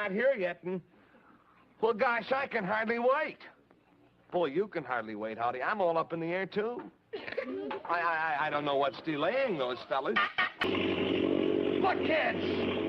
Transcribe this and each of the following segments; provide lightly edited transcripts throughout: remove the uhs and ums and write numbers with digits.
not here yet, and, well, gosh, I can hardly wait. Boy, you can hardly wait, Howdy. I'm all up in the air, too. I don't know what's delaying those fellas. Look, kids!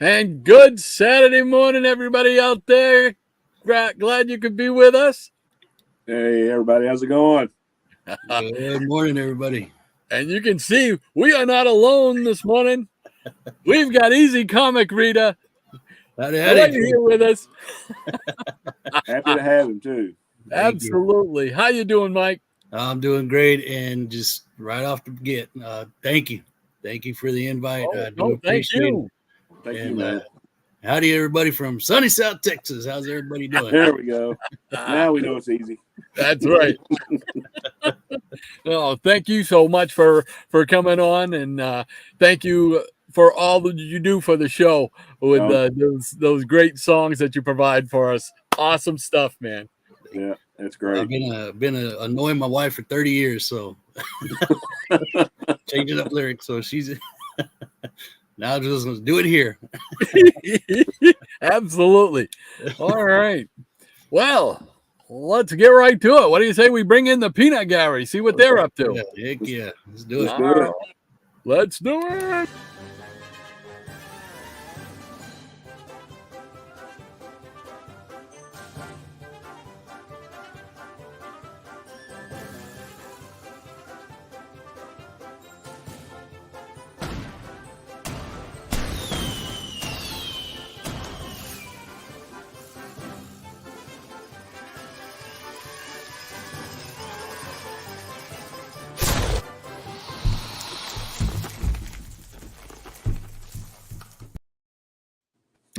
And good Saturday morning, everybody out there. Glad you could be with us. Hey, everybody. How's it going? Good morning, everybody. And you can see we are not alone this morning. We've got Easy Comic Reader right here with us. Happy to have him, too. Absolutely. How you doing, Mike? I'm doing great. And just right off the get, thank you. Thank you for the invite. I do appreciate it. Thank you, man. Howdy, everybody from sunny South Texas. How's everybody doing? There we go. Now we know it's easy. That's right. No, thank you so much for coming on, and thank you for all that you do for the show with those great songs that you provide for us. Awesome stuff, man. Yeah, that's great. I've been annoying my wife for 30 years, so changing up lyrics. So she's now just do it here. Absolutely. All right. Well, let's get right to it. What do you say we bring in the Peanut Gallery? See what they're up to. Heck yeah. Let's do it. Right. Let's do it.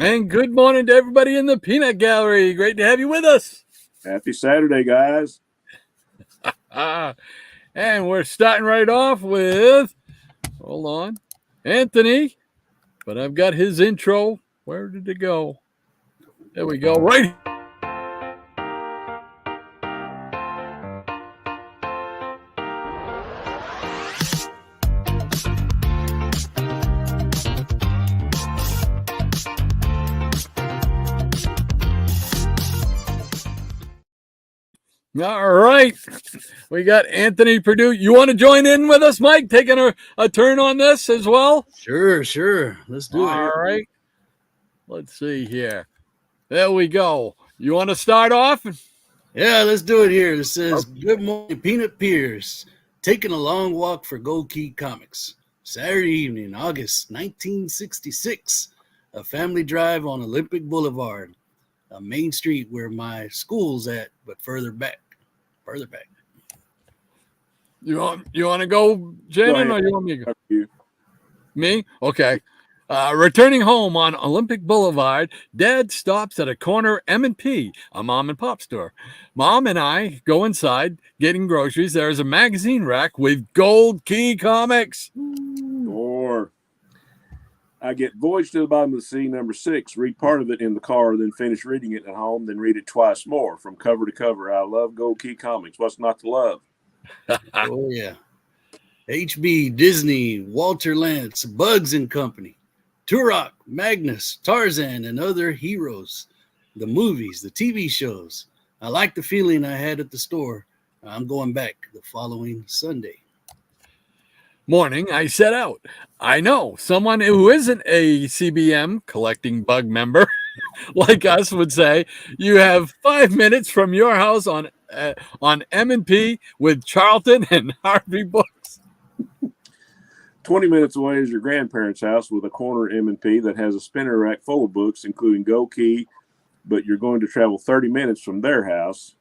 And good morning to everybody in the Peanut Gallery. Great to have you with us. Happy Saturday, guys. And we're starting right off with, hold on, Anthony. But I've got his intro. Where did it go? There we go. Right. All right. We got Anthony Purdue. You want to join in with us, Mike, taking a turn on this as well? Sure. Let's do it. All right. Let's see here. There we go. You want to start off? Yeah, let's do it here. It says, Good morning, Peanut Pierce. Taking a long walk for Gold Key Comics. Saturday evening, August 1966. A family drive on Olympic Boulevard. A main street where my school's at, but further back. You want to go, Shannon, or you want me to go? You. Me? Okay. Returning home on Olympic Boulevard, Dad stops at a corner M&P, a mom and pop store. Mom and I go inside getting groceries. There's a magazine rack with Gold Key Comics. Or I get Voyage to the Bottom of the Sea, number 6, read part of it in the car, then finish reading it at home, then read it twice more from cover to cover. I love Gold Key Comics. What's not to love? Oh, yeah. HB, Disney, Walter Lantz, Bugs and Company, Turok, Magnus, Tarzan, and other heroes. The movies, the TV shows. I like the feeling I had at the store. I'm going back the following Sunday. morning, I set out. I know someone who isn't a CBM collecting bug member like us would say, you have 5 minutes from your house on M&P with Charlton and Harvey Books. 20 minutes away is your grandparents' house with a corner M&P that has a spinner rack full of books, including Gold Key, but you're going to travel 30 minutes from their house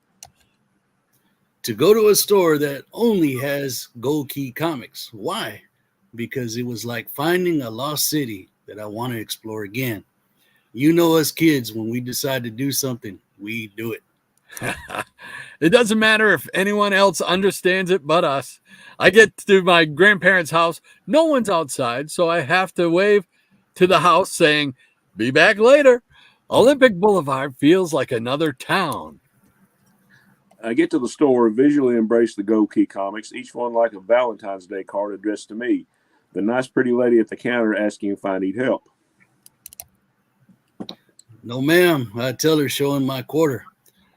to go to a store that only has Gold Key comics. Why? Because it was like finding a lost city that I want to explore again. You know us kids, when we decide to do something, we do it. It doesn't matter if anyone else understands it but us. I get to my grandparents' house. No one's outside, so I have to wave to the house saying, be back later. Olympic Boulevard feels like another town. I get to the store, visually embrace the Gold Key comics, each one like a Valentine's Day card addressed to me. The nice, pretty lady at the counter asking if I need help. No, ma'am. I tell her, showing my quarter.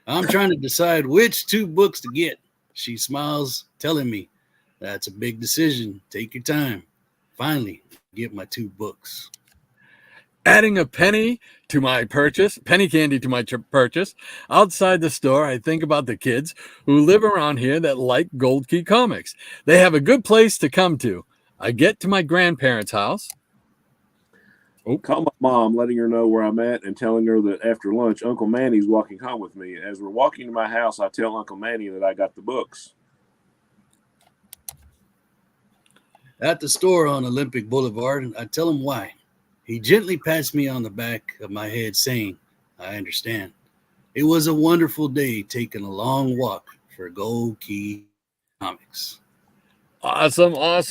I'm trying to decide which 2 books to get. She smiles, telling me, that's a big decision. Take your time. Finally, get my 2 books. Adding a penny to my purchase, penny candy to my purchase. Outside the store, I think about the kids who live around here that like Gold Key comics. They have a good place to come to. I get to my grandparents' house. Call my mom, letting her know where I'm at and telling her that after lunch, Uncle Manny's walking home with me. As we're walking to my house, I tell Uncle Manny that I got the books. At the store on Olympic Boulevard, I tell him why. He gently pats me on the back of my head, saying, I understand. It was a wonderful day taking a long walk for Gold Key comics. Awesome. Hey,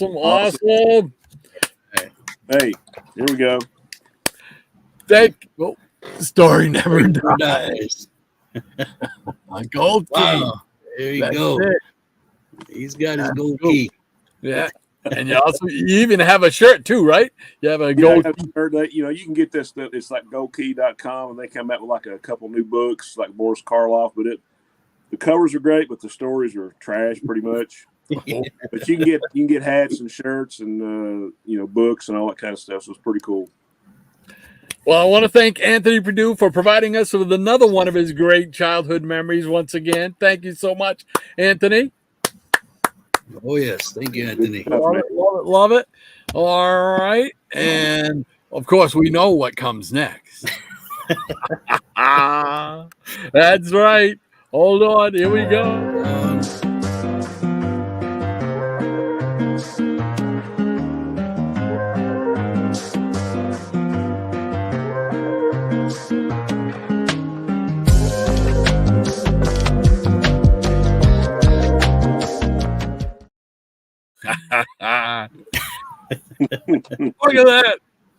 here we go. Story never dies. My Gold Key. Wow, there you go. It. He's got his Gold Key. Yeah. And you even have a shirt too, right? You have a Gold Key. That, you can get this stuff. It's like goldkey.com, and they come out with like a couple new books, like Boris Karloff. But the covers are great, but the stories are trash, pretty much. But you can get hats and shirts and books and all that kind of stuff. So it's pretty cool. Well, I want to thank Anthony Perdue for providing us with another one of his great childhood memories once again. Thank you so much, Anthony. Oh, yes. Thank you, Anthony. Love it. All right. And, of course, we know what comes next. That's right. Hold on. Here we go. Look at that.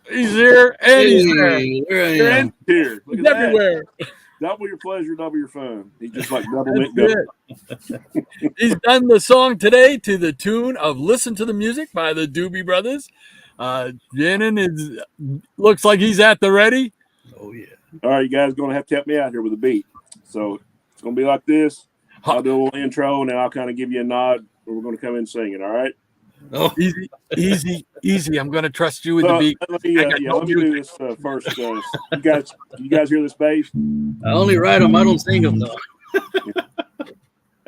He's here and he's there. Here. Look He's at everywhere. That. Double your pleasure, double your fun. He's just like double it. He's done the song today to the tune of Listen to the Music by the Doobie Brothers. Shannon looks like he's at the ready. Oh, yeah. All right, you guys are going to have to help me out here with a beat. So it's going to be like this. I'll do a little intro, and then I'll kind of give you a nod, and we're going to come in singing, all right? Oh, easy. I'm going to trust you with the beat. Let me do this first. You guys hear this bass? I only write them. I don't sing them, though.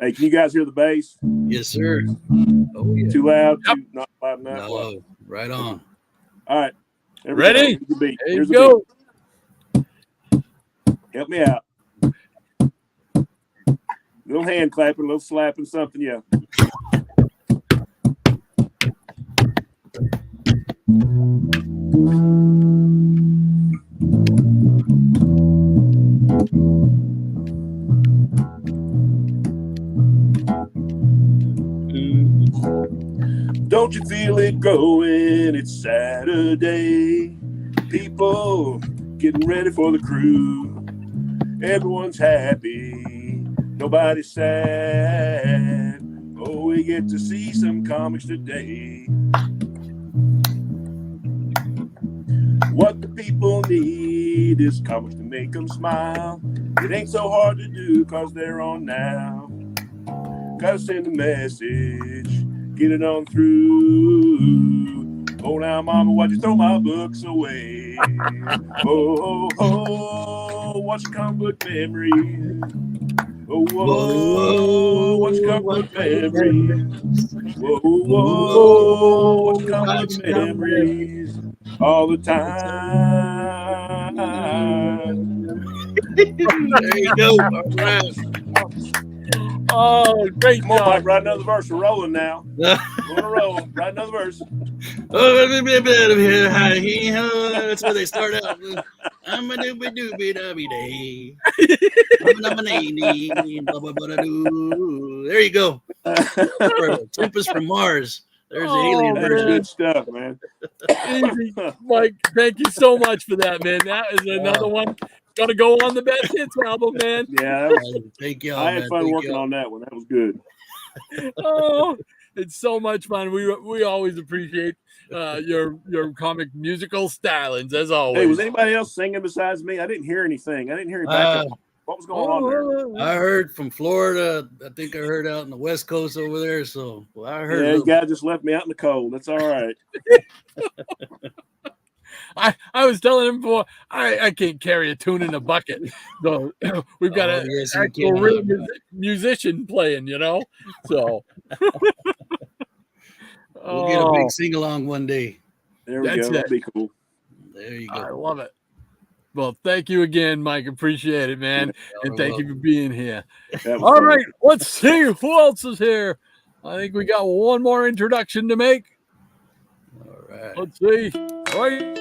Hey, can you guys hear the bass? Yes, sir. Oh, yeah. Too loud? Yep. Not loud enough? No, right on. All right. Ready? There you go. Help me out. Little hand clapping, little slapping, something, yeah. Don't you feel it growing? It's Saturday. People getting ready for the cruise. Everyone's happy. Nobody's sad. Oh, we get to see some comics today. What the people need is comics to make them smile. It ain't so hard to do 'cause they're on now. Gotta send a message. get it on through. Oh, now, Mama, why'd you throw my books away? Oh, oh, oh, what's your comic book memory? Oh, whoa, what's your comic book memories? Whoa, whoa, what's your comic book memories? All the time. There you go. All right. Oh, great Come on, job. Mike, write another verse. We're rolling now. We're going to roll. Write another verse. That's where they start out. I'm a doobie doobie dubby day. There you go. Tempest from Mars. There's the alien That's version. good stuff, man. Easy. Mike, thank you so much for that, man. That is another one. Got to go on the best hits album, man. Yeah, Thank y'all. I had fun working on that one. That was good. Oh, it's so much fun. We always appreciate your comic musical stylings, as always. Hey, was anybody else singing besides me? I didn't hear anything. I didn't hear any backup. What was going on there? I heard from Florida. I think I heard out in the West Coast over there. So I heard. Yeah, you guy just left me out in the cold. That's all right. I was telling him before, I can't carry a tune in a bucket. So we've got an actual real musician playing, you know? So we'll get a big sing along one day. There we go. That'd be cool. There you go. I love it. Well, thank you again, Mike. Appreciate it, man. And thank you for being here. All right, let's see who else is here. I think we got one more introduction to make. All right. Let's see. All right.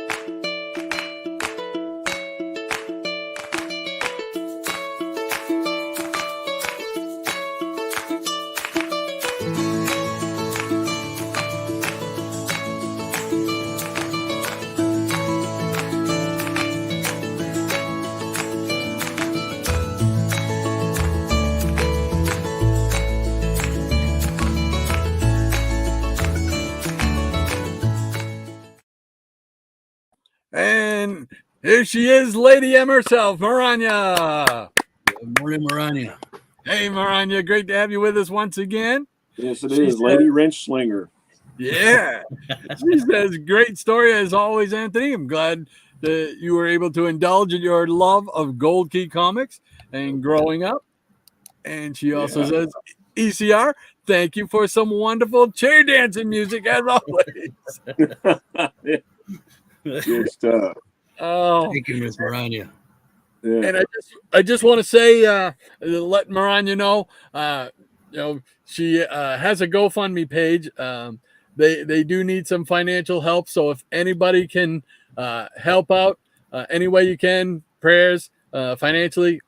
And here she is, Lady M herself, Maranya. Good morning, Maranya. Hey, Maranya, great to have you with us once again. Yes, it is. Lady Wrench Slinger. Yeah. She says, great story as always, Anthony. I'm glad that you were able to indulge in your love of Gold Key comics and growing up. And she also says, ECR, thank you for some wonderful chair dancing music as always. Good stuff. Oh, thank you, Miss Maranya. Yeah. And I just want to say, let Maranya know, she has a GoFundMe page. They do need some financial help. So if anybody can help out any way you can, prayers, financially,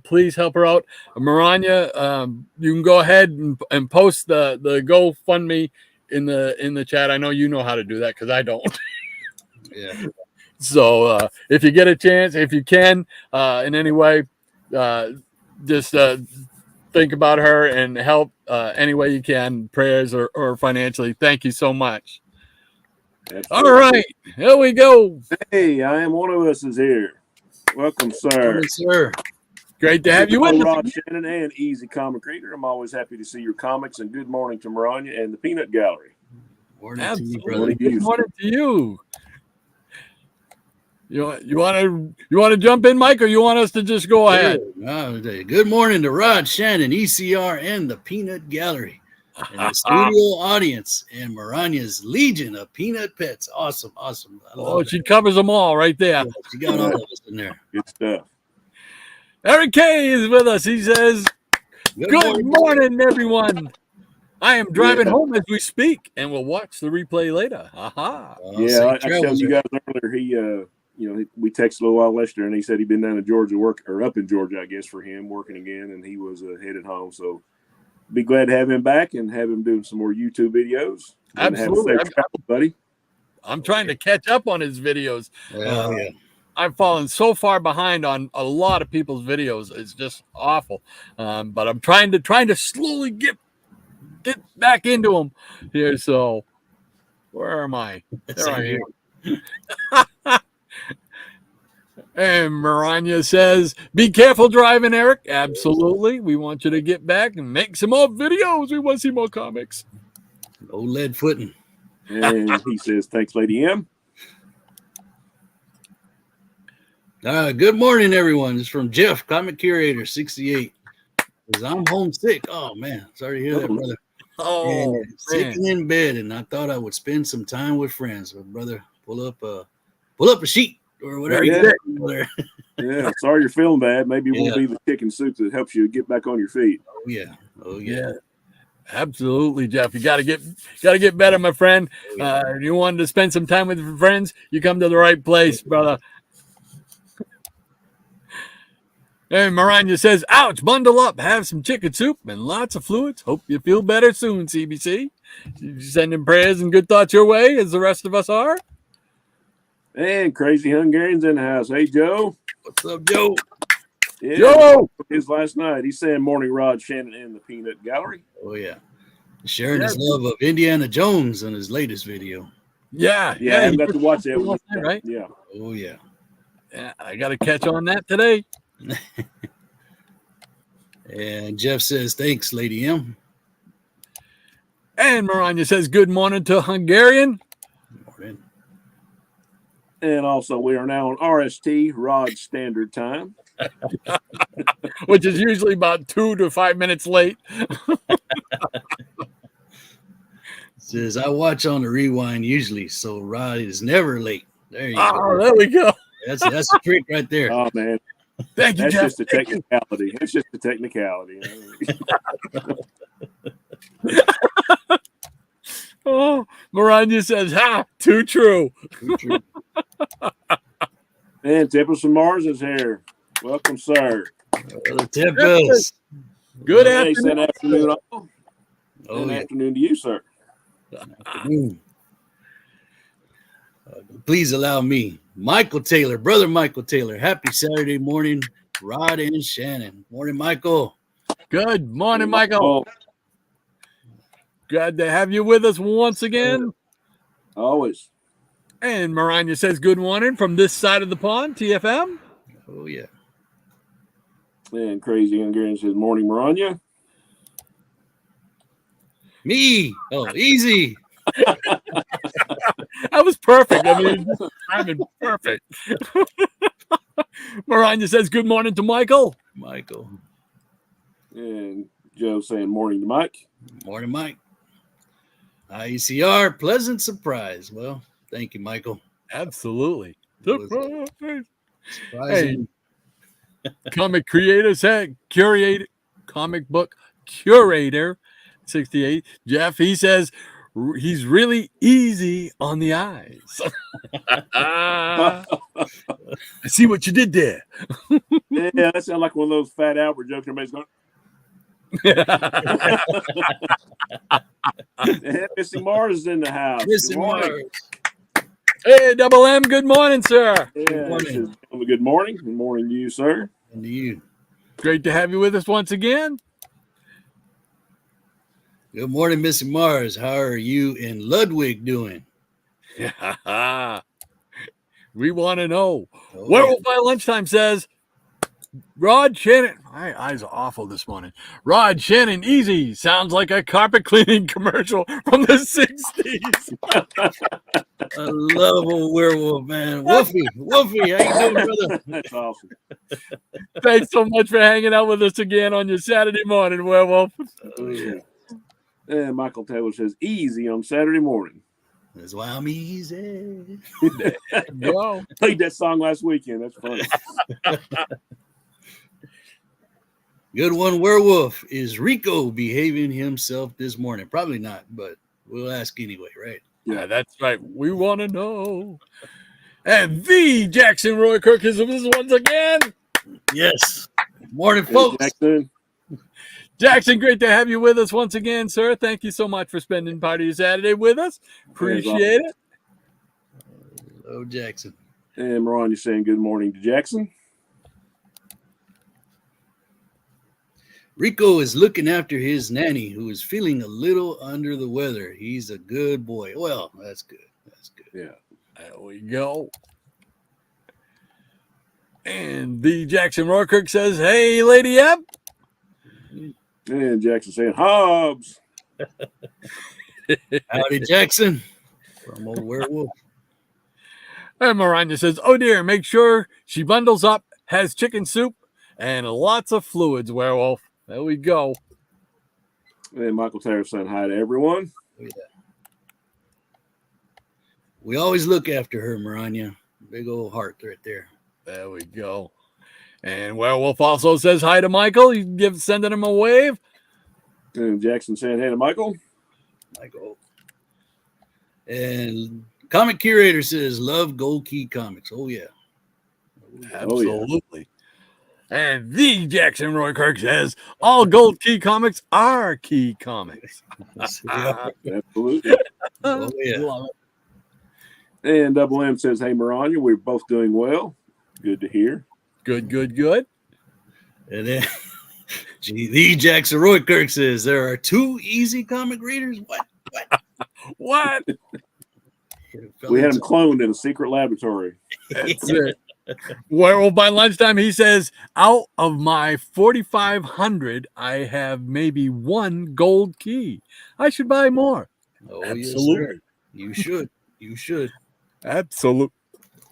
please help her out. Maranya, you can go ahead and post the GoFundMe in the chat. I know you know how to do that because I don't. Yeah. So if you get a chance, if you can, in any way, just think about her and help any way you can, prayers or financially. Thank you so much. Absolutely. All right, here we go. Hey, I am one of us is here. Welcome, sir. Morning, sir. Great to have you with us. Rod Shannon and Easy Comic Reader. I'm always happy to see your comics, and good morning to Maranya and the Peanut Gallery. Morning to you, brother. Morning to you, Good morning to you. You want to jump in, Mike, or you want us to just go ahead? Good morning to Rod Shannon, ECR, and the Peanut Gallery, and the studio audience, and Maranya's legion of peanut pets. Awesome. She covers them all right there. Yeah, she got all of us in there. Good stuff. Eric K is with us. He says, Good morning, everyone. I am driving home as we speak, and we'll watch the replay later. Aha. I told you guys earlier, we texted a little while later, and he said he'd been down in Georgia up in Georgia, I guess, for him working again, and he was headed home. So be glad to have him back and have him doing some more YouTube videos. Absolutely. Buddy. I'm trying to catch up on his videos. Yeah. I've fallen so far behind on a lot of people's videos. It's just awful. But I'm trying to slowly get back into them here. So where am I? There I am. And Maranya says, be careful driving, Eric. Absolutely. We want you to get back and make some more videos. We want to see more comics. Old lead footing. And he says, thanks, Lady M. Good morning, everyone. It's from Jeff, Comic Curator 68. Says, I'm homesick. Oh, man. Sorry to hear that, brother. Oh, And sick and in bed, and I thought I would spend some time with friends. But brother, pull up a sheet or whatever. Yeah. You there. Yeah, sorry you're feeling bad. Maybe it won't be the chicken soup that helps you get back on your feet. Oh yeah. Absolutely, Jeff. You gotta get better, my friend. You wanted to spend some time with your friends, you come to the right place, brother. And Maranya says, ouch, bundle up, have some chicken soup and lots of fluids. Hope you feel better soon, CBC. Sending prayers and good thoughts your way, as the rest of us are. And Crazy Hungarian's in the house. Hey, Joe. What's up, Joe? Yeah, Joe! His last night. He's saying morning, Rod, Shannon, and the Peanut Gallery. Oh, yeah. Sharing his love of Indiana Jones in his latest video. Yeah, I haven't got to watch that one. Right? Yeah. Oh, yeah. Yeah, I got to catch on that today. And Jeff says, thanks, Lady M. And Maranya says, good morning to Hungarian. Morning. And also, we are now on RST, Rod Standard Time. Which is usually about 2 to 5 minutes late. Says, I watch on the rewind usually, so Rod is never late. There you go. There we go. That's a trick right there. Oh, man. Thank you, That's Jeff. just a technicality. It's just a technicality. Oh, Maranya says, ha, too true. Too true. And Tempest from Mars is here. Welcome, sir. Tempest. Good afternoon. afternoon. Good afternoon to you, sir. Afternoon. Please allow me, Michael Taylor, brother Michael Taylor. Happy Saturday morning, Rod and Shannon. Morning, Michael. Good morning, Michael. Glad to have you with us once again. Always. And Maranya says, good morning from this side of the pond, TFM. Oh, yeah. And Crazy Hungarian says, morning, Maranya. Me. Oh, easy. That was perfect. I mean, timing perfect. Maranya says, good morning to Michael. Michael. And Joe saying, morning to Mike. Morning, Mike. IECR, pleasant surprise. Well, thank you, Michael. Absolutely. Surprise. Surprising. Hey, comic book curator 68 Jeff, he says he's really easy on the eyes. I see what you did there. Yeah, that sounds like one of those Fat Albert jokes everybody's going. And Missy Mars is in the house. Missy Mars. Hey, Double M, good morning, sir. Yeah, Good morning. Good morning. Good morning to you, sir. And to you. Great to have you with us once again. Good morning, Missy Mars. How are you and Ludwig doing? We want to know. Werewolf by Lunchtime says, Rod Shannon, my eyes are awful this morning. Rod Shannon, easy. Sounds like a carpet cleaning commercial from the 60s. I love a werewolf, man. Wolfie, how you doing, brother? That's awesome. Thanks so much for hanging out with us again on your Saturday morning, Werewolf. Oh, yeah. And Michael Taylor says, easy on Saturday morning. That's why I'm easy. Go. Played that song last weekend. That's funny. Good one, Werewolf. Is Rico behaving himself this morning? Probably not, but we'll ask anyway, right? Yeah, that's right. We want to know. And the Jackson Roy Kirk is with us once again. Yes. Morning, Hey, folks. Jackson. Jackson, great to have you with us once again, sir. Thank you so much for spending part of your Saturday with us. Appreciate it. Hello, Jackson. And Ron, you're saying good morning to Jackson. Rico is looking after his nanny, who is feeling a little under the weather. He's a good boy. Well, that's good. That's good. Yeah. There we go. And the Jackson Roy Kirk says, hey, Lady Ebb. And Jackson saying, Hobbs. Howdy, Jackson, from old Werewolf. And Maranya says, oh dear, make sure she bundles up, has chicken soup, and lots of fluids, Werewolf. There we go. And Michael Taylor saying hi to everyone. Yeah. We always look after her, Maranya. Big old heart right there. There we go. And Werewolf also says hi to Michael. You sending him a wave. And Jackson saying hey to Michael. Michael. And Comic Curator says, love Gold Key Comics. Oh, yeah. Absolutely. And the Jackson Roy Kirk says, all Gold Key Comics are Key Comics. Absolutely. Oh, yeah. And Double M says, hey, Maranya, we're both doing well. Good to hear. Good. And then the Jackson Roy Kirk says, there are 2 easy comic readers? What? We had him cloned in a secret laboratory. That's it. Well, by lunchtime, he says, out of my 4,500, I have maybe 1 gold key. I should buy more. Oh, absolutely. Yes, you should.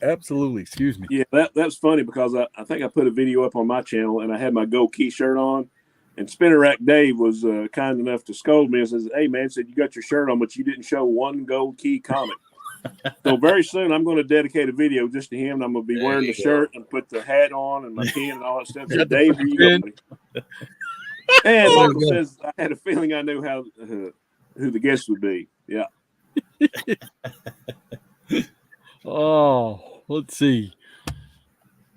Absolutely. Excuse me. Yeah, that's funny because I think I put a video up on my channel and I had my gold key shirt on. And Spinner Rack Dave was kind enough to scold me and says, hey, man, said you got your shirt on, but you didn't show 1 gold key comic. So very soon I'm going to dedicate a video just to him. And I'm going to be wearing the shirt and put the hat on and my pin and all that stuff. So Dave, here you go. And Michael says, I had a feeling I knew how who the guest would be. Yeah. Oh, let's see.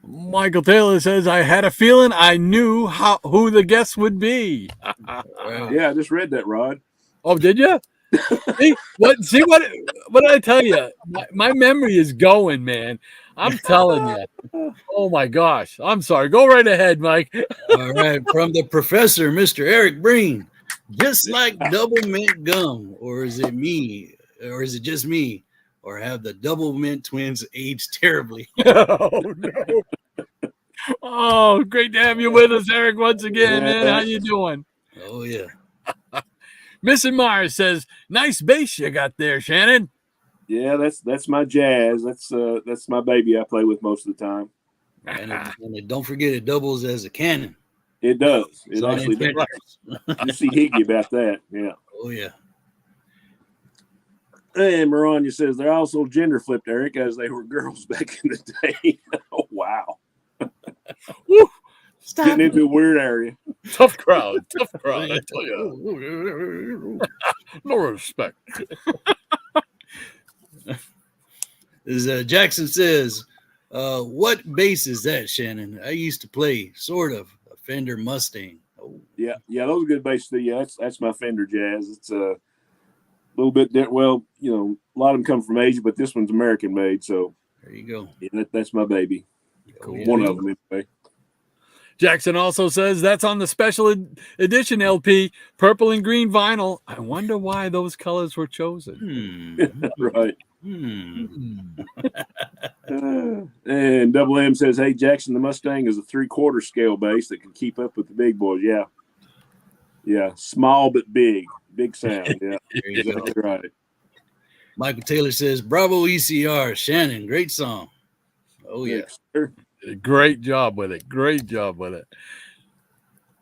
Michael Taylor says, I had a feeling I knew who the guest would be. Yeah, I just read that, Rod. Oh, did you? See what did I tell you? My memory is going, man. I'm telling you. Oh my gosh. I'm sorry. Go right ahead, Mike. All right. From the professor, Mr. Eric Breen. Just like double mint gum, or is it me? Or is it just me? Or have the double mint twins aged terribly? Oh no. Oh, great to have you with us, Eric, once again, man. How you doing? Oh yeah. Mrs. Myers says, nice bass you got there, Shannon. Yeah, that's my jazz. That's my baby I play with most of the time. And don't forget it doubles as a cannon. It does. It actually does. You see Higgy about that. Yeah. Oh yeah. And Maranya says they're also gender flipped, Eric, as they were girls back in the day. Oh wow. Woo. Getting into a weird area. Tough crowd, I tell you. No respect. Jackson says, what bass is that, Shannon? I used to play sort of a Fender Mustang. Oh. Yeah, those are good basses too. Yeah, that's my Fender Jazz. It's a little bit well, a lot of them come from Asia, but this one's American made. So there you go. Yeah, that's my baby. Cool. One of them anyway. Jackson also says that's on the special edition LP, purple and green vinyl. I wonder why those colors were chosen. Right. And Double M says, hey, Jackson, the Mustang is a 3/4 scale bass that can keep up with the big boys. Yeah. Small but big sound. Yeah. Exactly right. Michael Taylor says, bravo ECR, Shannon, great song. Oh yeah. Thanks, sir. Great job with it.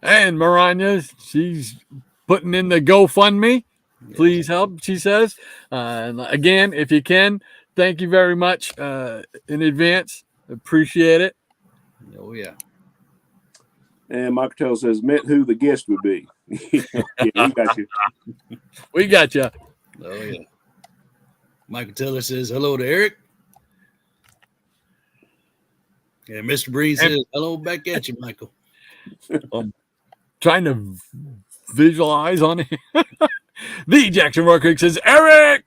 And Maranya, she's putting in the GoFundMe. Please help, she says. And again, if you can, thank you very much in advance. Appreciate it. Oh, yeah. And Michael Taylor says, meant who the guest would be. Yeah, we got you. We got you. Oh, yeah. Michael Taylor says, hello to Eric. And Mr. Breen says, hello back at you, Michael. Trying to visualize on it. The Jackson Roy Creek says, Eric.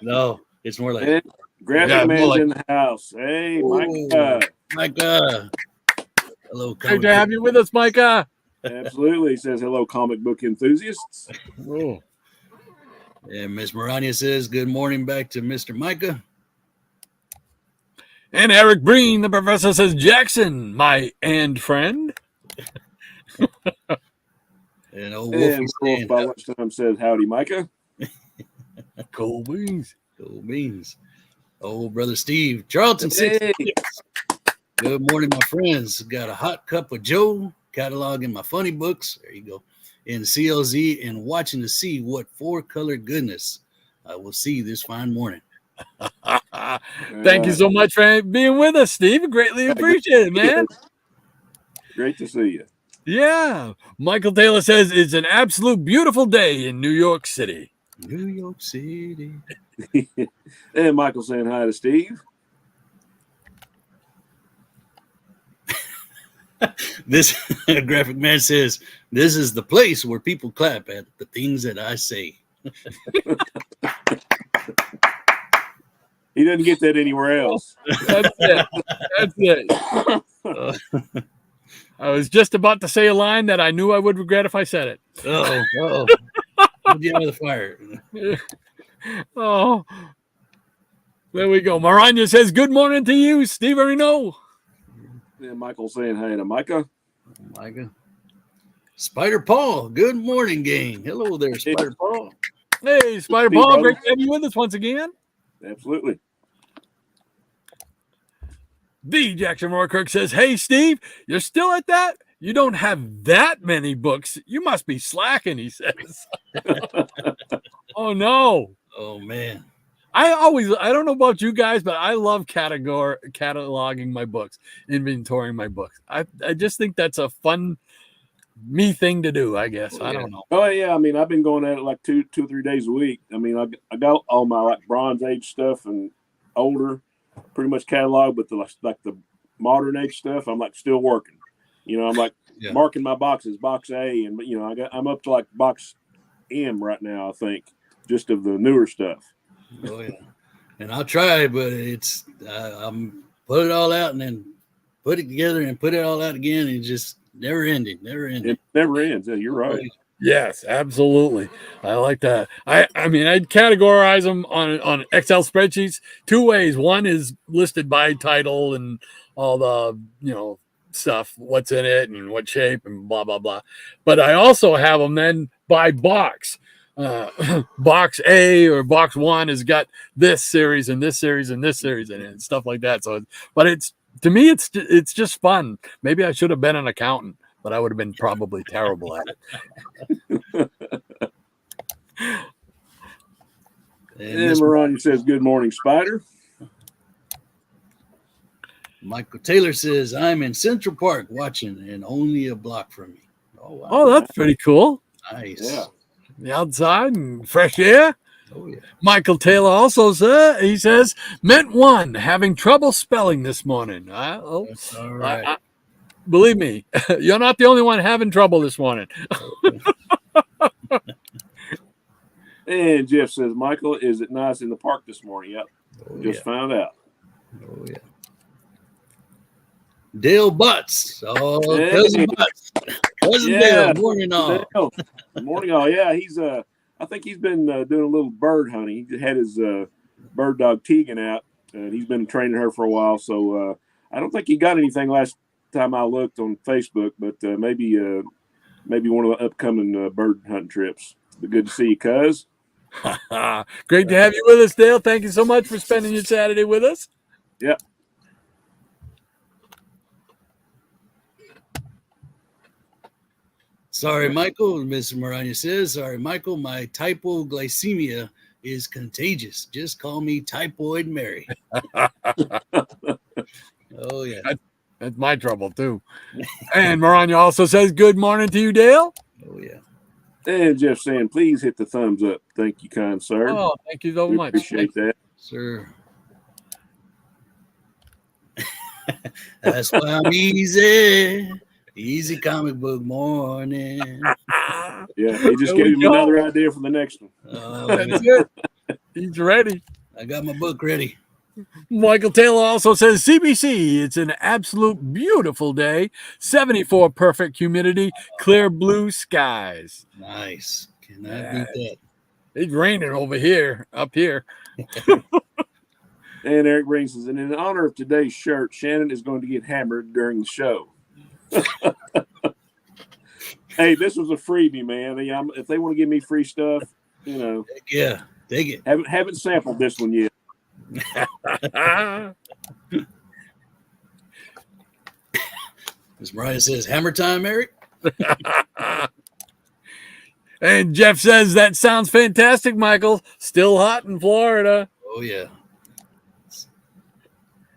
No, it's more like graphic man's in the house. Hey, Micah. Hello, great to have you with us, Micah. Absolutely. He says, hello, comic book enthusiasts. Oh. And Miss Maranya says, good morning back to Mr. Micah. And Eric Breen, the professor, says, Jackson, my friend. And old Wolfie by lunchtime says, howdy, Micah. Cool beans. Cool beans. Oh, brother Steve. Charlton 66. Good morning, my friends. Got a hot cup of Joe, cataloging my funny books. There you go. In CLZ and watching to see what four-color goodness I will see this fine morning. Thank you so much for being with us, Steve. Greatly appreciate it, man. Great to see you. Yeah. Michael Taylor says it's an absolute beautiful day in New York City. New York City. And Michael saying hi to Steve. This graphic man says, this is the place where people clap at the things that I say. He doesn't get that anywhere else. That's it. That's it. I was just about to say a line that I knew I would regret if I said it. Uh-oh. Get out of the fire. Oh, there we go. Maranya says, good morning to you, Steve Arino. And Michael saying hi to Micah. Micah. Spider Paul. Good morning, gang. Hello there, Spider Paul. Hey, Spider Steve, Paul. brother. Great to have you with us once again. Absolutely. B. Jackson Roykirk says, hey, Steve, you're still at that? You don't have that many books. You must be slacking, he says. Oh, no. Oh, man. I don't know about you guys, but I love cataloging my books, inventorying my books. I just think that's a fun me thing to do, I guess. I don't know. Oh, yeah. I mean, I've been going at it like two or 3 days a week. I mean, I got all my like Bronze Age stuff and older pretty much catalog, but the modern age stuff, I'm like still working. You know, I'm like marking my boxes, box A, and you know, I'm up to like box M right now, I think, just of the newer stuff. Oh yeah, and I'll try, but it's I'm put it all out and then put it together and put it all out again, and just never ending. It never ends. Yeah, you're right. Yes, absolutely. I like that. I mean, I'd categorize them on Excel spreadsheets two ways. One is listed by title and all the, you know, stuff, what's in it and what shape and blah, blah, blah. But I also have them then by box. Box A or box 1 has got this series and this series and this series in it and stuff like that. So, but it's, to me, it's just fun. Maybe I should have been an accountant, but I would have been probably terrible at it. And Maranya says, good morning, Spider. Michael Taylor says, I'm in Central Park watching and only a block from me. Oh, wow. Oh, that's pretty cool. Nice. Yeah. The outside and fresh air. Oh, yeah. Michael Taylor also says, meant one, having trouble spelling this morning. That's all right. Believe me, you're not the only one having trouble this morning. And Jeff says, Michael, is it nice in the park this morning? Yep. Just found out. Oh, yeah. Dale Butts. Oh, Hey. Cousin Butts. Cousin Dale. Morning all. Dale. Morning all. Yeah, he's I think he's been doing a little bird hunting. He had his bird dog Tegan out, and he's been training her for a while. So I don't think he got anything last time I looked on Facebook, but maybe one of the upcoming bird hunting trips. But good to see you, cuz. Great to have you with us, Dale. Thank you so much for spending your Saturday with us. Yep. Sorry, Michael. Miss Maranya says, sorry, Michael, my typoglycemia is contagious. Just call me Typhoid Mary. Oh, yeah. That's my trouble, too. And Maranya also says, good morning to you, Dale. Oh, yeah. And Jeff saying, please hit the thumbs up. Thank you, kind sir. Oh, thank you so We much. appreciate that. Sir. That's why I'm easy. Easy comic book morning. Yeah, he just gave him another idea for the next one. That's it. He's ready. I got my book ready. Michael Taylor also says, CBC, it's an absolute beautiful day. 74 perfect humidity, clear blue skies. Nice. Cannot beat that. It's raining over here, up here. And Eric Breen says, and in honor of today's shirt, Shannon is going to get hammered during the show. Hey, this was a freebie, man. If they want to give me free stuff, you know. Yeah. Take it. Haven't sampled this one yet. Miss Mariah says, "Hammer time, Eric." And Jeff says, that sounds fantastic, Michael. Still hot in Florida. Oh yeah.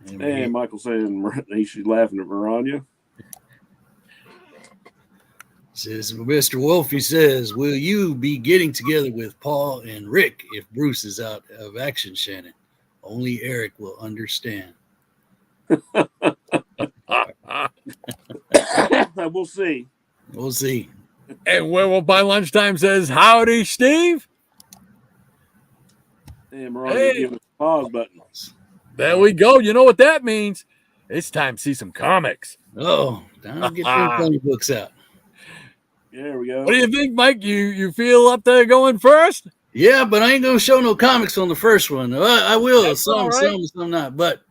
And Michael saying she's laughing at Maranya. Says Mr. Wolf, he says, "Will you be getting together with Paul and Rick if Bruce is out of action, Shannon? Only Eric will understand." We'll see. We'll see. And Werewolf by Lunchtime says, howdy, Steve. And Maranya giving us a pause button. There we go. You know what that means? It's time to see some comics. Oh, time to get them comic books out. There we go. What do you think, Mike? You feel up there going first? Yeah, but I ain't gonna show no comics on the first one. I will. That's all right. Some not. But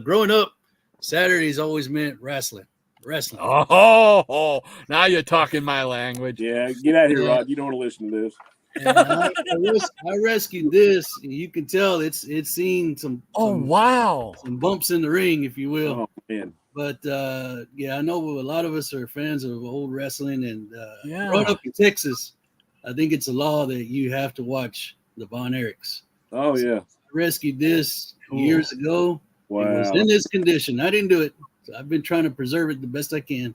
growing up, Saturdays always meant wrestling. Oh, now you're talking my language. Yeah, get out of here, Rod. You don't want to listen to this. And I rescued this, and you can tell it's seen some Wow, some bumps in the ring, if you will. Oh man. But yeah, I know a lot of us are fans of old wrestling, and Yeah. growing up in Texas, I think it's a law that you have to watch the Von Erichs. Oh yeah. I rescued this Cool. years ago. It was Wow. in this condition. I didn't do it. So I've been trying to preserve it the best I can.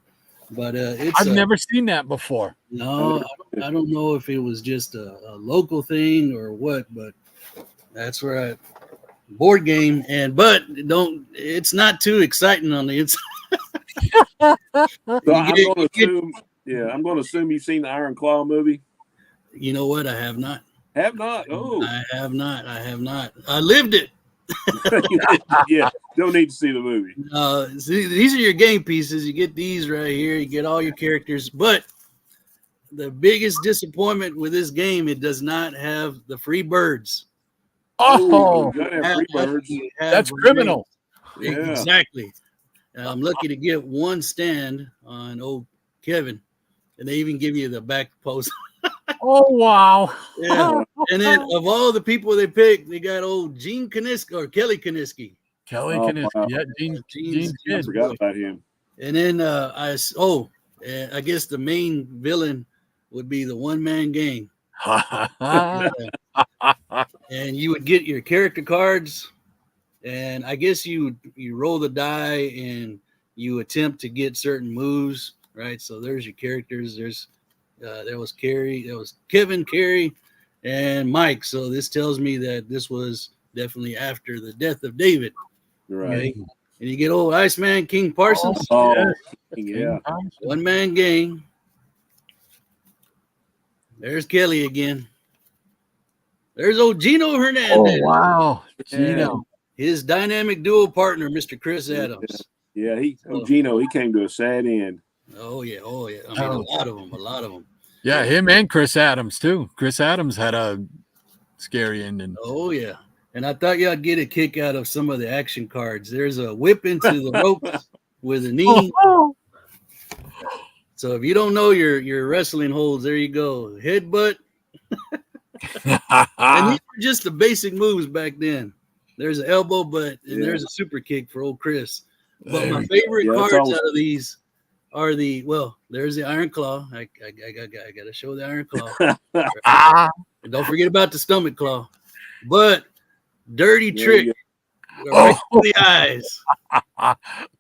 But it's I've never seen that before. no, I don't know if it was just a local thing or what, but that's where I board game but it's not too exciting on the inside. So I'm going to assume you've seen the Iron Claw movie. You know what? I have not. Have not? Oh, I have not. I lived it. yeah. Don't need to see the movie. See, these are your game pieces. You get these right here. You get all your characters. But the biggest disappointment with this game, it does not have the free birds. Oh, you gotta have free birds. that's criminal. Yeah. Exactly. I'm lucky to get one stand on old Kevin, and they even give you the back post. Oh, wow. Yeah. And then of all the people they picked, they got old Gene Kaniski or Kelly Kaniski. Kelly Oh, Kaniski. wow. Yeah, Gene's I kid. forgot about him. And then I guess the main villain would be the one-man gang. And you would get your character cards, and I guess you roll the die and you attempt to get certain moves, right? So there's your characters. There was Kevin, Carrie, and Mike. So this tells me that this was definitely after the death of David. Right. Okay? And you get old Iceman, King Parsons, Oh, yeah. one-man gang. There's Kelly again. There's old Gino Hernandez. Oh, wow. Gino. His dynamic duo partner, Mr. Chris Adams. Yeah, Gino, he came to a sad end. Oh yeah. I mean, a lot of them. Yeah, him and Chris Adams, too. Chris Adams had a scary ending. Oh yeah. And I thought y'all get a kick out of some of the action cards. There's a whip into the ropes with a knee. So if you don't know your wrestling holds, there you go. Headbutt. And these were just the basic moves back then. There's an elbow, and there's a super kick for old Chris. But my favorite cards out of these are there's the Iron Claw. I gotta show the Iron Claw. And don't forget about the stomach claw. But Dirty Trick. Right to the eyes.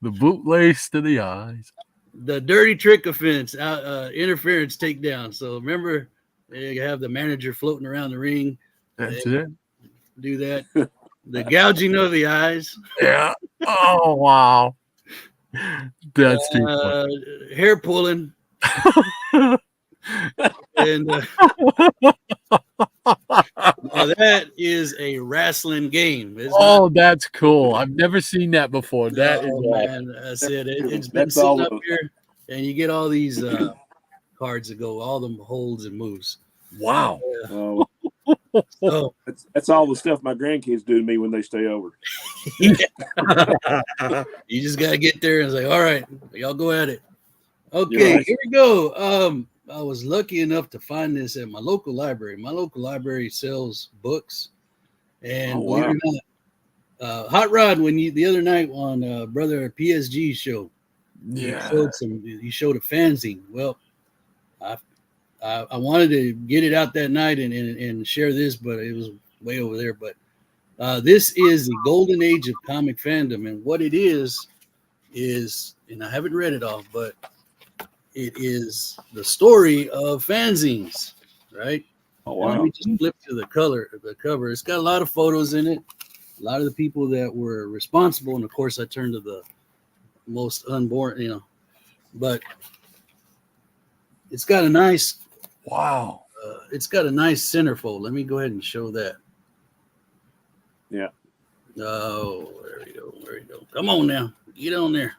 The bootlace to the eyes. The Dirty Trick offense, interference takedown. So remember, you have the manager floating around the ring. That's it. Do that. The gouging of the eyes. Yeah. Oh, wow. That's too funny. Hair pulling. And now that is a wrestling game. That's cool. I've never seen that before. That is man. I said it's been sitting up here, and you get all these cards that go, all them holds and moves. Wow. So That's all the stuff my grandkids do to me when they stay over. you just gotta get there and say, all right, y'all go at it. Okay, Here we go. was lucky enough to find this at my local library. My local library sells books, and believe it or not, Hot Rod, the other night on Brother PSG show, Yeah. he showed a fanzine. Well, I wanted to get it out that night and share this, but it was way over there. But this is the golden age of comic fandom, and what it is, and I haven't read it all, but it is the story of fanzines, right? Oh, Now, let wow. me just flip to the cover. It's got a lot of photos in it, a lot of the people that were responsible, and of course, I turned to the most unborn, but it's got a nice. Wow. It's got a nice centerfold. Let me go ahead and show that. Yeah. Oh, there we go. There you go. Come on now, get on there.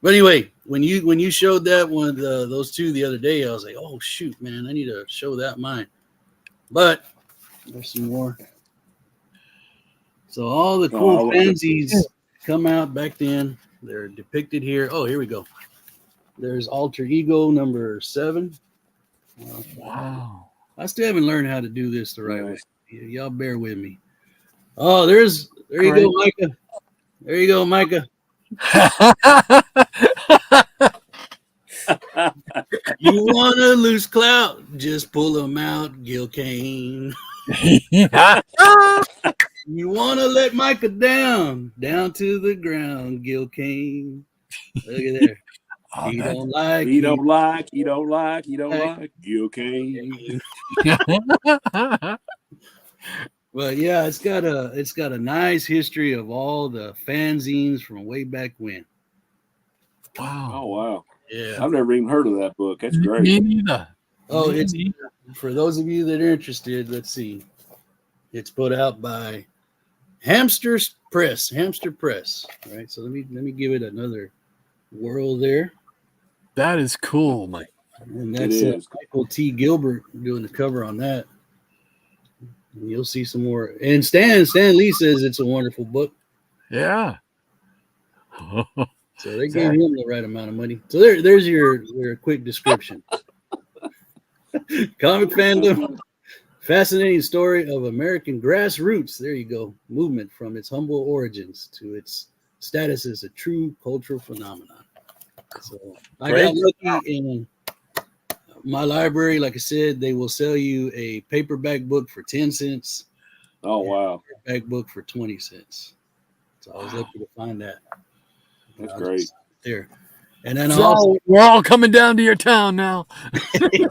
But anyway, when you showed that one, those two the other day, I was like, oh shoot, man, I need to show that mine. But there's some more. So all the cool fanzines come out back then. They're depicted here. Oh, here we go. There's Alter Ego number 7. Wow. I still haven't learned how to do this the right way. Y'all bear with me. Oh, there you go, Micah. There you go, Micah. You want to lose clout? Just pull them out, Gil Kane. You want to let Micah down to the ground, Gil Kane. Look at there. He don't like Gil Kane. Well, yeah, it's got a nice history of all the fanzines from way back when. Wow. Oh, wow. Yeah. I've never even heard of that book. That's great. Me neither. Oh, it's for those of you that are interested, let's see. It's put out by Hamster Press. All right. So let me give it another whirl there. That is cool, Mike. And that's Michael T. Gilbert doing the cover on that. And you'll see some more. And Stan Lee says it's a wonderful book. Yeah. So they gave him the right amount of money. So there's your quick description. Comic fandom, fascinating story of American grassroots. There you go. Movement from its humble origins to its status as a true cultural phenomenon. So I got lucky in my library. Like I said, they will sell you a paperback book for 10 cents. Oh, wow. A paperback book for 20 cents. So I was lucky to find that. That's great. There. And then so we're all coming down to your town now. Go to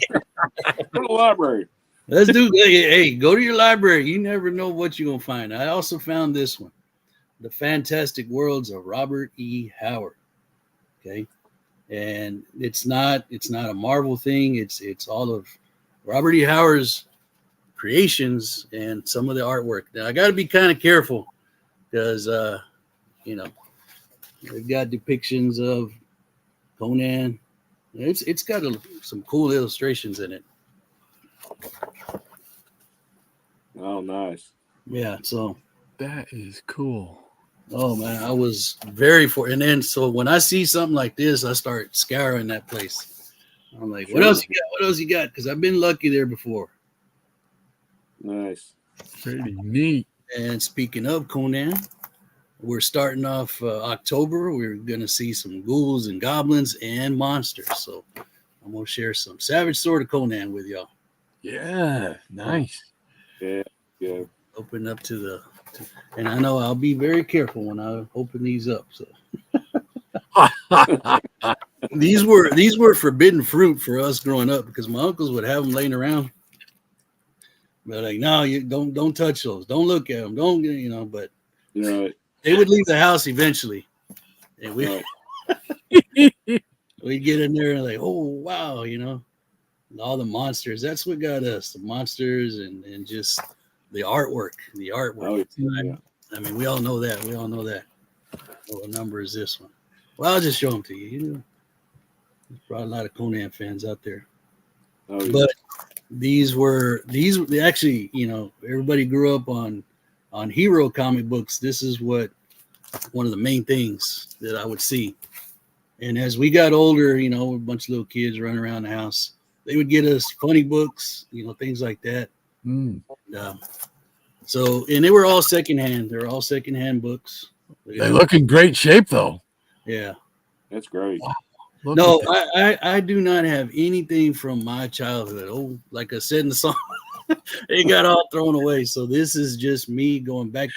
the library. Let's do. Hey, go to your library. You never know what you're gonna find. I also found this one, The Fantastic Worlds of Robert E. Howard. Okay, and it's not a Marvel thing. It's all of Robert E. Howard's creations and some of the artwork. Now I got to be kind of careful because they've got depictions of Conan. It's got some cool illustrations in it. Oh, nice. Yeah, so that is cool. Oh man, I was very and then so when I see something like this, I start scouring that place. I'm like, what else you got? What else you got? Because I've been lucky there before. Nice. Pretty neat. And speaking of Conan, we're starting off October. We're going to see some ghouls and goblins and monsters. So I'm going to share some Savage Sword of Conan with y'all. Yeah, nice. Yeah. Open up and I know I'll be very careful when I open these up. So these were forbidden fruit for us growing up because my uncles would have them laying around. But like, no, you don't touch those. Don't look at them. Don't But they would leave the house eventually, and we'd get in there and like, oh wow, all the monsters. That's what got us. The monsters and just the artwork. Oh, yeah. I mean, we all know that. What number is this one? Well, I'll just show them to you. There's probably a lot of Conan fans out there. Oh, yeah. But these actually, everybody grew up on hero comic books. This is one of the main things that I would see. And as we got older, a bunch of little kids running around the house. they would get us funny books, things like that. Mm. And, and they were all secondhand. They're all secondhand books. They look in great shape, though. Yeah. That's great. Look No, at that. I do not have anything from my childhood. Oh, like I said in the song, it got all thrown away. So this is just me going back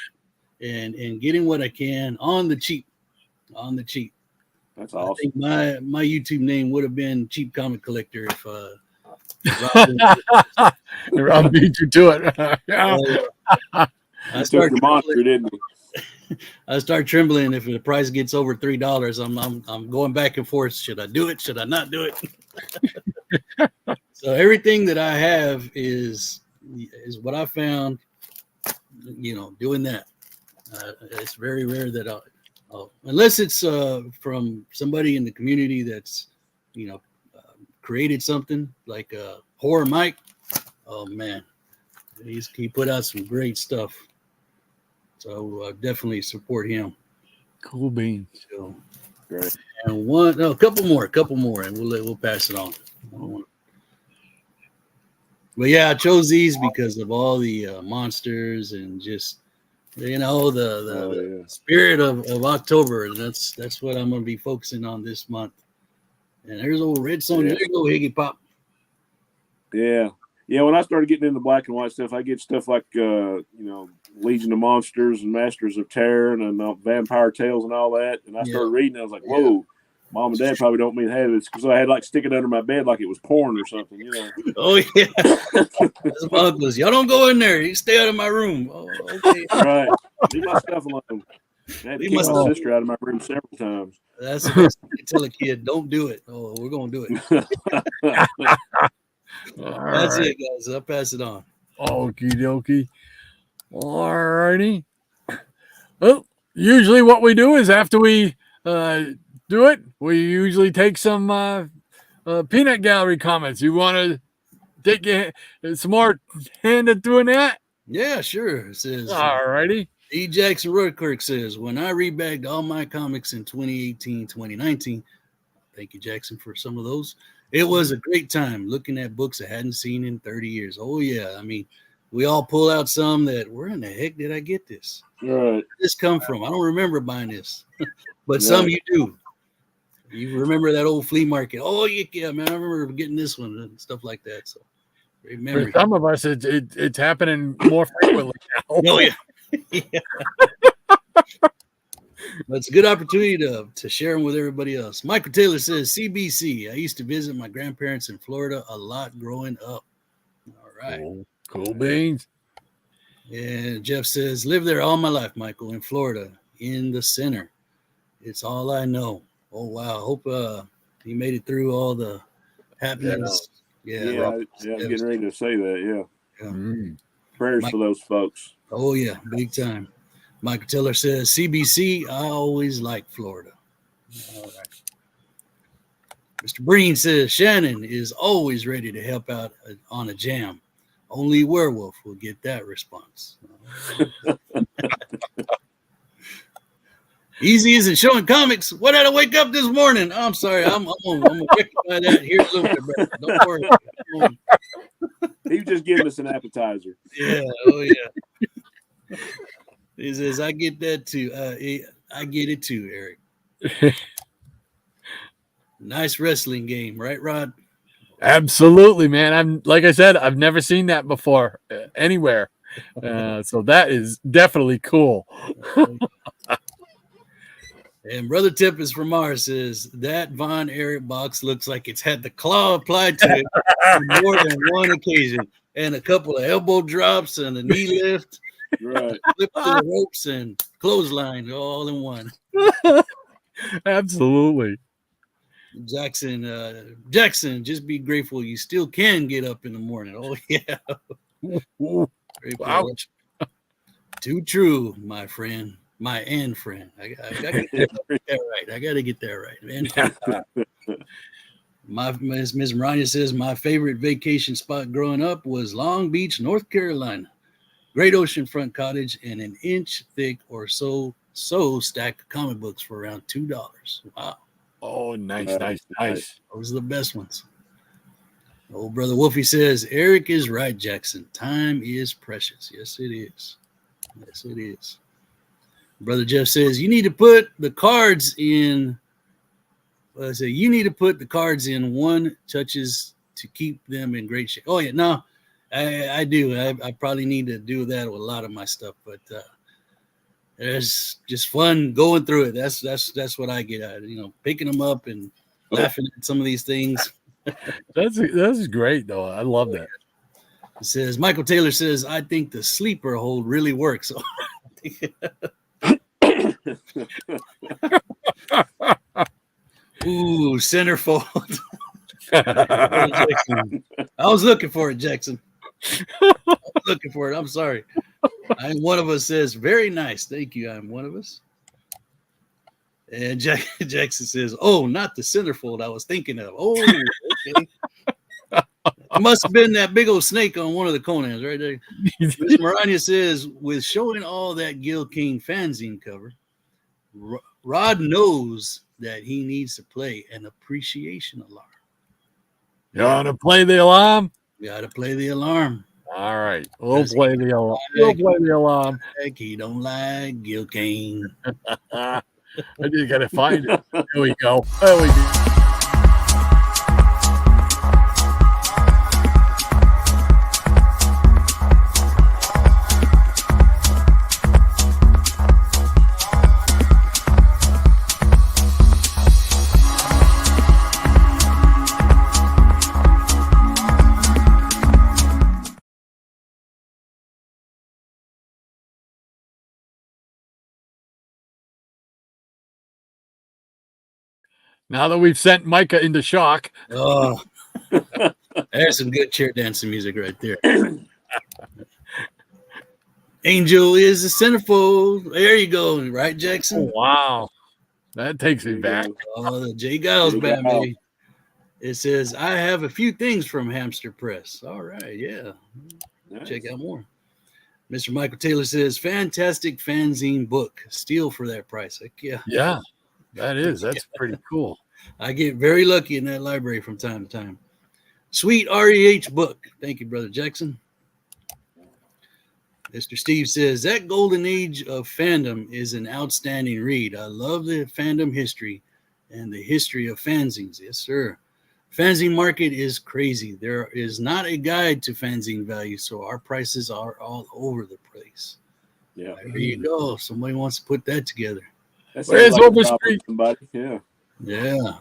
and getting what I can on the cheap. On the cheap. That's I awesome. think my YouTube name would have been Cheap Comic Collector if Rob beat you to it. Yeah. I He took start the monster, didn't he? I start trembling if the price gets over $3. I'm going back and forth. Should I do it? Should I not do it? So everything that I have is what I found. Doing that. It's very rare that unless it's from somebody in the community that's created something like Horror Mike. Oh man, he put out some great stuff. So definitely support him. Cool beans. So, Great. and a couple more, and we'll pass it on. But yeah, I chose these because of all the monsters and just the spirit of October. And that's what I'm going to be focusing on this month. And there's old Red Sonja. There you go, Higgy Pop. Yeah. Yeah, when I started getting into black and white stuff, I get stuff like, Legion of Monsters and Masters of Terror and Vampire Tales and all that. And I started reading, I was like, whoa, Mom and Dad probably don't mean to have this, because I had like stick it under my bed like it was porn or something, Oh, yeah. That's my uncles. Y'all don't go in there. You stay out of my room. Oh, okay. Right. Leave my stuff alone. I had to kick my sister out of my room several times. That's the best thing to tell a kid. Don't do it. Oh, we're going to do it. That's it, guys. I'll pass it on. Okie dokie. All righty. Well, usually what we do is after we do it, we usually take some peanut gallery comments. You want to take some more hand at doing that? Yeah, sure. It says, all righty. E. Jackson Roykirk says, when I rebagged all my comics in 2018, 2019, thank you, Jackson, for some of those. It was a great time looking at books I hadn't seen in 30 years. Oh, yeah. I mean, we all pull out some that, where in the heck did I get this? Right. Where did this come from? I don't remember buying this. But some you do. You remember that old flea market. Oh, yeah, man, I remember getting this one and stuff like that. So, great memory. For some of us, it's happening more frequently now. Oh, yeah. Yeah. But it's a good opportunity to share them with everybody else. Michael Taylor says, CBC. I used to visit my grandparents in Florida a lot growing up. All right. Cool beans. And Jeff says, lived there all my life, Michael, in Florida, in the center. It's all I know. Oh, wow. Hope he made it through all the happenings. Yeah, I'm getting ready to say that, yeah. Mm. Prayers for those folks. Oh, yeah, big time. Michael Taylor says, CBC, I always like Florida. All right. Mr. Breen says, Shannon is always ready to help out on a jam. Only Werewolf will get that response. Easy isn't showing comics. What did I wake up this morning? I'm sorry. I'm gonna rectify that here a little bit better. Don't worry. He was just giving us an appetizer. Yeah. Oh, yeah. He says, I get that too. I get it too, Eric. Nice wrestling game, right, Rod? Absolutely, man. Like I said, I've never seen that before anywhere. So that is definitely cool. And Brother Tempest from Mars says, that Von Erich box looks like it's had the claw applied to it on more than one occasion. And a couple of elbow drops and a knee lift. Right. Flip to the ropes and clothesline all in one. Absolutely. Jackson, just be grateful you still can get up in the morning. Oh, yeah. Ouch. Too true, my friend. My and friend. I gotta get that right. I gotta get that right, man. Ms. Marania says my favorite vacation spot growing up was Long Beach, North Carolina. Great oceanfront cottage and an inch thick or so stack of comic books for around $2. Wow. Oh, nice. Those are the best ones. Old brother Wolfie says, Eric is right, Jackson. Time is precious. Yes, it is. Yes, it is. Brother Jeff says, you need to put the cards in. You need to put the cards in one touches to keep them in great shape. Oh, yeah. No, I do. I probably need to do that with a lot of my stuff, but it's just fun going through it. That's what I get out of it. You know, picking them up and laughing at some of these things. That's great, though. I love that. It says, Michael Taylor says, I think the sleeper hold really works. Ooh, centerfold. I was looking for it, Jackson. I was looking for it. I'm sorry. One of us says, very nice. Thank you. I'm one of us. And Jackson says, oh, not the centerfold I was thinking of. Oh, okay. It must have been that big old snake on one of the Conans right there. Miss Marania says, with showing all that Gil King fanzine cover, Rod knows that he needs to play an appreciation alarm. You want to play the alarm? We got to play the alarm. All right. We'll play the alarm. We'll play the alarm. He don't like Gil King. I just got to find it. There we go. There we go. Now that we've sent Micah into shock. Oh, there's some good chair dancing music right there. Angel is the centerfold. There you go. Right, Jackson? Oh, wow. That takes me back. Oh, the J. Giles band, baby. It says, I have a few things from Hamster Press. All right, yeah. Nice. Check out more. Mr. Michael Taylor says, fantastic fanzine book. Steal for that price. Like, yeah. Yeah, that is. That's pretty cool. I get very lucky in that library from time to time. Sweet REH book. Thank you, Brother Jackson. Mr. Steve says, that golden age of fandom is an outstanding read. I love the fandom history and the history of fanzines. Yes, sir. Fanzine market is crazy. There is not a guide to fanzine value, so our prices are all over the place. Yeah. There you go. Somebody wants to put that together. Where's like Overstreet? Somebody? Yeah. Yeah.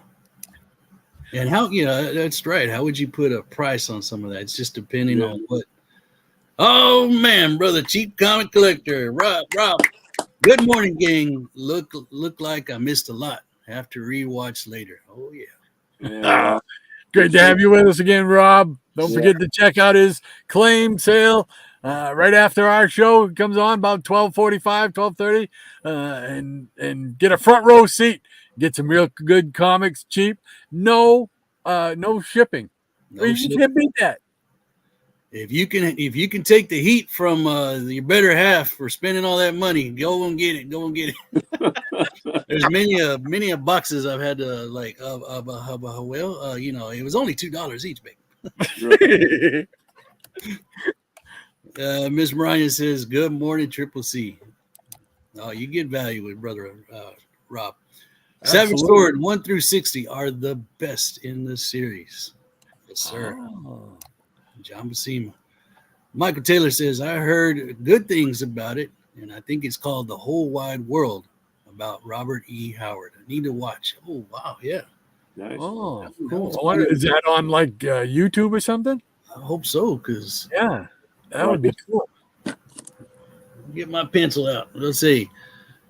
And how, that's right. How would you put a price on some of that? It's just depending on what. Oh, man, brother, cheap comic collector. Rob. Good morning, gang. Look like I missed a lot. Have to rewatch later. Oh, yeah. Great to have you with us again, Rob. Don't forget to check out his claim sale right after our show. It comes on about 12:45, 12:30, and get a front row seat. Get some real good comics cheap. No shipping. You can't beat that. If you can take the heat from your better half for spending all that money, go and get it. Go and get it. There's many boxes I've had to it was only $2 each, baby. Miss Mariah says, good morning, Triple C. Oh, you get value with Brother Rob. Savage Sword 1 through 60 are the best in the series. Yes, sir. Oh. John Buscema. Michael Taylor says, I heard good things about it, and I think it's called The Whole Wide World, about Robert E. Howard. I need to watch. Oh, wow, yeah. Nice. Oh, cool. Is that on like YouTube or something? I hope so, because that would be cool. Get my pencil out. Let's see.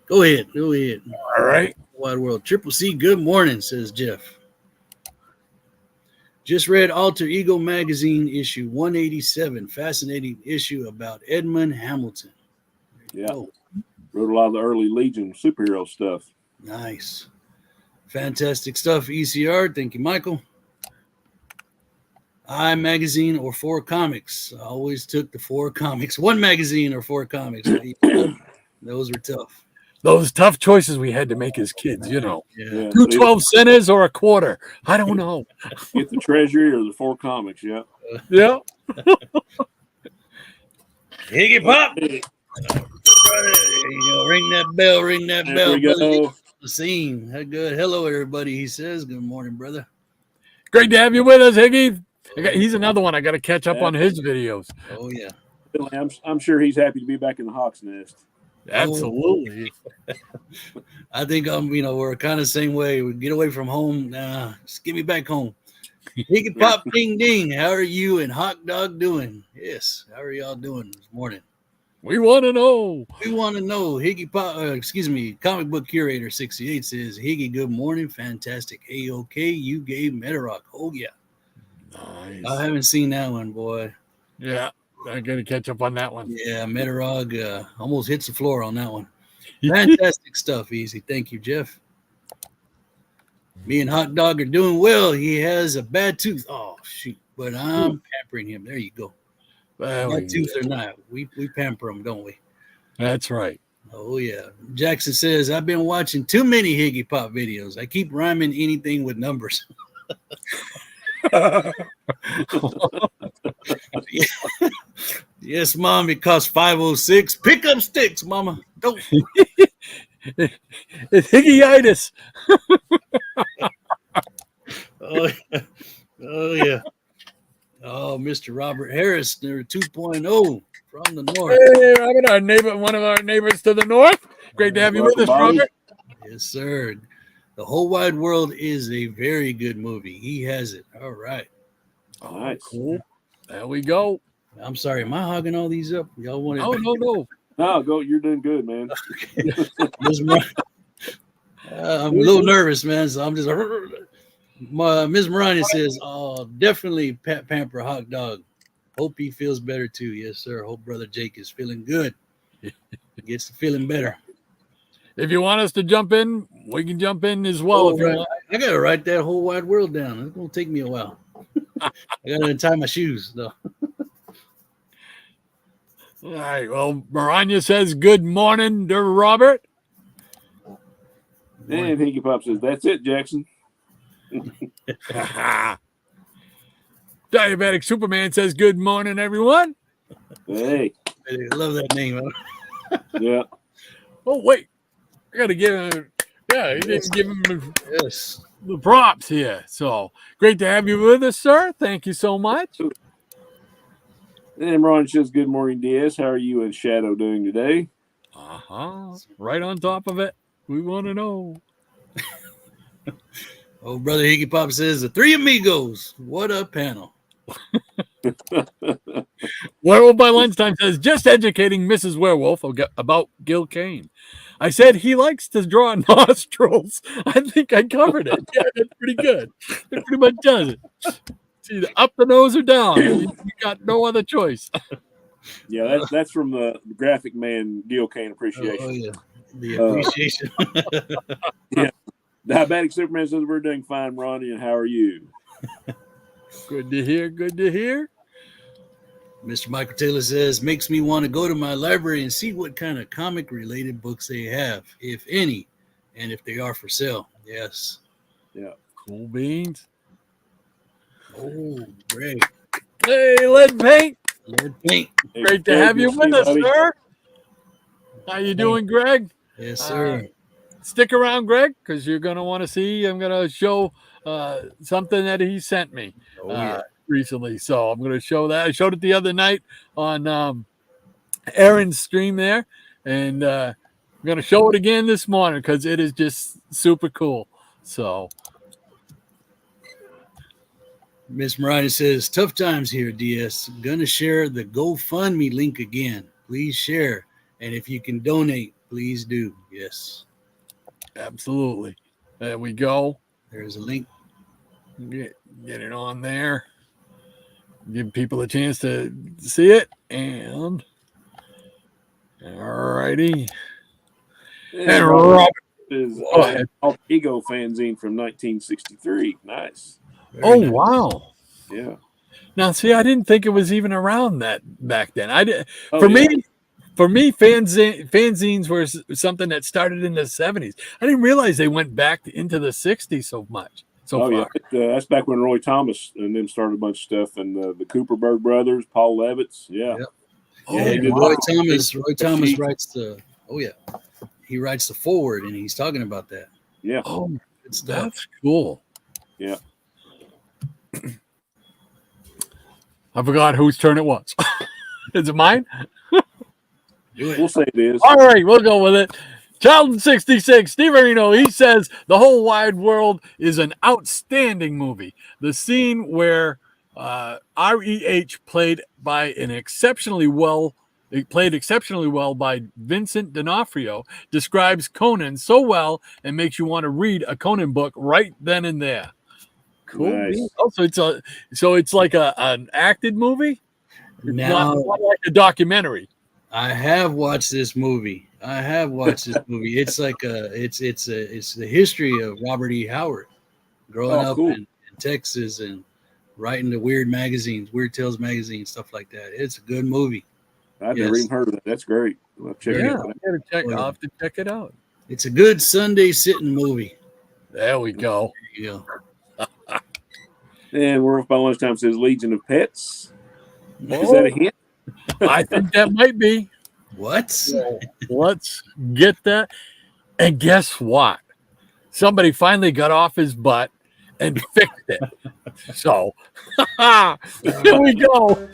Go ahead. All right. Wide World. Triple C, good morning, says Jeff. Just read Alter Ego magazine issue 187. Fascinating issue about Edmund Hamilton. Yeah. Wrote a lot of the early Legion superhero stuff. Nice. Fantastic stuff, ECR. Thank you, Michael. I magazine or 4 comics. I always took the 4 comics. 1 magazine or 4 comics. Those were tough. Those tough choices we had to make as kids, you know. Yeah. Two 12 centers or a quarter. I don't know. Get the Treasury or the 4 comics. Yeah. Yeah. Higgy Pop. There you go. Ring that bell. Ring that There bell. we go. Brother. The scene. Good. Hello, everybody. He says, "Good morning, brother." Great to have you with us, Higgy. He's another one. I got to catch up on his videos. Oh yeah. I'm sure he's happy to be back in the Hawk's Nest. Absolutely. I think we're kind of the same way. We get away from home. Nah, just get me back home. Higgy Pop, ding ding. How are you and Hot Dog doing? Yes. How are y'all doing this morning? We want to know. We want to know. Higgy Pop, Comic Book Curator 68 says, Higgy, good morning. Fantastic. Hey, okay, you gave Metarock. Oh, yeah. Nice. I haven't seen that one, boy. Yeah, I got to catch up on that one. Yeah, Metarog almost hits the floor on that one. Fantastic stuff, Easy. Thank you, Jeff. Me and Hot Dog are doing well. He has a bad tooth. Oh, shoot. But I'm pampering him. There you go. Bad tooth or not, we pamper him, don't we? That's right. Oh, yeah. Jackson says, I've been watching too many Higgy Pop videos. I keep rhyming anything with numbers. Yes, Mom, it costs $5.06. Pick up sticks, Mama. Don't. It's Higgyitis. Oh, yeah. Oh, yeah. Oh, Mr. Robert Harris, they're 2.0 from the north. Hey, Robert, one of our neighbors to the north. Great to have you with us, Robert. Yes, sir. The Whole Wide World is a very good movie. He has it. All right. Oh, nice. Cool. There we go. I'm sorry. Am I hogging all these up? Y'all want to? Oh, no. No, go. You're doing good, man. I'm a little nervous, man. So I'm just. Ms. Marani says, "Oh, definitely pamper Hot Dog. Hope he feels better too." Yes, sir. Hope Brother Jake is feeling good. Gets to feeling better. If you want us to jump in, we can jump in as well. I gotta write that Whole Wide World down. It's gonna take me a while. I gotta untie my shoes though. All right. Well, Maranya says good morning to Robert. And Higgy Pop says, "That's it, Jackson." Diabetic Superman says good morning, everyone. Hey. I love that name. Yeah. Oh, wait. I got to give him. Yeah, he didn't give him the props here. So great to have you with us, sir. Thank you so much. And Ron says, "Good morning, DS. How are you and Shadow doing today?" Right on top of it. We want to know. Oh, Brother Higgy Pop says, the Three Amigos. What a panel. Werewolf by Lunchtime says, just educating Mrs. Werewolf about Gil Kane. I said he likes to draw nostrils. I think I covered it. Yeah, that's pretty good. It pretty much does it. It's either up the nose or down. You got no other choice. Yeah, that's from the Graphic Man Gil Kane appreciation. Oh, yeah. The appreciation. Yeah. Diabetic Superman says, "We're doing fine, Ronnie, and how are you?" Good to hear. Good to hear. Mr. Michael Taylor says, makes me want to go to my library and see what kind of comic-related books they have, if any, and if they are for sale. Yes. Yeah. Cool beans. Oh, great. Hey, Lead Paint. Lead Paint. Great to have you with us, sir. How you doing, Greg? Yes, sir. Stick around, Greg, because you're going to want to see. I'm going to show something that he sent me recently. So I'm going to show that. I showed it the other night on Aaron's stream there. And I'm going to show it again this morning because it is just super cool. So Miss Marina says, tough times here, DS. Gonna share the GoFundMe link again. Please share. And if you can donate, please do. Yes. Absolutely. There we go. There's a link. Get it on there. Give people a chance to see it. And all righty. And Robert is Ego fanzine from 1963. Nice. Very nice. Wow. Yeah. Now, see, I didn't think it was even around that back then. For for me, fanzines were something that started in the 70s. I didn't realize they went back into the 60s so much. So far. Yeah, that's back when Roy Thomas and them started a bunch of stuff, and the Cooperberg brothers, Paul Levitz. Yeah. Yep. Oh, they did Roy that. Thomas writes the. Oh yeah, he writes the forward, and he's talking about that. Yeah. Oh, Good stuff. that's cool. Yeah. I forgot whose turn it was. Is it mine? Do it. We'll say it is. All right, we'll go with it. Charlton 66, Steve Areno, he says The Whole Wide World is an outstanding movie. The scene where REH played exceptionally well by Vincent D'Onofrio describes Conan so well and makes you want to read a Conan book right then and there. Cool. Nice. Also, it's like an acted movie. Now, not like a documentary. I have watched this movie. It's like it's the history of Robert E. Howard growing up in Texas and writing the weird magazines, Weird Tales magazine, stuff like that. It's a good movie. I've never even heard of that. That's great. I'll check it out. I'll have to check it out. It's a good Sunday sitting movie. There we go. There you go. And we're off by lunchtime says Legion of Pets. Is that a hint? I think that might be. What? So, let's get that. And guess what? Somebody finally got off his butt and fixed it. So, here we go.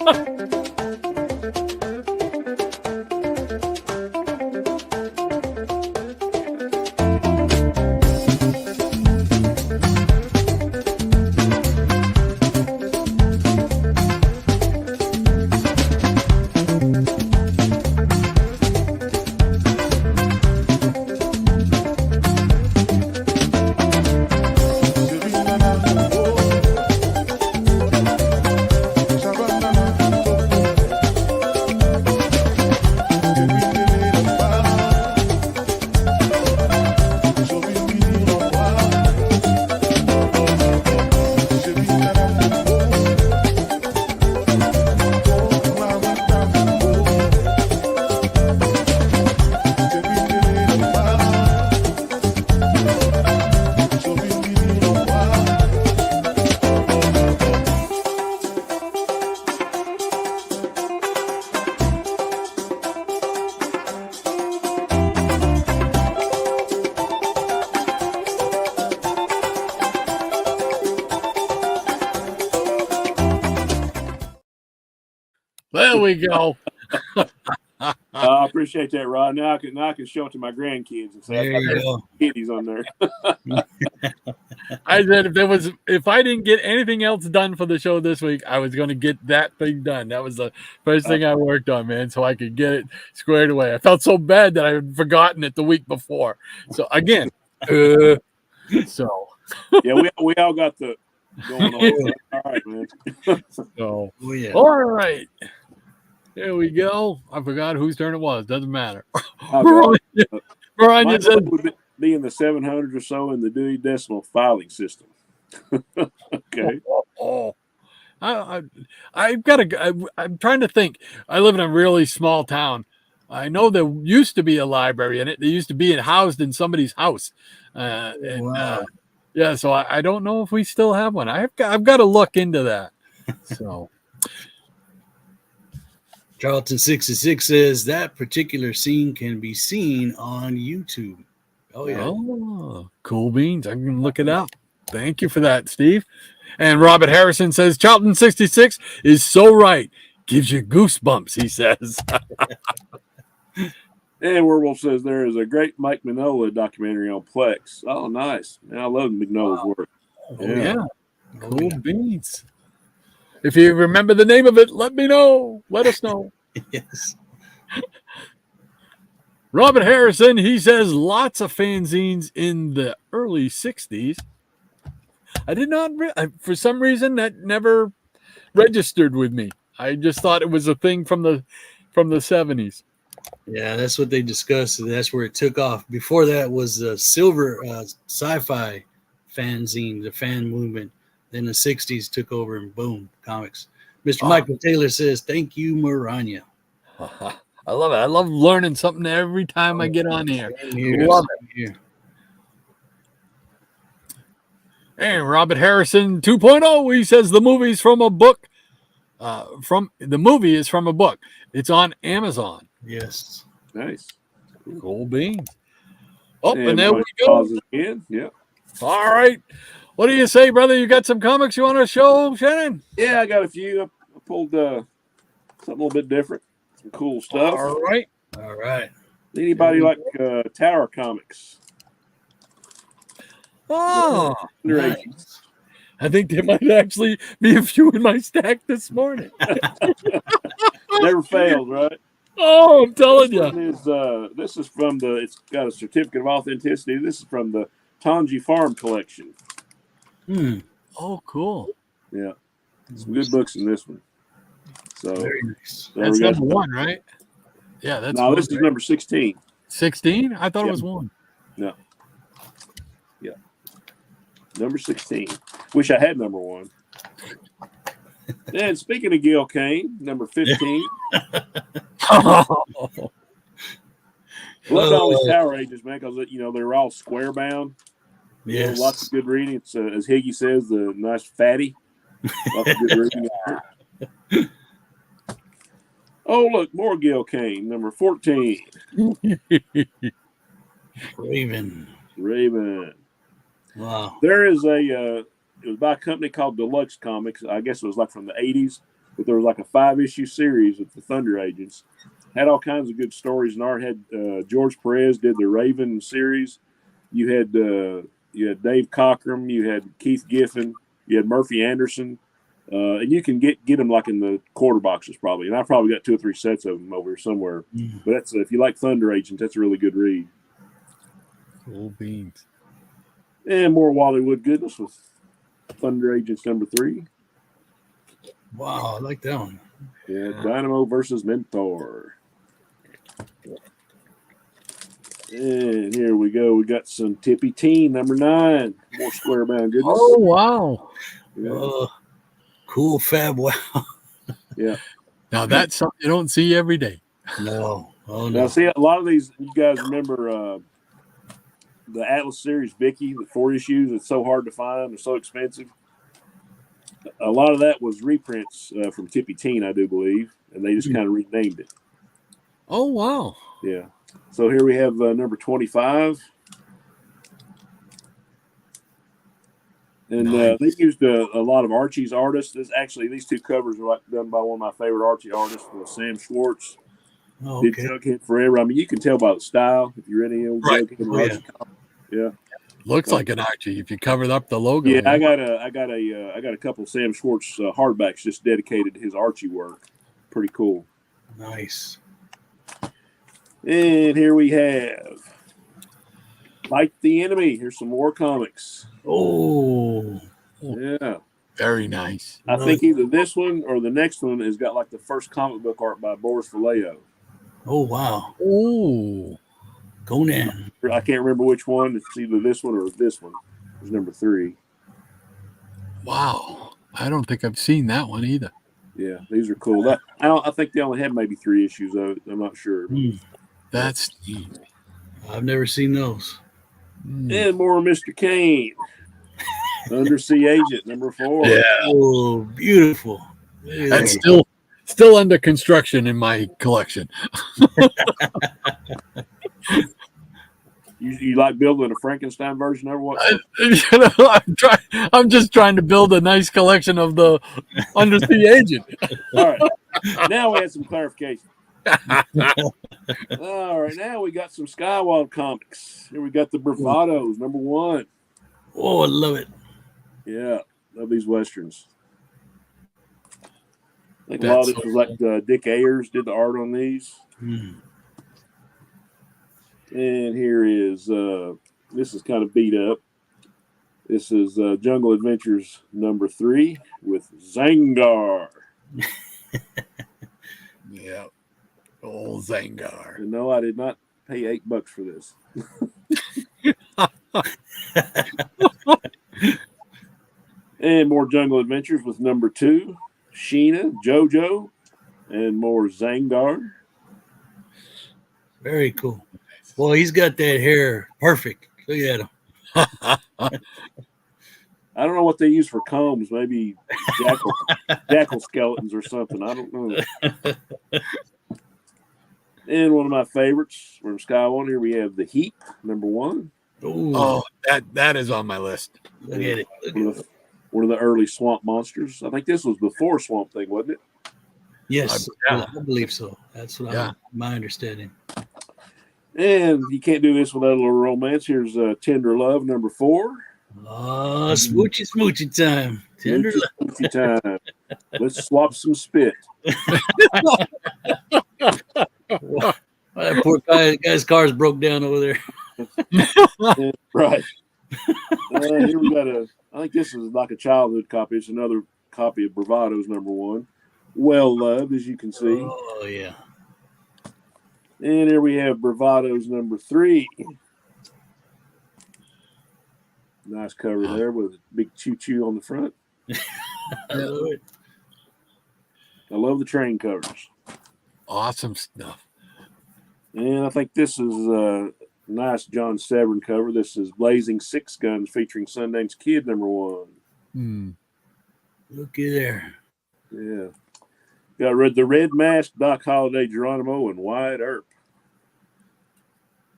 There we go. I appreciate that, Rod. Now I can show it to my grandkids and say There I you got go. kitties on there. I said if I didn't get anything else done for the show this week, I was going to get that thing done. That was the first thing I worked on, man, so I could get it squared away. I felt so bad that I had forgotten it the week before. So again, so Yeah, we all got the going on. All right, man. so Oh yeah. all right. There we go. I forgot whose turn it was. Doesn't matter. Mine Brian said, would be in the 700 or so in the Dewey Decimal filing system. Okay. I've got I'm trying to think. I live in a really small town. I know there used to be a library in it. They used to be housed in somebody's house. Wow. Yeah, so I don't know if we still have one. I've got to look into that. So Charlton 66 says that particular scene can be seen on YouTube. Oh yeah. Oh, cool beans. I can look it up. Thank you for that, Steve. And Robert Harrison says Charlton 66 is so right. Gives you goosebumps, he says. And Werewolf says there is a great Mike Mignola documentary on Plex. Oh, nice. Man, I love Mignola's work. Yeah. Cool beans. If you remember the name of it, let me know. Let us know. Yes. Robert Harrison, he says lots of fanzines in the early 60s. I did not, for some reason, that never registered with me. I just thought it was a thing from the 70s. Yeah, that's what they discussed. That's where it took off. Before that was the silver sci-fi fanzine, the fan movement. Then the 60s took over and boom, comics. Mr. Michael Taylor says, thank you, Maranya. I love it. I love learning something every time I get on here. Same here, Love same here. And Robert Harrison 2.0, he says the movie's from a book. The movie is from a book. It's on Amazon. Yes. Nice. Cool beans. Oh, and And there we Mike go. pauses again. Yeah. All right. What do you say, brother? You got some comics you want to show, Shannon? Yeah, I got a few. I pulled something a little bit different. Some cool stuff. All right. All right. Anybody like Tower Comics? Oh, Nice. I think there might actually be a few in my stack this morning. Never fails, right? Oh, I'm telling you. This is from it's got a certificate of authenticity. This is from the Tanji Farm collection. Oh, cool. Yeah. Some good books in this one. So Very nice. there That's we go. number 1, right? Yeah, that's No, one, this is right? number 16. 16? I thought it Yep. was 1. No. Yeah. Number 16. Wish I had number 1. And speaking of Gil Kane, number 15. Loved all these Tower Ages, man, because they're all square bound. Yes. Lots of good reading. It's as Higgy says, the nice fatty. Lots of good reading. Oh, look, more Gil Kane, number 14. Raven. Raven. Wow. There is it was by a company called Deluxe Comics. I guess it was like from the 80s, but there was like a 5-issue series with the Thunder Agents. Had all kinds of good stories and art. Had George Perez did the Raven series. You had Dave Cockrum. You had Keith Giffen. You had Murphy Anderson. And you can get them like in the quarter boxes probably. And I probably got 2 or 3 sets of them over here somewhere. But that's if you like Thunder Agents, that's a really good read. Cool beans. And more Wallywood goodness with Thunder Agents number 3. Wow, I like that one. Yeah, Dynamo versus Mentor. And here we go. We got some Tippy Teen number 9. More square bound goodness. Oh, wow. Yeah. Cool fab. Wow. Yeah. Now, that's something you don't see every day. No. Oh, Now, no. see, a lot of these, you guys remember the Atlas series Vicky, the 4 issues. It's so hard to find. They're so expensive. A lot of that was reprints from Tippy Teen, I do believe, and they just kind of renamed it. Oh, wow. Yeah. So here we have number 25. And Nice. they used a lot of Archie's artists. These 2 covers are done by one of my favorite Archie artists, Sam Schwartz. Oh, Did okay. Jughead forever. I mean, you can tell by the style if you read any old Right. Jughead and Oh, yeah. Archie comic. Yeah. Looks like an Archie if you covered up the logo. Yeah, I got a couple of Sam Schwartz hardbacks just dedicated to his Archie work. Pretty cool. Nice. And here we have Fight the Enemy. Here's some more comics. Oh. Yeah. Very nice. I think either this one or the next one has got like the first comic book art by Boris Vallejo. Oh, wow. Oh. Conan. I can't remember which one. It's either this one or this one. It's number 3. Wow. I don't think I've seen that one either. Yeah, these are cool. I think they only had maybe 3 issues of it. I'm not sure. That's neat. I've never seen those. And more Mr. Kane. Undersea Agent, number 4. Yeah. Oh, beautiful. That's still under construction in my collection. You like building a Frankenstein version of what? I'm just trying to build a nice collection of the Undersea Agent. All right. Now we had some clarification. All right. Now we got some Skywald comics. Here we got the Bravados, number 1. Oh, I love it. Yeah. Love these Westerns. I think a lot of this was like Dick Ayers did the art on these. And here is, this is kind of beat up. This is Jungle Adventures number 3 with Zangar. Yeah. Old Zangar. And no, I did not pay $8 for this. And more Jungle Adventures with number 2, Sheena, JoJo, and more Zangar. Very cool. Well, he's got that hair perfect. Look at him. I don't know what they use for combs. Maybe jackal skeletons or something. I don't know. And one of my favorites from Sky One here, we have the Heap, number 1. Ooh, Oh, that is on my list. look at it. One of the early swamp monsters. I think this was before Swamp Thing, wasn't it? Yes, Yeah. I believe so. That's what my understanding. And you can't do this without a little romance. Here's Tender Love, number 4. Oh, smoochy time. Tender love. Smoochy time. Let's swap some spit. Well, that poor guy's car's broke down over there. Right. Here we got I think this is like a childhood copy. It's another copy of Bravado's number 1. Well loved, as you can see. Oh, yeah. And here we have Bravado's number 3. Nice cover there with a big choo-choo on the front. I love it. I love the train covers. Awesome stuff. And I think this is a nice John Severn cover. This is Blazing Six Guns featuring Sundance Kid number 1. Hmm. Looky there. Yeah. Got the Red Mask, Doc Holliday, Geronimo, and Wyatt Earp.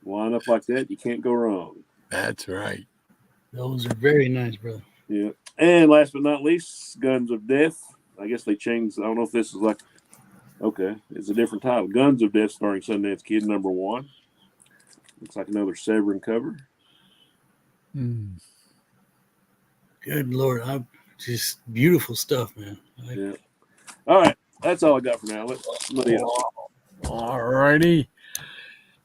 Line up like that, you can't go wrong. That's right. Those are very nice, brother. Yeah. And last but not least, Guns of Death. I guess they changed. I don't know if this is like, okay, it's a different title. Guns of Death starring Sundance Kid number 1. Looks like another Severin cover. Hmm. Good Lord. Just beautiful stuff, man. Yeah. All right. That's all I got for now. Let's somebody else. All righty.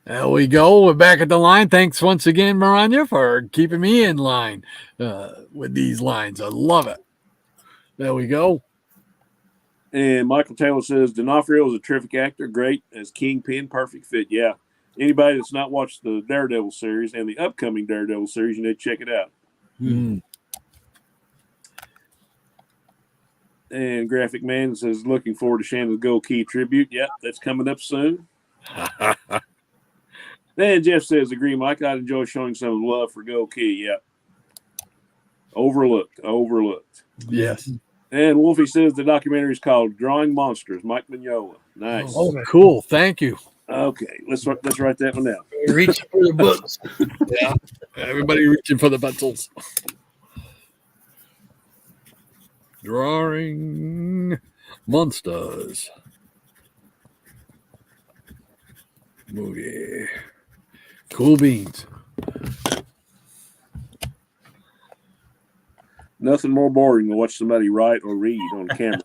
There we go. We're back at the line. Thanks once again, Maranya, for keeping me in line with these lines. I love it. There we go. And Michael Taylor says D'Onofrio is a terrific actor, great as Kingpin, perfect fit. Yeah. Anybody that's not watched the Daredevil series and the upcoming Daredevil series, you need to check it out. Hmm. And Graphic Man says looking forward to Shannon's Gold Key tribute. Yep, that's coming up soon. And Jeff says, agree, Mike. I'd enjoy showing some love for Gold Key. Yep. Overlooked. Yes. And Wolfie says the documentary is called Drawing Monsters. Mike Mignola. Nice. Oh, cool. Thank you. Okay, let's write that one down. Reaching for the books. Yeah. Everybody reaching for the pencils. Drawing Monsters. Movie. Cool beans. Nothing more boring than watch somebody write or read on camera.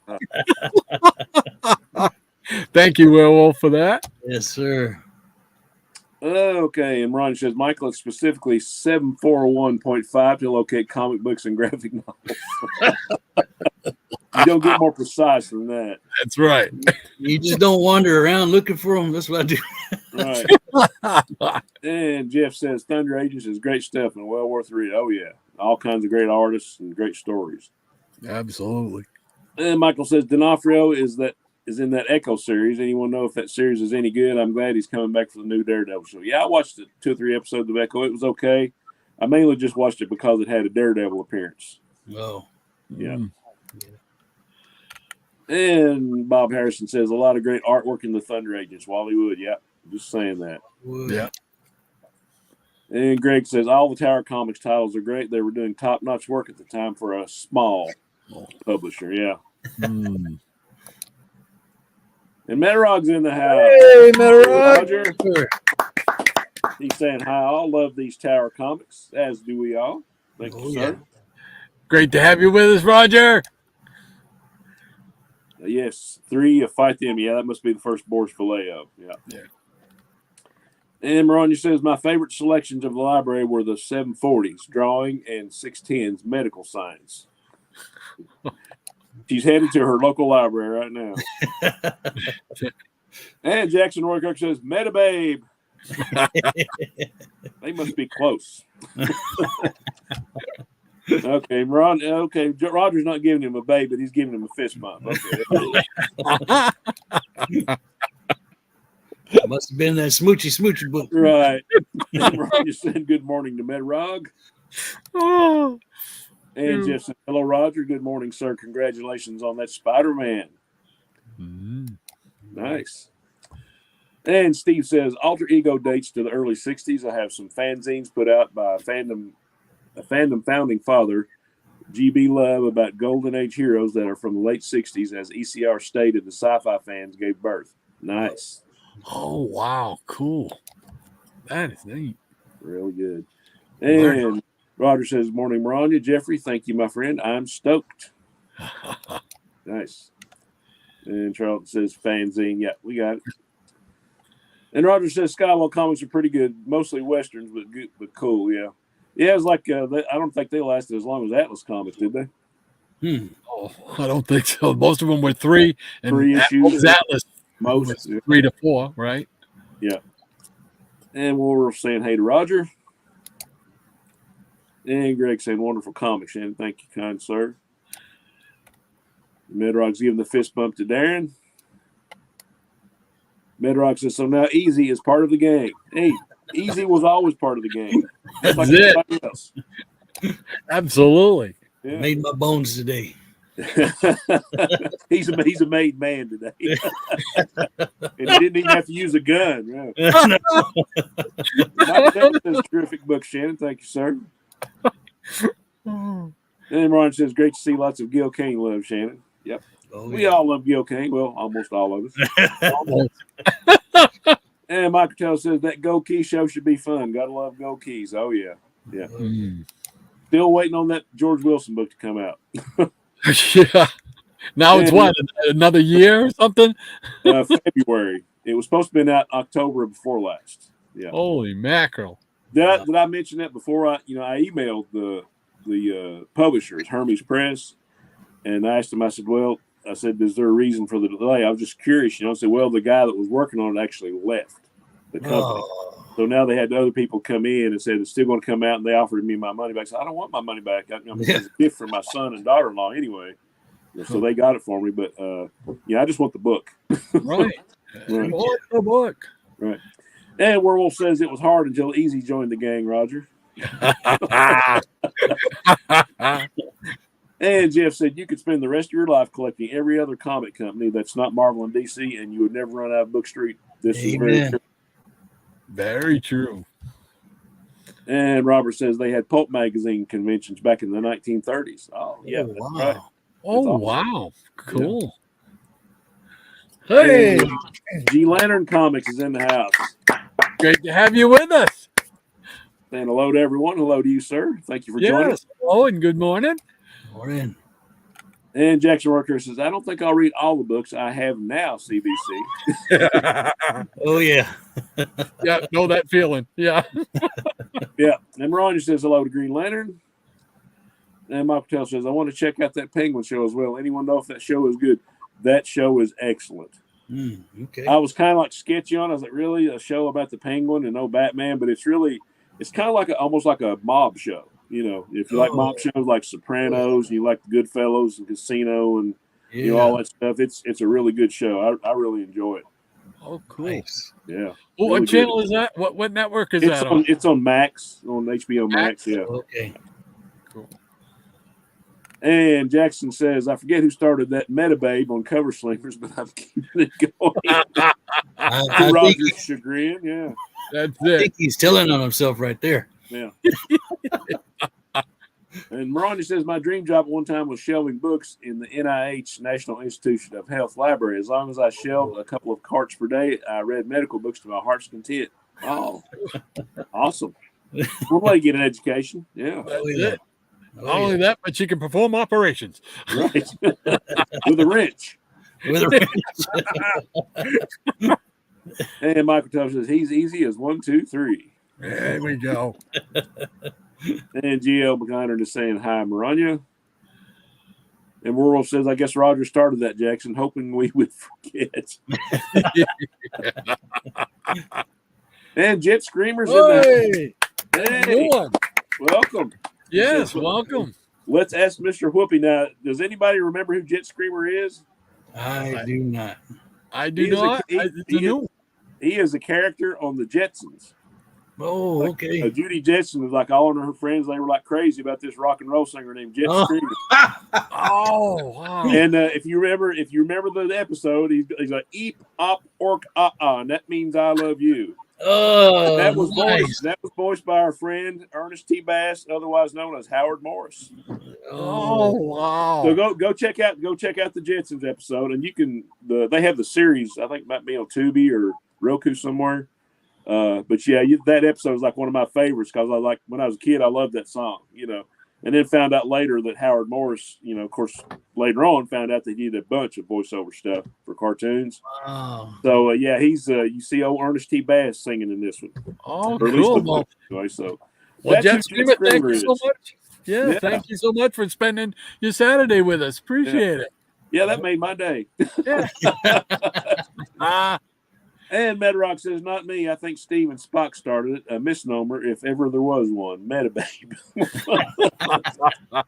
Thank you, Werewolf, for that. Yes, sir. Okay, and Ron says, Michael, it's specifically 741.5 to locate comic books and graphic novels. You don't get more precise than that. That's right. You just don't wander around looking for them. That's what I do. Right. And Jeff says, Thunder Agents is great stuff and well worth the read. Oh, yeah. All kinds of great artists and great stories. Absolutely. And Michael says, D'Onofrio is in that Echo series. Anyone know if that series is any good? I'm glad he's coming back for the new Daredevil show. Yeah, I watched 2 or 3 episodes of Echo. It was okay. I mainly just watched it because it had a Daredevil appearance. Oh. Yeah. And Bob Harrison says, a lot of great artwork in the Thunder Agents. Wally Wood, yeah. Just saying that. Yeah. And Greg says, all the Tower Comics titles are great. They were doing top-notch work at the time for a small publisher, yeah. Mm. And Metarog's in the house. Hey, Metarog. Roger. He's saying, hi, I love these Tower Comics, as do we all. Thank you, sir. Great to have you with us, Roger. Yes, 3 Fight Them. Yeah, that must be the first Boris Vallejo. Yeah. And Maranya says, my favorite selections of the library were the 740s, drawing, and 610s, medical science. She's headed to her local library right now. And Jackson Roycock says, Metababe. They must be close. Okay, Roger's not giving him a babe, but he's giving him a fist bump. Okay. Must have been that smoochy book. Right. And Roger said good morning to Medrog. Oh, And Jeff said, hello, Roger. Good morning, sir. Congratulations on that Spider-Man. Nice. And Steve says, alter ego dates to the early 60s. I have some fanzines put out by a fandom founding father, G.B. Love, about Golden Age heroes that are from the late 60s, as ECR stated the sci-fi fans gave birth. Nice. oh, wow. Cool. That is neat. Really good. And Roger says, morning, Maranya. Jeffrey, thank you, my friend. I'm stoked. Nice. And Charlton says, fanzine. Yeah, we got it. And Roger says, Skywalker comics are pretty good, mostly Westerns, but good, but cool, yeah. Yeah, it's like, I don't think they lasted as long as Atlas comics, did they? Oh, I don't think so. Most of them were 3. And 3 issues. What was Atlas? Most. Was 3 to 4, right? Yeah. And we're saying hey to Roger. And Greg saying, wonderful comic, Shannon. Thank you, kind sir. Medrog's giving the fist bump to Darren. Medrog says, so now Easy is part of the gang. Hey, Easy was always part of the gang. That's like it. everybody else. Absolutely. Yeah. Made my bones today. he's a made man today. And he didn't even have to use a gun. Yeah. That's a terrific book, Shannon. Thank you, sir. And Ron says, great to see lots of Gil Kane love, Shannon. Yep. Oh, We all love Gil Kane. Well, almost all of us. And Michael Tell says that Go Key show should be fun. Gotta love Go Keys. Oh, yeah. Yeah. Still waiting on that George Wilson book to come out. Yeah. Now it's what, another year or something? February. It was supposed to be out October before last. Yeah. Holy mackerel. Did I mention that before? I emailed the publishers, Hermes Press, and I asked them, I said, is there a reason for the delay? I was just curious, I said, well, the guy that was working on it actually left the company. So now they had other people come in and said it's still going to come out, and they offered me my money back. I said, I don't want my money back. It's a gift from my son and daughter-in-law anyway. So they got it for me, but I just want the book. Right. Right. Want the book. Right. And Werewolf says it was hard until Easy joined the gang, Roger. And Jeff said you could spend the rest of your life collecting every other comic company that's not Marvel and DC, and you would never run out of Book Street. This is very true. Very true. And Robert says they had pulp magazine conventions back in the 1930s. Oh, yeah. Oh, wow. Right. Oh, awesome. wow. Cool. Yeah. Hey. And G Lantern Comics is in the house. Great to have you with us. And hello to everyone. Hello to you, sir. Thank you for joining us. Hello and good morning. Morning. And Jackson Worker says, I don't think I'll read all the books I have now, CBC. Oh, yeah. Yeah, know that feeling. Yeah. Yeah. And Ron says hello to Green Lantern. And Michael Tell says, I want to check out that Penguin show as well. Anyone know if that show is good? That show is excellent. Okay. I was kind of like sketchy on it. I was like, really? A show about the Penguin and no Batman? But it's kind of like almost like a mob show. If you like mob shows like Sopranos, and you like the Goodfellas and Casino and all that stuff, it's a really good show. I really enjoy it. Oh, cool. Nice. Yeah. Well, what channel is that? What network is that on? It's on Max, on HBO Max. Yeah. Okay. Cool. And Jackson says, I forget who started that meta babe on Cover Slingers, but I'm keeping it going. I Roger's chagrin. Yeah. That's I it. think he's telling on himself right there. Yeah. And Maroni says, my dream job at one time was shelving books in the NIH, National Institution of Health Library. As long as I shelved a couple of carts per day, I read medical books to my heart's content. Oh, awesome. One way to get an education. Yeah. That's it. Not only that, but she can perform operations. Right. With a wrench. With a wrench. And Michael Tubbs says, he's easy as 1, 2, 3. There we go. And GL McGuiner is saying hi, Maranya. And Worrell says, I guess Roger started that, Jackson, hoping we would forget. And Jet Screamer's in the Hey, welcome. Yes, welcome. Let's ask Mr. Whoopi now. Does anybody remember who Jet Screamer is? I do not. I do not. He is a character on the Jetsons. Oh, okay. Judy Jetson was like all of her friends. They were like crazy about this rock and roll singer named Jet Screamer. Oh, wow. And if you remember the episode, he's like "eep op ork and that means I love you." Oh, That was nice. voiced by our friend Ernest T. Bass, otherwise known as Howard Morris. Oh, wow. So go check out the Jetsons episode, and you can they have the series. I think it might be on Tubi or Roku somewhere. But yeah, that episode is like one of my favorites because when I was a kid, I loved that song, and then found out later that Howard Morris, of course, later on found out that he did a bunch of voiceover stuff for cartoons. Wow. So yeah, he's you see old Ernest T. Bass singing in this one. Oh, Or at least cool. anyway, so Well, Jet who Screamer, thank you so much. Yeah, thank you so much for spending your Saturday with us. Appreciate it. Yeah, that made my day. Yeah. And Metarock says, not me. I think Steve and Spock started it. A misnomer, if ever there was one. Metababe.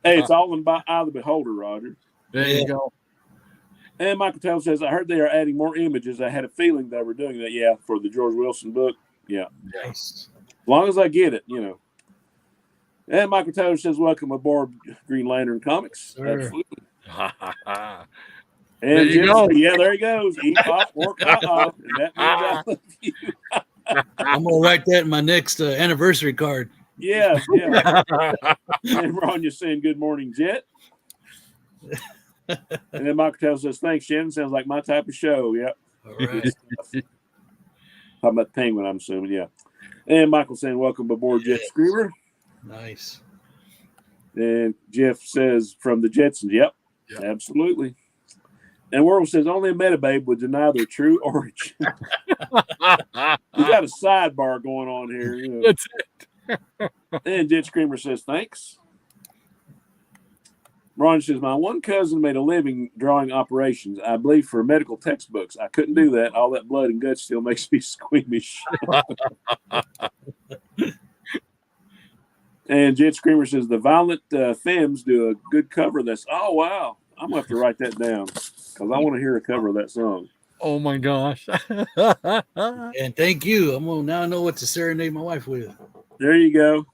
Hey, it's all in the eye of the beholder, Roger. There you go. And Michael Taylor says, I heard they are adding more images. I had a feeling they were doing that. Yeah, for the George Wilson book. Yeah. Nice. As long as I get it, And Michael Taylor says, welcome aboard Green Lantern Comics. Sure. Absolutely. There And you go. yeah, there he goes. Eat off, work off. And that means I love you. I'm gonna write that in my next anniversary card. Yeah. And Ronya's saying, good morning, Jet. And then Michael Taylor says, thanks, Shannon. Sounds like my type of show. Yep. All right. Talking about the penguin, I'm assuming. Yeah. And Michael saying, welcome aboard, Jet Screamer. Nice. And Jeff says, from the Jetsons. Yep. Absolutely. And World says, only a Metababe would deny their true origin. We got a sidebar going on here. That's it. And Jet Screamer says, thanks. Ron says, my one cousin made a living drawing operations, I believe, for medical textbooks. I couldn't do that. All that blood and guts still makes me squeamish. And Jet Screamer says, the Violent Femmes do a good cover of this. Oh, wow. I'm going to have to write that down because I want to hear a cover of that song. Oh, my gosh. And thank you. I'm gonna now know what to serenade my wife with. There you go.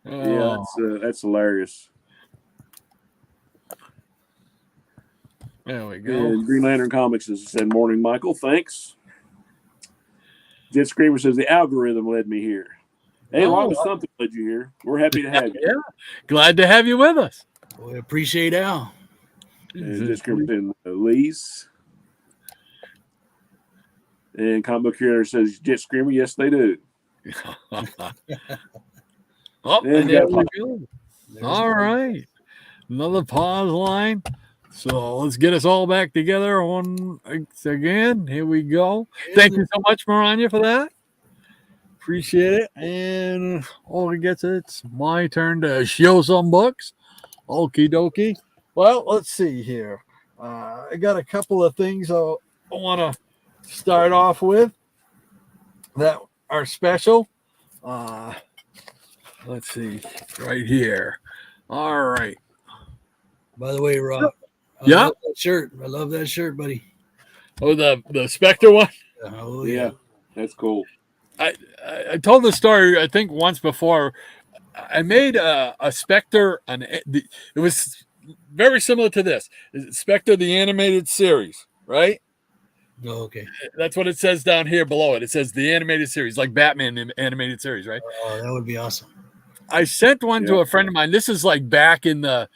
Yeah, that's hilarious. There we go. And Green Lantern Comics has said, morning, Michael. Thanks. Jet Screamer says, the algorithm led me here. Hey, as long as something led you here, we're happy to have you. Yeah. Glad to have you with us. We appreciate Al. And Jet Screamer said, Elise. And Comic Book Curator says, Jet Screamer, yes, they do. Oh, And there got we go. All right. Another pause line. So let's get us all back together again. Here we go. Thank you so much, Maranya, for that. Appreciate it. And it's my turn to show some books. Okie dokie. Well, let's see here. I got a couple of things I want to start off with that are special. Let's see right here. All right. By the way, Rob. Yeah. I love that shirt, buddy. Oh, the Spectre one. Oh Yeah, that's cool. I told the story I think once before. I made a Spectre. It was very similar to this. Spectre the animated series, right? Oh, okay. That's what it says down here below it. It says the animated series, like Batman the animated series, right? Oh, that would be awesome. I sent one to a friend of mine. This is like back in the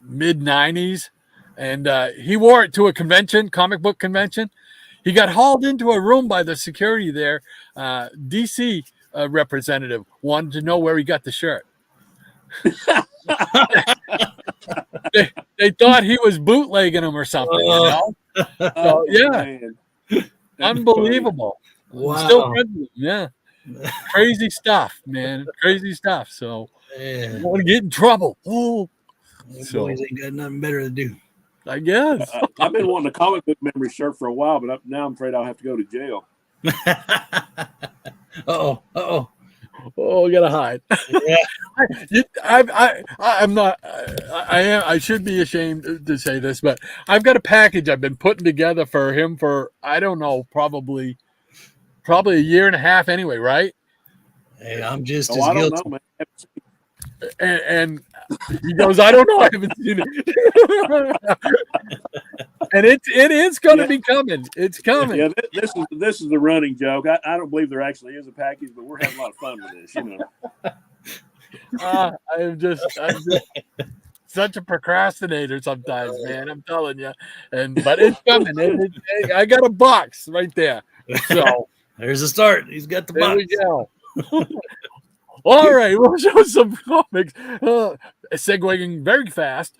mid 90s. And he wore it to a convention, comic book convention. He got hauled into a room by the security there. DC representative wanted to know where he got the shirt. they thought he was bootlegging them or something. So, yeah. Unbelievable. Wow. Still friends with him, yeah. Crazy stuff, man. Crazy stuff. So, Yeah. want to get in trouble. Oh, So boys ain't got nothing better to do. I guess. I've been wanting a comic book memory shirt for a while, but now I'm afraid I'll have to go to jail. Uh-oh. Oh, I gotta hide. Yeah. I'm not. I should be ashamed to say this, but I've got a package I've been putting together for him for I don't know, probably a year and a half anyway, right? Hey, I'm just Oh, as I don't guilty. know, man. And he goes, I don't know, I haven't seen it. And it is going to be coming. It's coming. Yeah, this is the running joke. I don't believe there actually is a package, but we're having a lot of fun with this. You know. I'm just such a procrastinator sometimes, man. I'm telling you. But it's coming. I got a box right there. So There's a start. He's got the there box. we go. All right, we'll show some comics. Segueing very fast.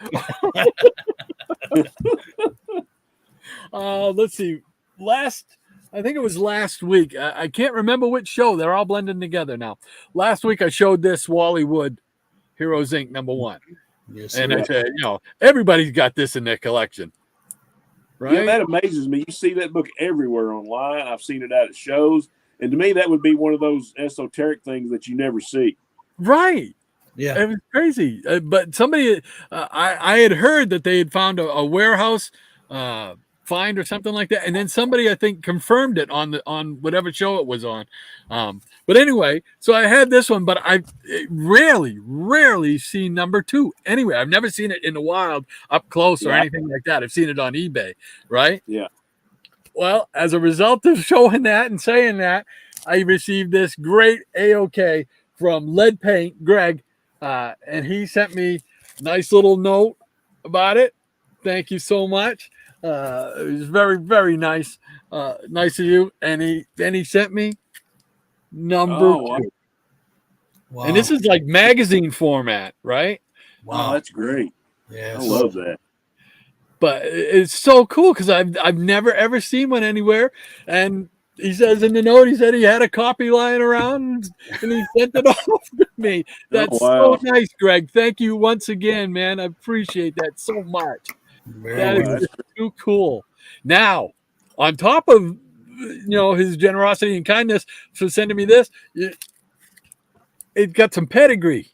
Let's see. I think it was last week. I can't remember which show. They're all blending together now. Last week I showed this Wally Wood, Heroes Inc. #1. Yes, And sir. I said, everybody's got this in their collection. Right? Yeah, that amazes me. You see that book everywhere online. I've seen it out at shows. And to me, that would be one of those esoteric things that you never see. Right. Yeah. It was crazy. But somebody, I had heard that they had found a warehouse find or something like that. And then somebody, I think, confirmed it on whatever show it was on. But anyway, so I had this one, but I rarely seen #2. Anyway, I've never seen it in the wild up close or anything like that. I've seen it on eBay. Right. Yeah. Well, as a result of showing that and saying that, I received this great AOK from Lead Paint, Greg, and he sent me a nice little note about it. Thank you so much. It was very, very nice. Nice of you. And he sent me #2. Wow. And this is like magazine format, right? Wow, that's great. Yeah. I love that. But it's so cool because I've never ever seen one anywhere. And he says in the note, he said he had a copy lying around and he sent it off to me. That's so nice, Greg. Thank you once again, man. I appreciate that so much. That is just too cool. Now, on top of his generosity and kindness for sending me this, it got some pedigree.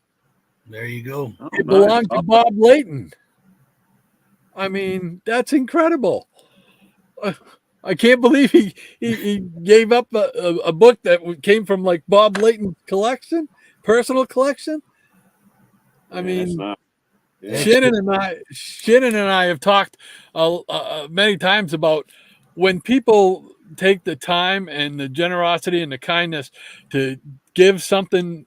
There you go. It belonged to Bob Layton. I mean, that's incredible. I can't believe he gave up a book that came from like Bob Layton's personal collection. I mean, Shannon and I have talked many times about when people take the time and the generosity and the kindness to give something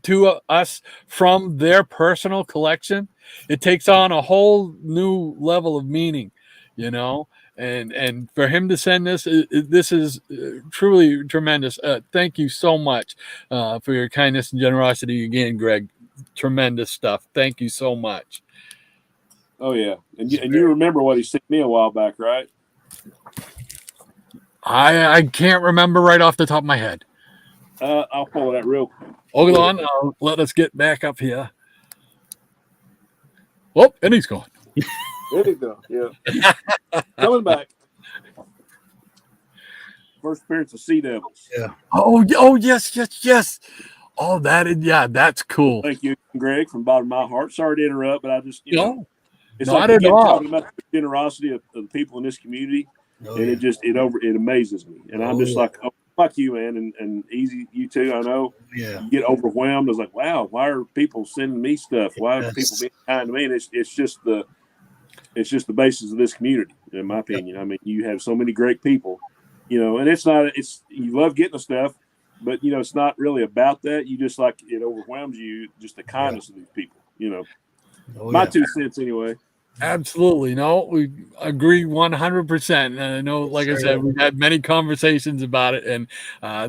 to us from their personal collection. It takes on a whole new level of meaning, and for him to send this is truly tremendous. Thank you so much for your kindness and generosity again, Greg. Tremendous stuff. Thank you so much. Oh yeah, and you remember what he sent me a while back, right? I can't remember right off the top of my head. I'll pull it out real quick. Hold on, let us get back up here. Oh, and he's gone. There you go. Yeah, coming back. First appearance of Sea Devils. Yeah. Oh, yes. Oh, that's cool. Thank you, Greg, from the bottom of my heart. Sorry to interrupt, but I just it's not like at all. Talking about the generosity of the people in this community, and it amazes me, and I'm just like, oh, fuck you, man, and easy, you too. I know. Yeah. You get overwhelmed. It's like, wow, why are people sending me stuff? Why are people being kind to me? And it's just the basis of this community, in my opinion. I mean, you have so many great people, and you love getting the stuff, but it's not really about that. You just like it overwhelms you, just the kindness of these people. My 2 cents anyway. Absolutely. No, we agree 100%. And I know, like I said, we've had many conversations about it, and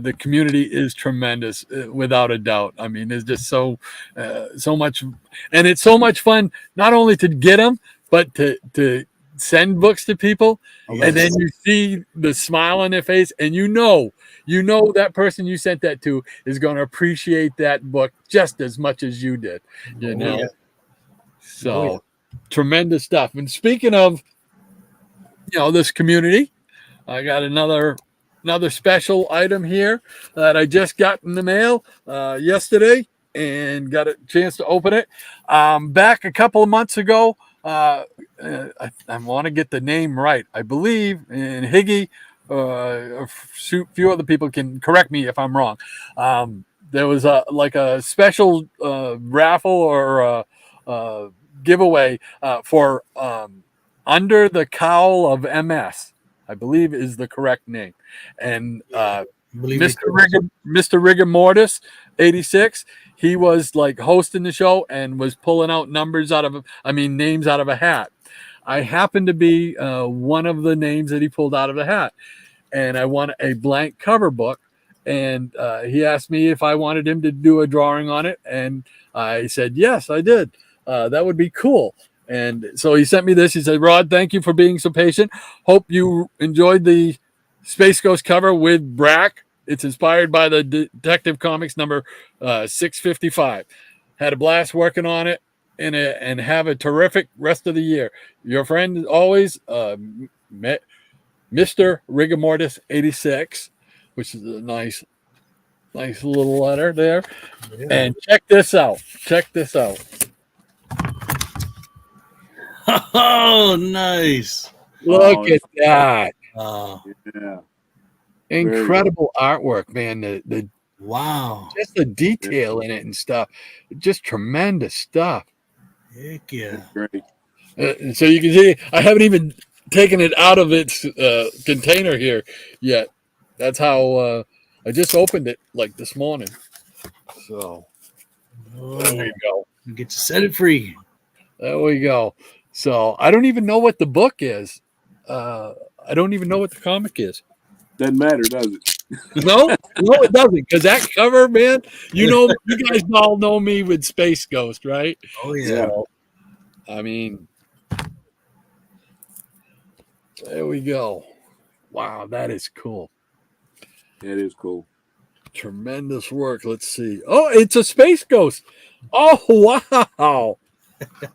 the community is tremendous, without a doubt. I mean, there's just so much, and it's so much fun, not only to get them, but to send books to people. And then you see the smile on their face, and you know that person you sent that to is going to appreciate that book just as much as you did, So tremendous stuff. And speaking of, this community, I got another another special item here that I just got in the mail yesterday and got a chance to open it. Back a couple of months ago, I want to get the name right. I believe, and Higgy, a few other people can correct me if I'm wrong. There was a special raffle or giveaway for Under the Cowl of MS, I believe is the correct name. And Mr. Rigor Mortis, 86, he was like hosting the show and was pulling out names out of a hat. I happened to be one of the names that he pulled out of the hat. And I won a blank cover book. And he asked me if I wanted him to do a drawing on it. And I said, yes, I did. That would be cool. And so he sent me this. He said, Rod, thank you for being so patient. Hope you enjoyed the Space Ghost cover with Brack. It's inspired by the Detective Comics number 655. Had a blast working on it and have a terrific rest of the year. Your friend always, Mr. Rigor Mortis 86, which is a nice little letter there. Yeah. And check this out. Oh, nice. Look at that. Oh, yeah. Incredible artwork, man. The wow. Just the detail in it and stuff. Just tremendous stuff. Heck yeah. Great. So you can see, I haven't even taken it out of its container here yet. That's how I just opened it like this morning. So there we go. You get to set it free. There we go. So I don't even know what the book is. I don't even know what the comic is. Doesn't matter, does it? No, it doesn't. Because that cover, man, you guys all know me with Space Ghost, right? Oh yeah. So, I mean, there we go. Wow, that is cool. It is cool. Tremendous work. Let's see. Oh, it's a Space Ghost. Oh, wow.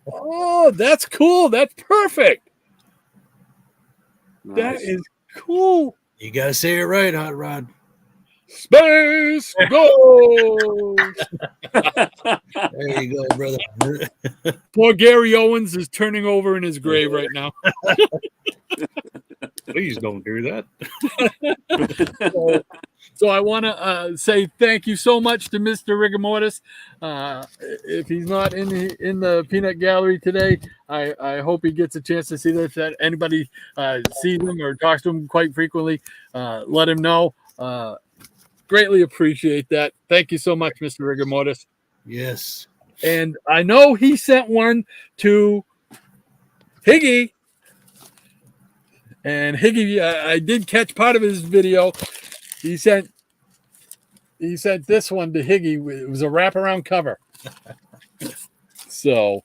Oh, that's cool. That's perfect. Nice. That is cool. You got to say it right, Hot Rod. Space Ghost. There you go, brother. Poor Gary Owens is turning over in his grave right now. Please don't do that. So I want to say thank you so much to Mr. Rigor Mortis. If he's not in the peanut gallery today, I hope he gets a chance to see this. That anybody sees him or talks to him quite frequently, let him know. Greatly appreciate that. Thank you so much, Mr. Rigor Mortis. Yes. And I know he sent one to Higgy. And Higgy, I did catch part of his video. He sent this one to Higgy. It was a wraparound cover. So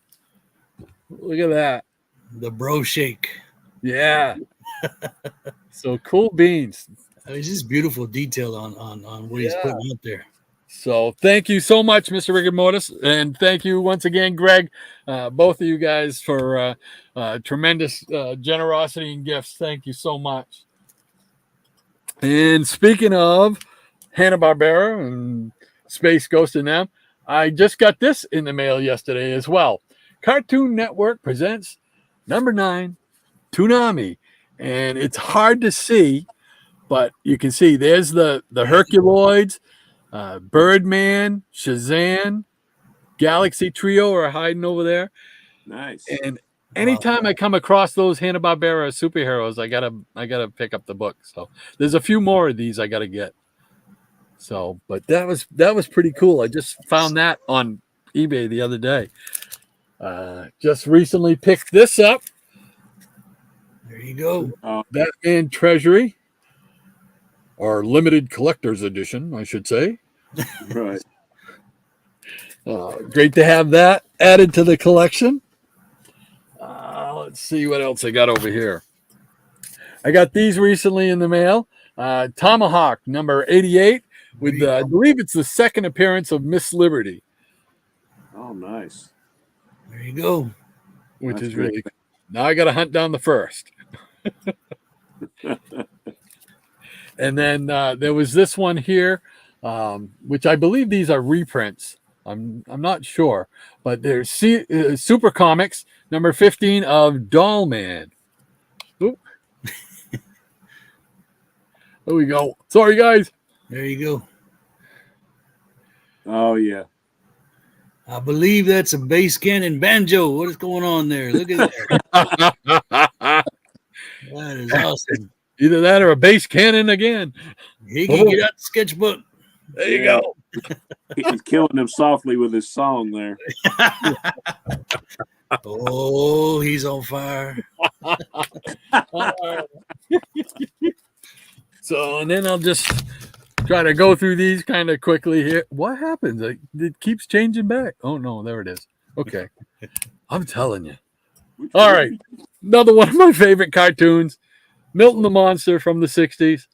look at that. The bro shake. Yeah. So cool beans. I mean, it's just beautiful detail on what he's putting out there. So thank you so much, Mr. Rigor Mortis. And thank you once again, Greg, both of you guys for tremendous generosity and gifts. Thank you so much. And speaking of Hanna-Barbera and Space Ghost and them, I just got this in the mail yesterday as well. Cartoon Network presents number 9, Toonami. And it's hard to see, but you can see there's the Herculoids, Birdman, Shazam, Galaxy Trio are hiding over there. Nice. And anytime I come across those Hanna-Barbera superheroes, I gotta pick up the book. So there's a few more of these I gotta get. So, but that was pretty cool. I just found that on eBay the other day. Just recently picked this up. There you go. Batman Treasury, or limited collector's edition, I should say. Right. Great to have that added to the collection. Let's see what else I got over here. I got these recently in the mail. Tomahawk number 88 with I believe it's the second appearance of Miss Liberty. Oh, nice. There you go. Which is really cool. Now I got to hunt down the first. And then there was this one here, which I believe these are reprints. I'm not sure, but there's Super Comics number 15 of Doll Man. Oop. There we go. Sorry, guys. There you go. Oh yeah. I believe that's a bass cannon banjo. What is going on there? Look at that. That is awesome. Either that or a bass cannon again. He can get out the sketchbook. There you go. He's killing them softly with his song there. Oh, he's on fire. So, and then I'll just try to go through these kind of quickly here. What happens? It keeps changing back. Oh, no, there it is. Okay. I'm telling you. All right. Another one of my favorite cartoons, Milton the Monster from the 60s.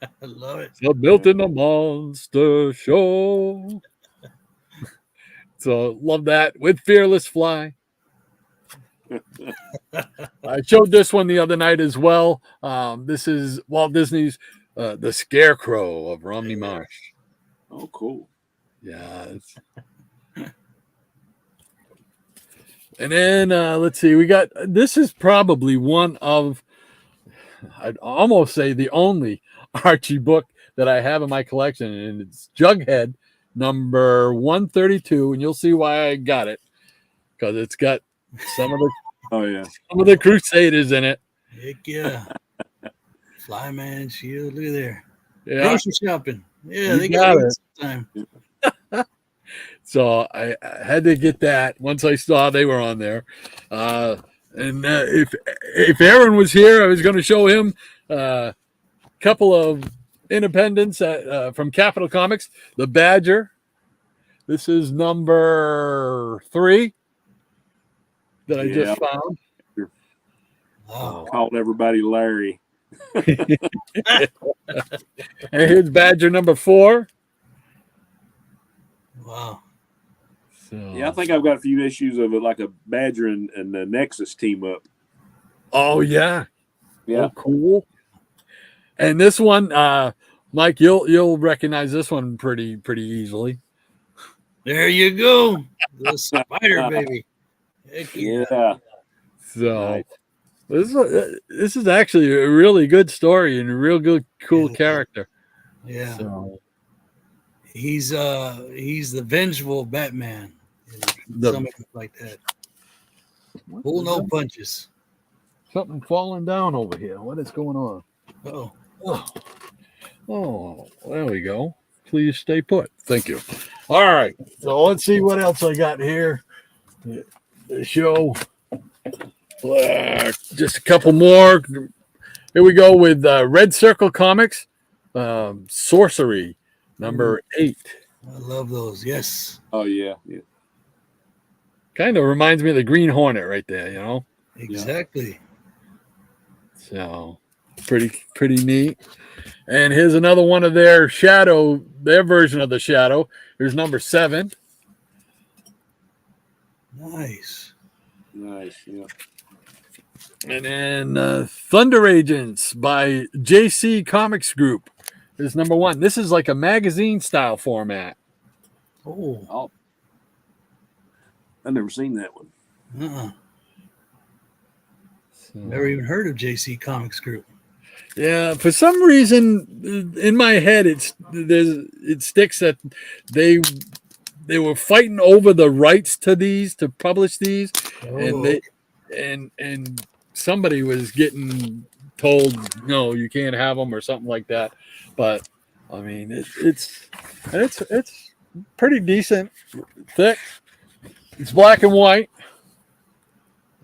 I love it. The Milton the Monster Show. So, love that with Fearless Fly. I showed this one the other night as well. This is Walt Disney's The Scarecrow of Romney Marsh. Oh, cool. Yeah. And then let's see. We got this is probably one of I'd almost say the only Archie book that I have in my collection, and it's Jughead number 132, and you'll see why I got it because it's got some of the Crusaders in it. Heck yeah. Flyman, Shield, look at there. Yeah. Grocery shopping. Yeah, You they got got it. it time. So I had to get that once I saw they were on there. And if Aaron was here, I was going to show him a couple of independents from Capital Comics. The Badger. This is number 3 that I just found. Wow. Called everybody Larry. And here's Badger number 4. Wow. So, Yeah, I think I've got a few issues of it, like a Badger and the Nexus team up. oh yeah. Yeah. Oh, cool. And this one, Mike, you'll recognize this one pretty easily. There you go. The spider baby. Heck Yeah. So Nice. this is actually a really good story and a real good, cool Yeah. character. Yeah. So He's the vengeful Batman. Something like that. Pull no punches. something falling down over here. What is going on? Oh. Oh, there we go. Please stay put. Thank you. All right. So let's see what else I got here. The show. Just a couple more. Here we go with Red Circle Comics. Sorcery, number 8. I love those. Yes. Oh yeah. Yeah. Kind of reminds me of the Green Hornet right there, you know? Exactly. So pretty neat. And here's another one of their version of the Shadow. Here's number 7. Nice. Nice. Yeah. And then Thunder Agents by JC Comics Group is number 1. This is like a magazine style format. Oh. I've never seen that one. So, Never even heard of JC Comics Group. yeah, for some reason in my head it sticks that they were fighting over the rights to publish these, and somebody was getting told no, you can't have them or something like that. But I mean, it's pretty decent, thick. It's black and white.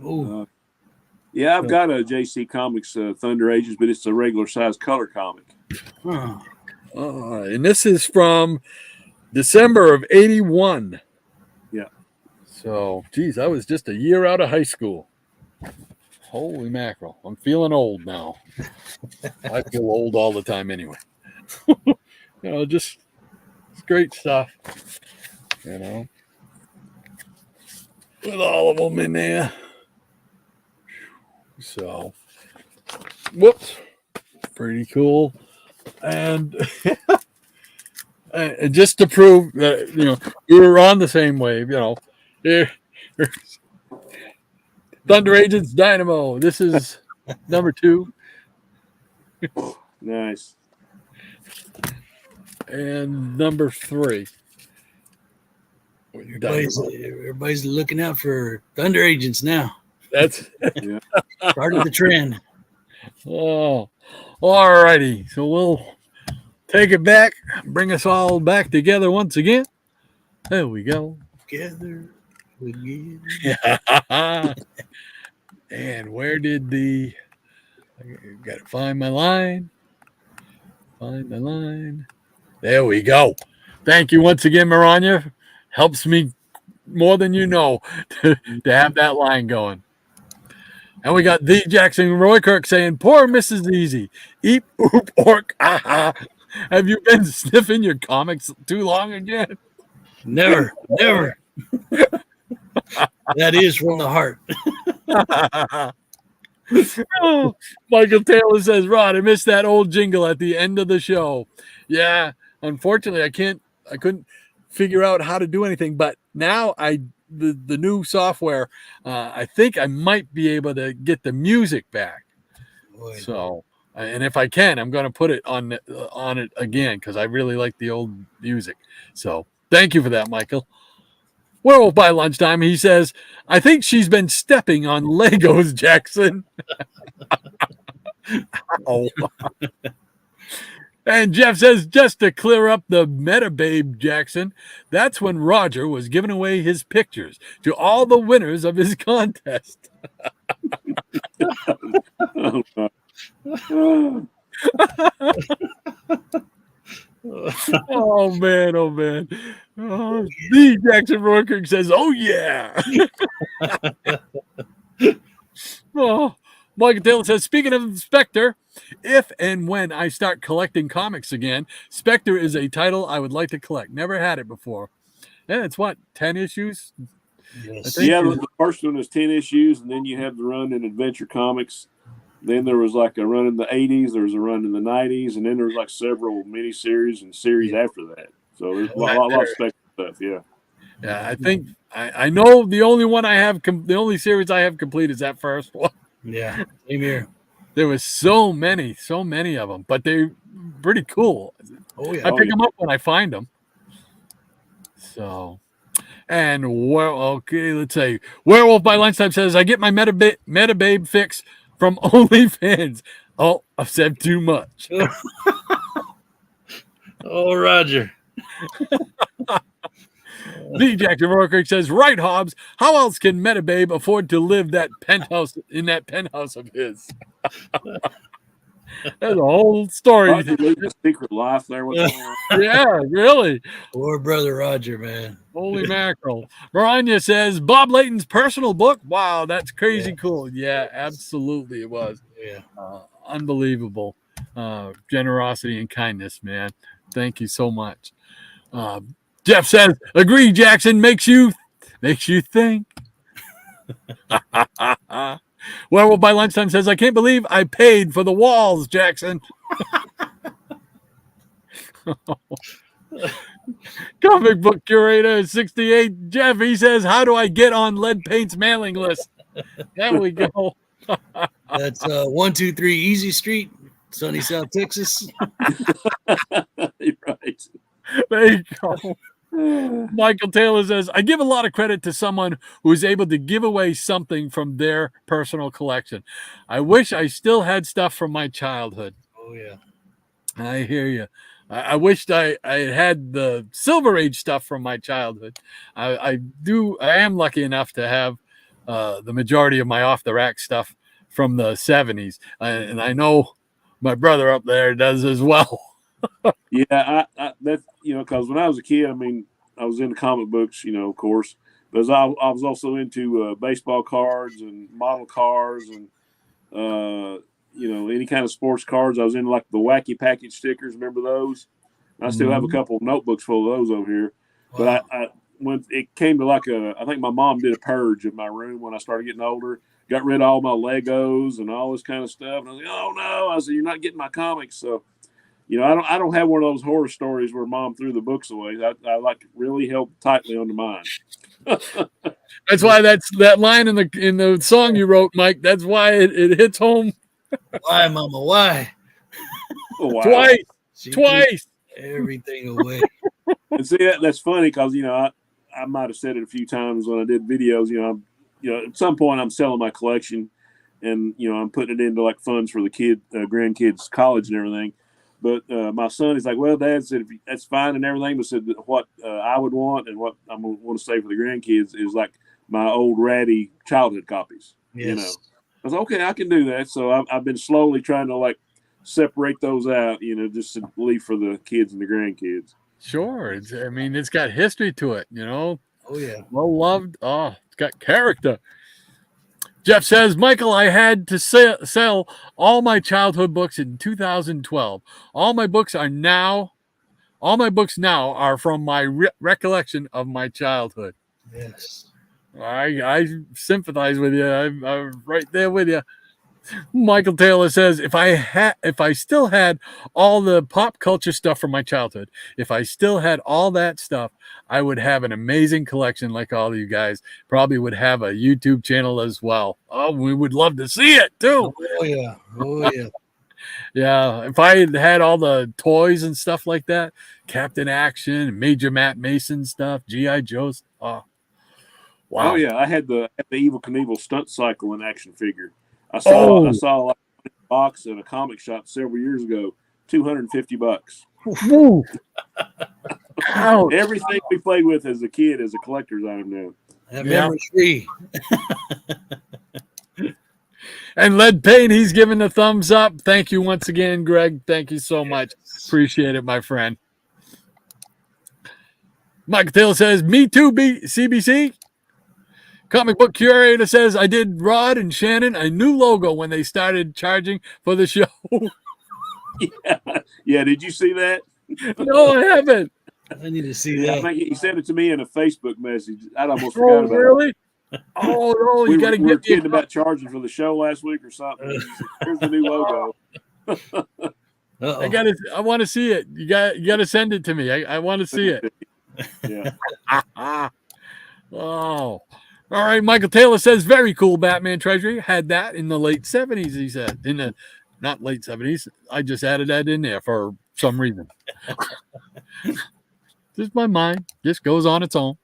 Oh. Yeah, I've got a JC Comics Thunder Agents, but it's a regular size color comic. Huh. And this is from December of 81. Yeah. So, geez, I was just a year out of high school. Holy mackerel. I'm feeling old now. I feel old all the time anyway. Just it's great stuff. With all of them in there. So, whoops. Pretty cool. And just to prove that, we were on the same wave, here, Thunder Agents Dynamo. This is number 2. Nice. And number 3. Everybody's looking out for Thunder Agents now. That's Started the trend. Oh, all righty. So we'll take it back, bring us all back together once again. There we go. Together again. And where did I got to find my line. Find the line. There we go. Thank you once again, Maranya. Helps me more than you know to have that line going. And we got the Jackson Roykirk saying, poor Mrs. Easy. Eep, oop, ork, aha. Have you been sniffing your comics too long again? Never. That is from the heart. Oh, Michael Taylor says, Rod, I missed that old jingle at the end of the show. Yeah, unfortunately, I couldn't figure out how to do anything, but now the new software, I think I might be able to get the music back. Boy. So, and if I can, I'm going to put it on it again because I really like the old music. So, thank you for that, Michael. Werewolf by lunchtime, he says, I think she's been stepping on Legos, Jackson. Oh. And Jeff says, just to clear up the meta babe, Jackson, that's when Roger was giving away his pictures to all the winners of his contest. Oh, man. Oh, the Jackson Roykirk says, oh, yeah. Oh, Michael Taylor says, speaking of Spectre, if and when I start collecting comics again, Spectre is a title I would like to collect. Never had it before. And it's 10 issues? Yes. Yeah, the first one is 10 issues, and then you have the run in Adventure Comics. Then there was like a run in the 80s, there was a run in the 90s, and then there was like several miniseries and series after that. So there's a lot of Spectre stuff, yeah. Yeah, I think I know the only series I have complete is that first one. Yeah, same here. There was so many of them, but they're pretty cool. Oh yeah, I pick them up when I find them. So, and let's say Werewolf by Lunchtime says I get my meta babe fix from OnlyFans. Oh, I've said too much. Oh, Roger. The Jackson Roykirk says, right, Hobbs, how else can Metababe afford to live in that penthouse of his? That's a whole story. A secret life there. Yeah, really. Poor brother Roger, man. Holy mackerel. Maranya says, Bob Layton's personal book. Wow, that's crazy cool. Yeah, absolutely it was. Yeah. Unbelievable. Generosity and kindness, man. Thank you so much. Jeff says, agree, Jackson, makes you think. Werewolf by Lunchtime says, I can't believe I paid for the walls, Jackson. Comic book curator 68, Jeff, he says, how do I get on Lead Paint's mailing list? There we go. That's 123 Easy Street, sunny South Texas. Right. There you go. Michael Taylor says, I give a lot of credit to someone who is able to give away something from their personal collection. I wish I still had stuff from my childhood. Oh, yeah. I hear you. I wished I had the Silver Age stuff from my childhood. I am lucky enough to have the majority of my off-the-rack stuff from the 70s. And I know my brother up there does as well. Yeah, that's, because when I was a kid, I mean, I was into comic books, of course, but I was also into baseball cards and model cars and, any kind of sports cards. I was into like the wacky package stickers. Remember those? I still have a couple of notebooks full of those over here. Wow. But I when it came to I think my mom did a purge of my room when I started getting older. Got rid of all my Legos and all this kind of stuff. And I was like, oh no! I said, you're not getting my comics. So you know, I don't have one of those horror stories where mom threw the books away. I like really held tightly onto mine. That's why that line in the song you wrote, Mike. That's why it hits home Why, Mama? Why? Oh, wow. twice. She Twice. threw everything away. And see, that's funny because, you know, I might have said it a few times when I did videos, you know, at some point I'm selling my collection and, you know, I'm putting it into like funds for the grandkids' college and everything. But my son is like, well, Dad said, that's fine and everything, but said that what I would want and what I'm going to want to say for the grandkids is like my old ratty childhood copies. Yes. You know, I was like, okay, I can do that. So I've been slowly trying to like separate those out, you know, just to leave for the kids and the grandkids. Sure. It's got history to it, you know. Oh, yeah. Well loved. Oh, it's got character. Jeff says, Michael, I had to sell all my childhood books in 2012. All my books now are from my recollection of my childhood. Yes. I sympathize with you. I'm right there with you. Michael Taylor says, if I still had all the pop culture stuff from my childhood, if I still had all that stuff, I would have an amazing collection like all of you guys. Probably would have a YouTube channel as well. Oh, we would love to see it too. Oh, yeah. Oh, yeah. Yeah, if I had all the toys and stuff like that, Captain Action, Major Matt Mason stuff, G.I. Joe's. Oh, wow. Oh, yeah. I had the Evel Knievel stunt cycle in action figure. I saw like a box at a comic shop several years ago, $250. Woo. Ouch. Everything we played with as a kid, as a collector's item now. That memory's free. And Lead Paint, he's giving the thumbs up. Thank you once again, Greg. Thank you so much. Appreciate it, my friend. Michael Taylor says, me too, CBC. Comic book curator says, I did Rod and Shannon a new logo when they started charging for the show. Yeah. Did you see that? No, I haven't. I need to see Yeah, that. I think he sent it to me in a Facebook message. I'd almost forgot about really? it. Oh, no, you got to we were get kidding about charging for the show last week or something. He said, here's the new logo. I want to see it. You got to send it to me. I want to see it. Yeah. Oh. All right, Michael Taylor says, very cool Batman Treasury. Had that in the late 70s, he said. Not late 70s. I just added that in there for some reason. Just my mind. Just goes on its own.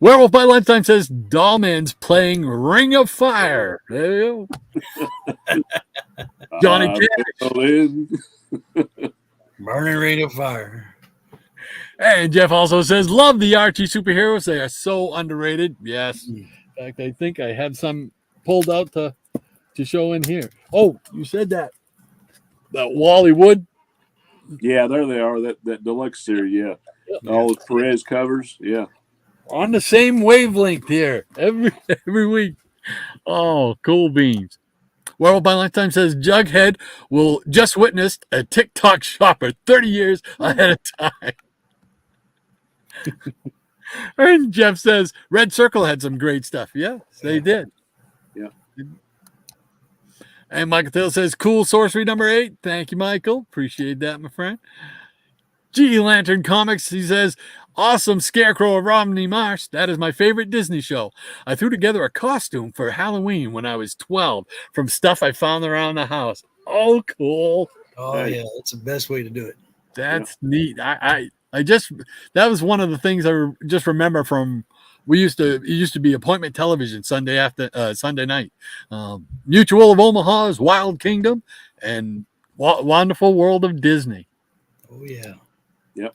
Werewolf by Lunchtime says, Dollman's playing Ring of Fire. There you go. Johnny Cash. Burning Ring of Fire. And Jeff also says, love the Archie superheroes. They are so underrated. Yes. In fact, I think I have some pulled out to show in here. Oh, you said that. That Wally Wood. Yeah, there they are. That deluxe series. Yeah. All the Perez covers. Yeah. On the same wavelength here every week. Oh, cool beans. Werewolf by Lunchtime says, Jughead will just witnessed a TikTok shopper 30 years ahead of time. And Jeff says, Red Circle had some great stuff. Yes, they did. Yeah. And Michael Taylor says, cool sorcery number 8. Thank you, Michael. Appreciate that, my friend. G. Lantern Comics, he says, awesome Scarecrow of Romney Marsh. That is my favorite Disney show. I threw together a costume for Halloween when I was 12 from stuff I found around the house. Oh, cool. Oh, yeah. That's the best way to do it. That's neat. I just, that was one of the things I just remember from, it used to be appointment television Sunday night. Mutual of Omaha's Wild Kingdom and Wonderful World of Disney. Oh, yeah. Yep.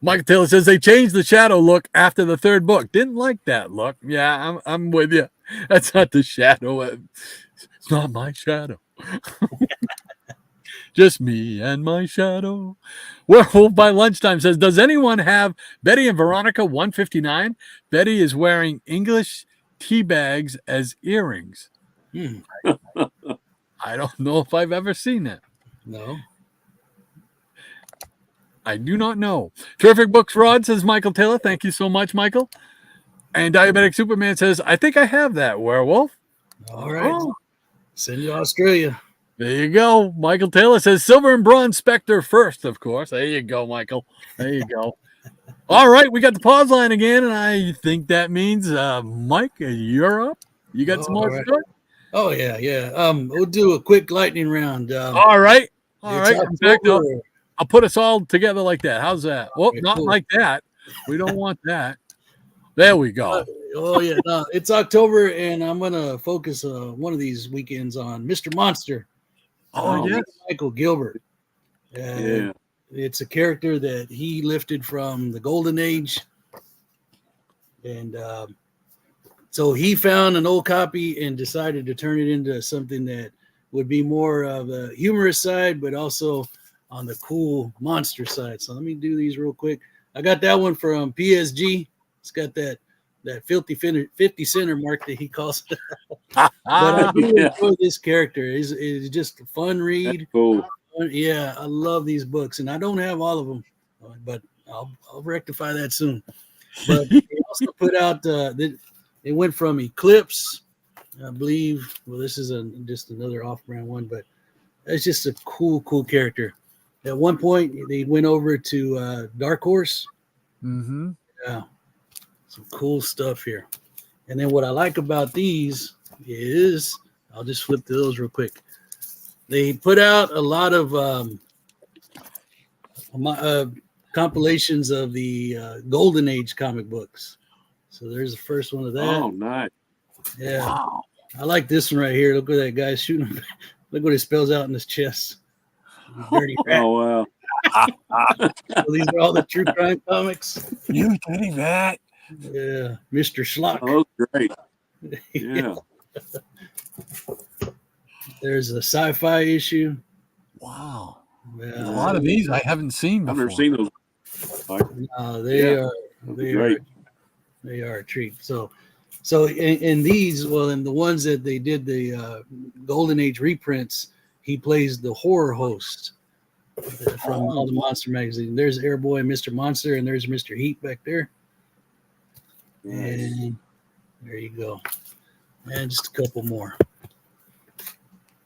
Michael Taylor says they changed the shadow look after the third book. Didn't like that look. Yeah, I'm with you. That's not the shadow. It's not my shadow. Just me and my shadow. Werewolf by Lunchtime says, does anyone have Betty and Veronica 159? Betty is wearing English tea bags as earrings. I don't know if I've ever seen that. No. I do not know. Terrific Books Rod says Michael Taylor. Thank you so much, Michael. And Diabetic Superman says, I think I have that, Werewolf. All right. Send you to Australia. There you go. Michael Taylor says Silver and Bronze Spectre first, of course. There you go, Michael. There you go. All right, we got the pause line again, and I think that means Mike, you're up. You got some more stuff? Oh yeah. We'll do a quick lightning round. All right. It's In fact, October. I'll put us all together like that. How's that? Well, Okay, not cool. like that. We don't want that. There we go. Oh yeah, no, it's October, and I'm gonna focus one of these weekends on Mr. Monster. Yes. Michael Gilbert. Yeah. It's a character that he lifted from the Golden Age, and so he found an old copy and decided to turn it into something that would be more of a humorous side, but also on the cool monster side. So let me do these real quick. I got that one from PSG. It's got that 50 center mark that he calls it. But I do enjoy this character. It's just a fun read. That's cool. Yeah, I love these books, and I don't have all of them, but I'll rectify that soon. But they also put out it went from Eclipse, I believe. Well, this is just another off-brand one, but it's just a cool character. At one point, they went over to Dark Horse. Mm-hmm. Yeah, some cool stuff here. And then what I like about these is, I'll just flip to those real quick. They put out a lot of compilations of the Golden Age comic books. So there's the first one of that. Oh, nice. Yeah. Wow. I like this one right here. Look at that guy shooting him. Look what it spells out in his chest. Dirty rat. Oh, wow. So these are all the true crime comics. You dirty rat. Yeah. Mr. Schlock. Oh, great. Yeah. There's a sci-fi issue. Wow. Yeah. A lot of these I haven't seen before. I've never seen those. They are a treat. So in these, well, in the ones that they did the Golden Age reprints, he plays the horror host from all the monster magazine. There's Airboy and Mr. Monster, and there's Mr. Heat back there. Nice. And there you go. And just a couple more.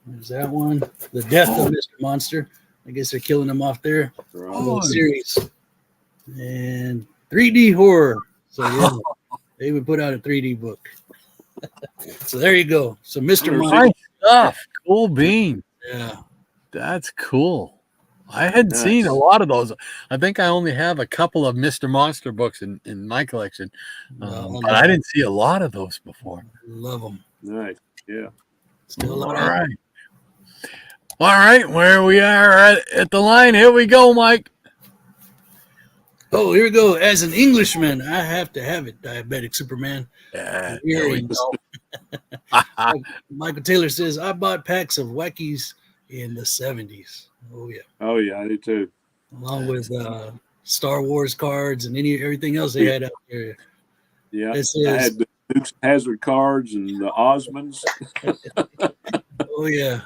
There's that one. The Death of Mr. Monster. I guess they're killing him off there. Right. Little series. And 3D horror. So yeah, they even put out a 3D book. So there you go. So Mr. Monster. Nice stuff. Cool bean. Yeah. That's cool. I hadn't seen a lot of those. I think I only have a couple of Mr. Monster books in my collection. But I didn't see a lot of those before. Love them. Nice. Yeah. Still All right. All right. Where we are at the line. Here we go, Mike. Oh, here we go. As an Englishman, I have to have it. Diabetic Superman. Yeah. Here we go. Michael Taylor says, I bought packs of Wackies in the 70s. Oh, yeah. Oh, yeah, I do too. Along with Star Wars cards and everything else they had out there. Yeah. It says, I had the Dukes Hazard cards and the Osmonds. oh, yeah.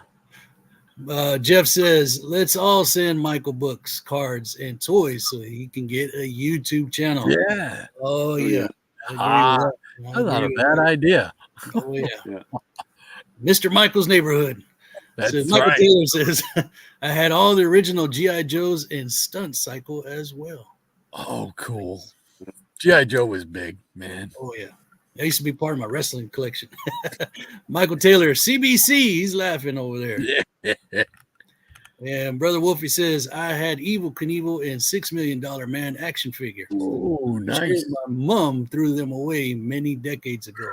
Jeff says, let's all send Michael books, cards, and toys so he can get a YouTube channel. Yeah. Oh, yeah. That's not a bad idea. Oh, yeah. Mr. Michael's Neighborhood. That's So Michael right. Taylor says, I had all the original G.I. Joes and Stunt Cycle as well. Oh, cool. G.I. Joe was big, man. Oh, yeah. That used to be part of my wrestling collection. Michael Taylor, CBC, he's laughing over there. Yeah. And Brother Wolfie says, I had Evel Knievel and $6 Million Man action figure. Oh, nice. My mom threw them away many decades ago.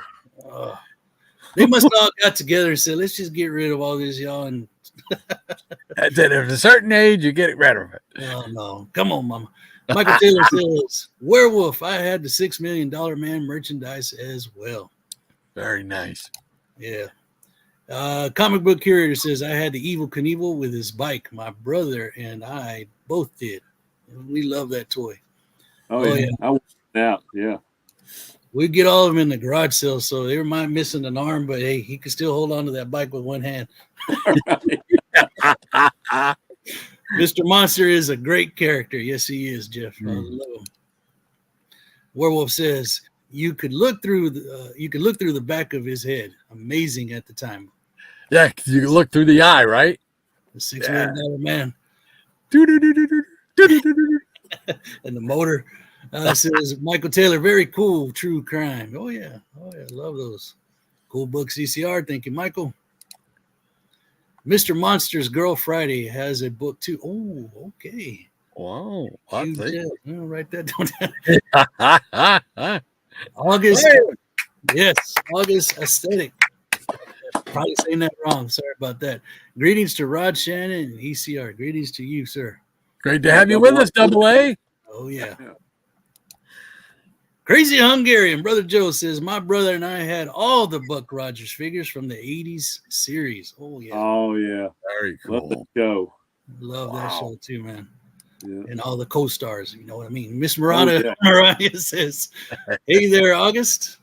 They must have all got together and said, let's just get rid of all this, y'all. And That's it. At a certain age, you get rid of it. oh, no. Come on, Mama. Michael Taylor says, Werewolf, I had the $6 Million Man merchandise as well. Very nice. Yeah. Comic Book Curator says, I had the Evel Knievel with his bike. My brother and I both did. We love that toy. Oh, yeah. I went out. Yeah. We get all of them in the garage sale, so they might missing an arm, but hey, he can still hold on to that bike with one hand. Mr. Monster is a great character. Yes, he is, Jeff. I love him. Werewolf says you could look through the back of his head. Amazing at the time. Yeah, 'cause you can look through the eye, right? The $6 million man. Do-do-do-do-do-do. And the motor says Michael Taylor, very cool, true crime. Oh yeah, love those. Cool book, CCR. Thank you, Michael. Mr. Monster's Girl Friday has a book too. Oh, okay. Wow. Huge deal. I'll write that down. Hey. August. Yes, August Aesthetic. Probably saying that wrong. Sorry about that. Greetings to Rod Shannon and ECR. Greetings to you, sir. Great to have you with us, Double A. Oh, yeah. Crazy Hungarian. Brother Joe says, my brother and I had all the Buck Rogers figures from the 80s series. Oh, yeah. Oh, yeah. Very Love the cool. show. Love that show, too, man. Yeah. And all the co-stars, you know what I mean? Miss Mariah says, hey there, August.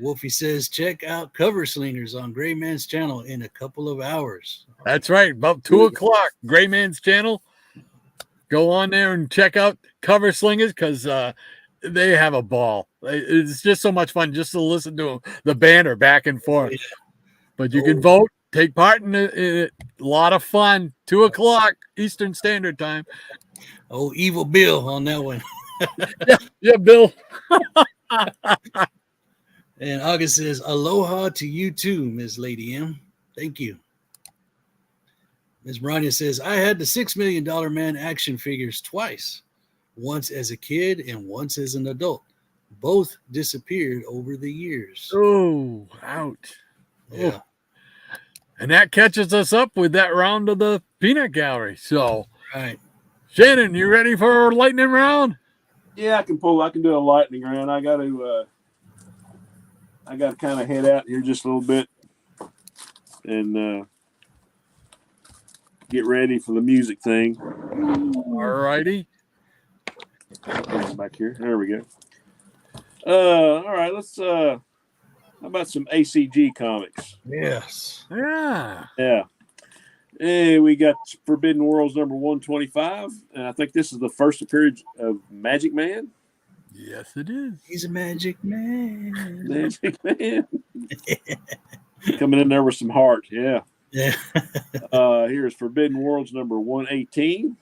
Wolfie says, check out Cover Slingers on Gray Man's channel in a couple of hours. That's right. About 2 o'clock, Gray Man's channel. Go on there and check out Cover Slingers because they have a ball. It's just so much fun just to listen to the banter back and forth. But you can vote, take part in it. A lot of fun. 2 o'clock Eastern Standard Time. Oh, Evil Bill on that one. Yeah, Bill. And August says, aloha to you too, Ms. Lady M. Thank you. Ms. Brania says, I had the $6 Million Man action figures twice, once as a kid and once as an adult. Both disappeared over the years. Oh, ouch. Yeah. Oh. And that catches us up with that round of the peanut gallery. So, Right. Shannon, you ready for our lightning round? Yeah, I can do a lightning round. I got to kind of head out here just a little bit and get ready for the music thing. All righty. Back here. There we go. All right, let's how about some ACG comics? Yes. Yeah. Yeah. Hey, we got Forbidden Worlds number 125, and I think this is the first appearance of Magic Man. Yes, it is. He's a magic man. Magic Man. Coming in there with some heart. Yeah. Yeah. Here's Forbidden Worlds number 118.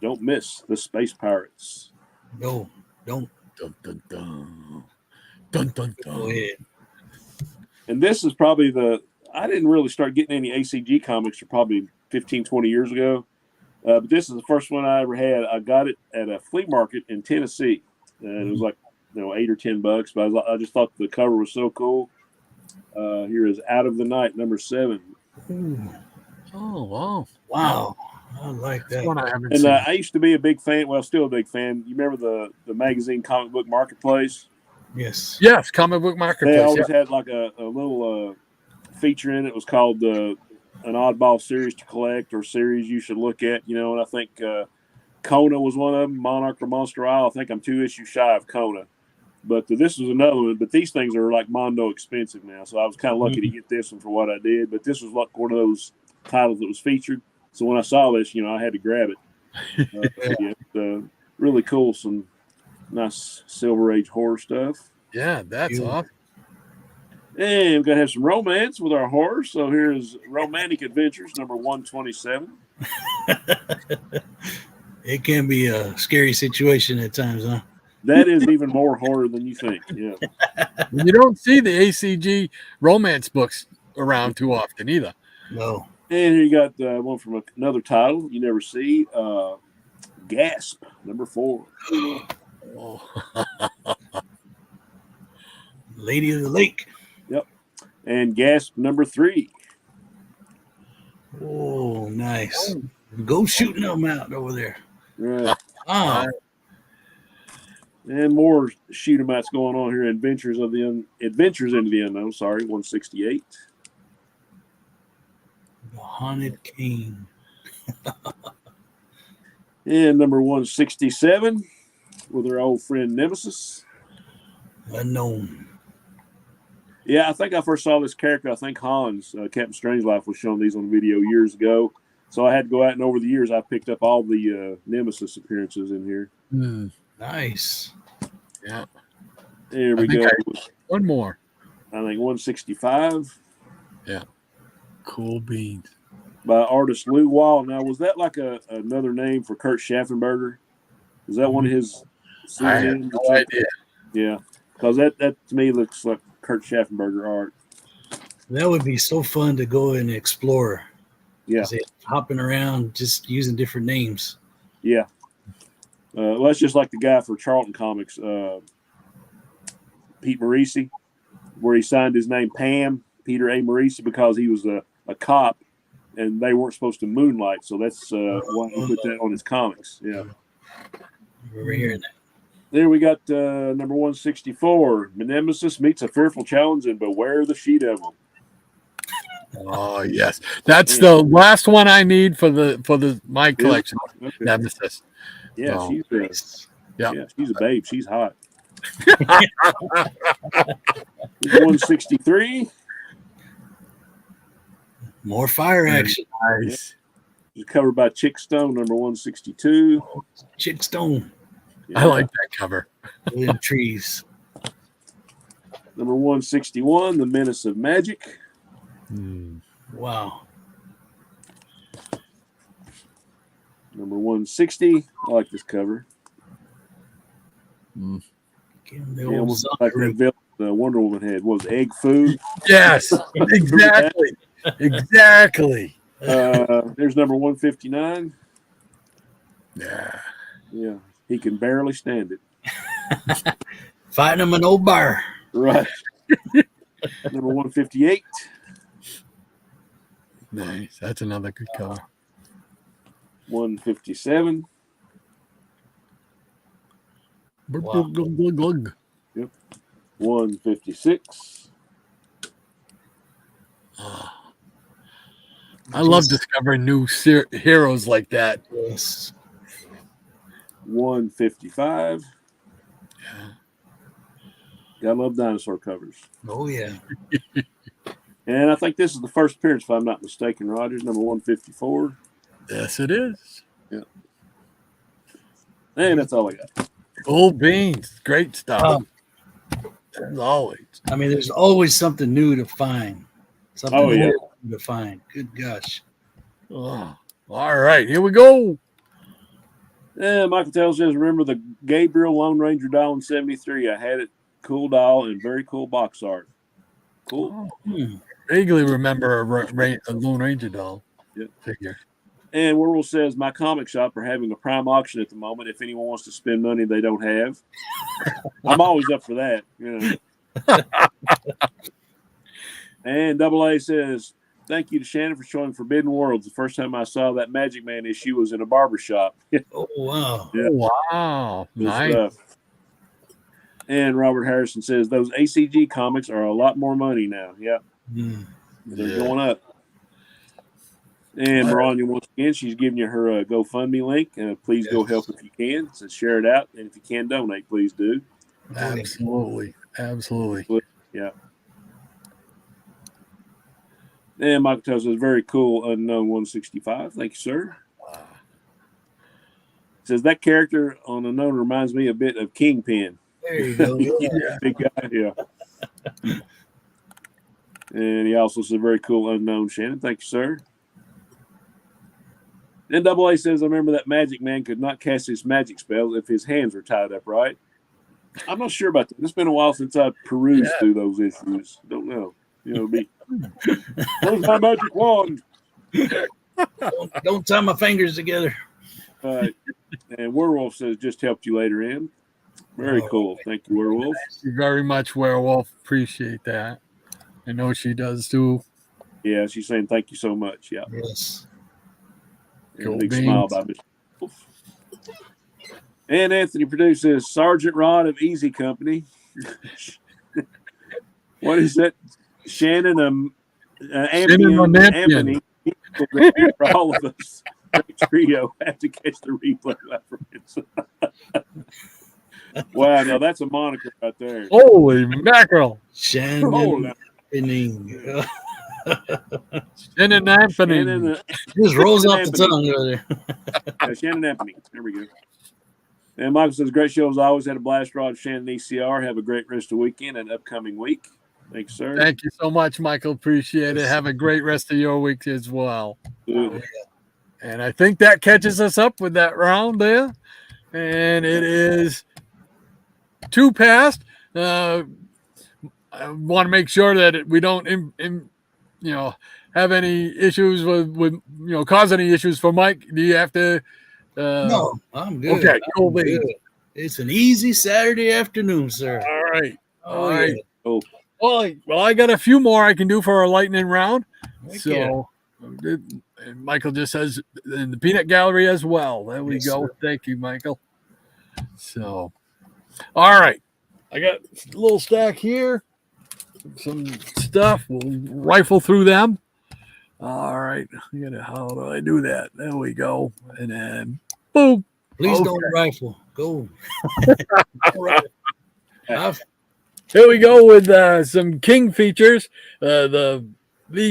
Don't miss the Space Pirates. No, don't. Dun, dun, dun. Dun, dun, dun. Go ahead. And this is probably I didn't really start getting any ACG comics for probably 15, 20 years ago. But this is the first one I ever had. I got it at a flea market in Tennessee. And it was like, $8 or $10. But I just thought the cover was so cool. Here is Out of the Night, number 7. Ooh. Oh, wow. Wow. I like that. One I haven't And seen. I used to be a big fan. Well, still a big fan. You remember the magazine Comic Book Marketplace? Yes. Yes, comic book They marketplace. always had like a little feature in it. It was called an oddball series to collect or series you should look at. And I think Kona was one of them, Monarch or Monster Isle. I think I'm 2 issues shy of Kona. But this was another one. But these things are like mondo expensive now. So I was kind of lucky to get this one for what I did. But this was like one of those titles that was featured. So when I saw this, I had to grab it. Really cool. Some nice Silver Age horror stuff. Yeah, that's awesome. And we're going to have some romance with our horror. So here's Romantic Adventures, number 127. It can be a scary situation at times, huh? That is even more horror than you think. Yeah. You don't see the ACG romance books around too often either. No. And here you got one from another title you never see. Gasp, number 4. Oh. Lady of the Lake. Yep. And Gasp, number 3. Oh, nice. Go shooting them out over there. Right. Wow. And more shoot 'em outs going on here. Adventures into the Unknown. Sorry, 168. The Haunted King. And number 167 with our old friend Nemesis. Unknown. Yeah, I think I first saw this character. I think Hans, Captain Strangelove, was showing these on video years ago. So I had to go out, and over the years, I picked up all the Nemesis appearances in here. Nice. Yeah. There we go. One more. I think 165. Yeah. Cool beans. By artist Lou Wall. Now, was that like another name for Kurt Schaffenberger? Is that one of his I have pseudonyms? no idea. Yeah, because that to me looks like Kurt Schaffenberger art. That would be so fun to go and explore. Yeah, 'Cause they're hopping around just using different names. yeah. Well, that's just like the guy for Charlton Comics, Pete Morisi, where he signed his name Peter A. Morisi, because he was a cop and they weren't supposed to moonlight. So that's why he put that on his comics. Yeah. We're hearing that. There we got number 164. Nemesis meets a fearful challenge and beware the she-devil. Oh yes, that's the last one I need for my collection. Okay. Nemesis. Yeah, Oh. she's Yeah. she's a babe. She's hot. 163. More fire action. Nice. It's covered by Chick Stone, number 162. Chick Stone. Yeah. I like that cover. In trees. Number 161, The Menace of Magic. Wow. Number 160. I like this cover. Give him the Yeah, old almost zombie like that ring. villain Wonder Woman had. Was egg food? Yes, exactly. Exactly. There's number 159. Yeah. Yeah, he can barely stand it. Fighting him an old bar. Right. Number 158. Nice. That's another good cover. 157. Wow. Glug. Yep. 156. I love discovering new heroes like that. Yes. 155. Yeah. Gotta love dinosaur covers. Oh, yeah. And I think this is the first appearance, if I'm not mistaken, Rogers, number 154. Yes, it is. And that's all I got. Old beans. Great stuff. As always. I mean, there's always something new to find. Something Oh, yeah. new to find. Good gosh. Oh. All right. Here we go. And Michael Taylor says, remember the Gabriel Lone Ranger doll in 73? I had it. Cool doll and very cool box art. Cool. Vaguely remember a Lone Ranger doll figure. And Werewolf says, my comic shop are having a prime auction at the moment. If anyone wants to spend money they don't have. I'm always up for that. You know. And Double A says, thank you to Shannon for showing Forbidden Worlds. The first time I saw that Magic Man issue was in a barber shop. Oh, wow. Yeah. Wow. Good Nice. stuff. And Robert Harrison says, those ACG comics are a lot more money now. Yeah. They're going up. And Maranya, once again, she's giving you her GoFundMe link. Please go help if you can. So share it out. And if you can donate, please do. Absolutely. Absolutely. Yeah. And Michael tells us, very cool, Unknown 165. Thank you, sir. Says, that character on Unknown reminds me a bit of Kingpin. There you go. Yeah. Big guy, yeah. And he also said, very cool, Unknown, Shannon. Thank you, sir. And Double A says, I remember that Magic Man could not cast his magic spells if his hands were tied up, right? I'm not sure about that. It's been a while since I perused through those issues. Don't know. You know, where's my magic wand? Don't tie my fingers together. And Werewolf says, just helped you later in. Very cool. Thank you, Werewolf. Thank you very much, Werewolf. Appreciate that. I know she does too. Yeah, she's saying thank you so much. Yeah. Yes. And a big smile by Mr. Wolf. And Anthony produces Sergeant Rod of Easy Company. What is that? Shannon Anthony for all of us. Great trio. Have to catch the replay reference. Wow, now that's a moniker right there. Holy mackerel. Shannon. Shannon Anthony. Just rolls off Anthony. the tongue over there. Yeah, Shannon Anthony. There we go. And Michael says, great show as always. Had a blast, Rod, Shannon ECR. Have a great rest of the weekend and upcoming week. Thanks, sir. Thank you so much, Michael. Appreciate it. Have a great rest of your week as well. Absolutely. And I think that catches us up with that round there. And it is 2 past. I want to make sure that we don't, have any issues with cause any issues for Mike. Do you have to? No, I'm good. Okay, cool. I'm good. It's an easy Saturday afternoon, sir. All right. Oh, All yeah. right. Oh, Well, I got a few more I can do for a lightning round. Heck So, and Michael just says in the peanut gallery as well. There we Yes, go. sir. Thank you, Michael. So, all right. I got a little stack here. Some stuff. We'll rifle through them. All right. How do I do that? There we go. And then, boom. Please Okay. don't rifle. Go. Here we go with some King features. The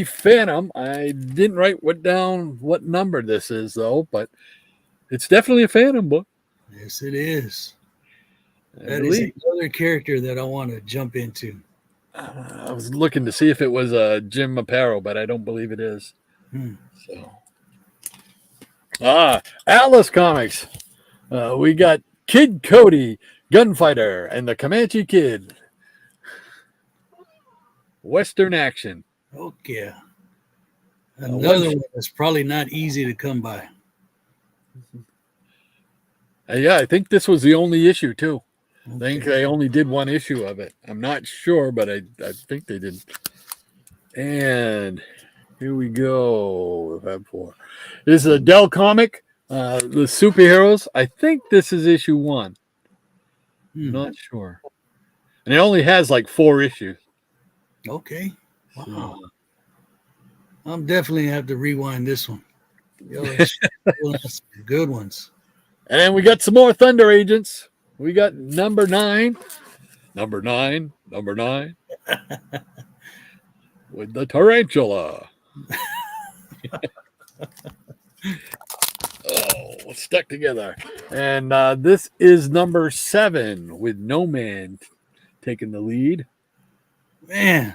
Phantom. I didn't write down what number this is, though, but it's definitely a Phantom book. Yes, it is. I That is believe. another character that I want to jump into. I was looking to see if it was Jim Aparo, but I don't believe it is. So, Atlas Comics. We got Kid Cody, Gunfighter, and the Comanche Kid. Western action. Okay. Another one that's probably not easy to come by. Yeah, I think this was the only issue, too. I think they only did one issue of it. I'm not sure, but I think they did. And here we go. This is a Dell comic, the superheroes. I think this is issue 1. Not sure. And it only has like 4 issues. Okay. Wow. I'm definitely have to rewind this one. That's good ones. And then we got some more Thunder Agents. We got number 9. Number 9. With the tarantula. Stuck together. And this is number 7 with No Man taking the lead. Man,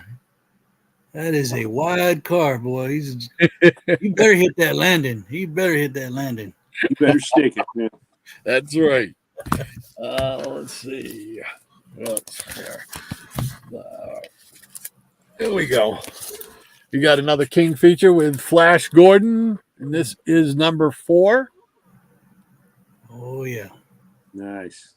that is a wide car, boy. He better hit that landing. You better stick it, man. That's right. Let's see. What's there? Here we go. We got another King feature with Flash Gordon, and this is number 4. Oh, yeah. Nice.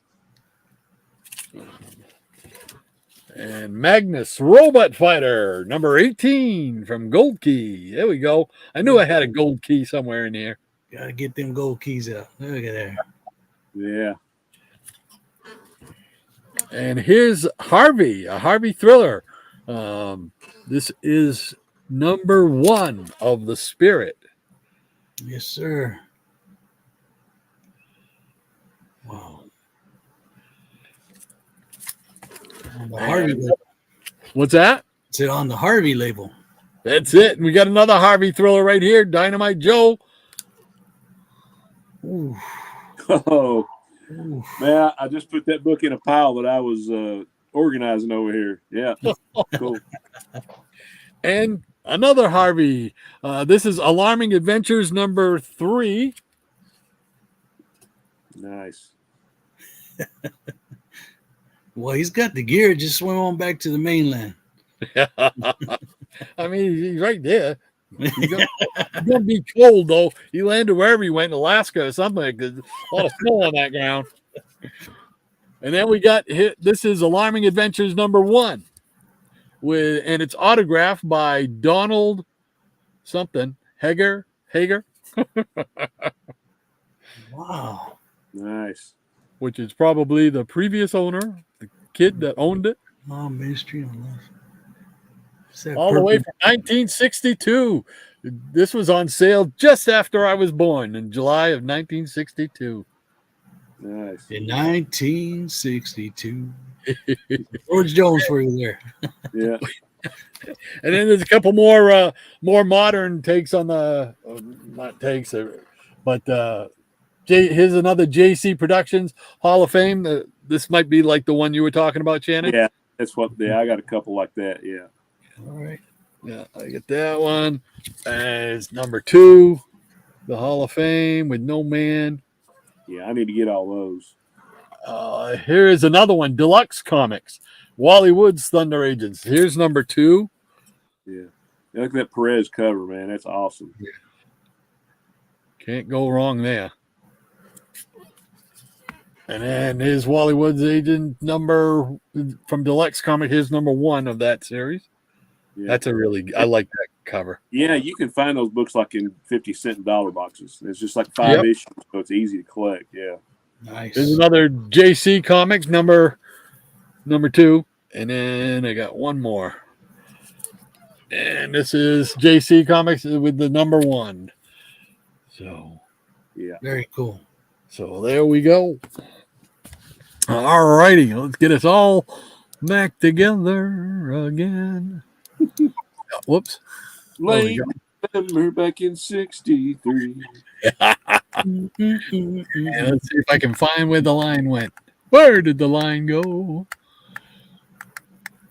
And Magnus Robot Fighter, number 18 from Gold Key. There we go. I knew I had a Gold Key somewhere in here. Gotta get them gold keys out. Look at that. Yeah. And here's Harvey, a Harvey thriller. This is number 1 of The Spirit. Yes, sir. Wow. On the Harvey label. What's that? It's it on the Harvey label. That's it. And we got another Harvey thriller right here, Dynamite Joe. Ooh. Oh, Ooh. man, I just put that book in a pile that I was organizing over here. Yeah. Cool. And another Harvey. This is Alarming Adventures number 3. Nice. Well, he's got the gear. Just swim on back to the mainland. I mean, he's right there. He's gonna be cold, though. He landed wherever he went, Alaska or something. There's a lot of snow on that ground. And then we got this is Alarming Adventures number 1. And it's autographed by Donald something. Hager. Wow. Nice. Which is probably the previous owner, the kid that owned it. Oh, Ministry on Love. All the way from 1962. This was on sale just after I was born in July of 1962. Nice. In 1962. George Jones for you there. Yeah. And then there's a couple more modern takes on the not takes, but here's another JC Productions Hall of Fame. This might be like the one you were talking about, Shannon. Yeah. That's what. Yeah, I got a couple like that. Yeah. All right. Yeah, I get that one. As number 2, the Hall of Fame with No Man. Yeah, I need to get all those. Here is another one, Deluxe Comics, Wally Wood's Thunder Agents. Here's number 2. Yeah. Look at that Perez cover, man. That's awesome. Yeah. Can't go wrong there. And then here's Wally Wood's Agent number from Deluxe Comic. Here's number 1 of that series. Yeah. That's I like that cover. Yeah, you can find those books like in 50-cent dollar boxes. It's just like 5 issues, so it's easy to collect. Yeah. Nice. There's another JC Comics number 2. And then I got one more. And this is JC Comics with the number 1. So, yeah. Very cool. So there we go. All righty. Let's get us all back together again. Whoops. Late November back in 63. And let's see if I can find where the line went. Where did the line go?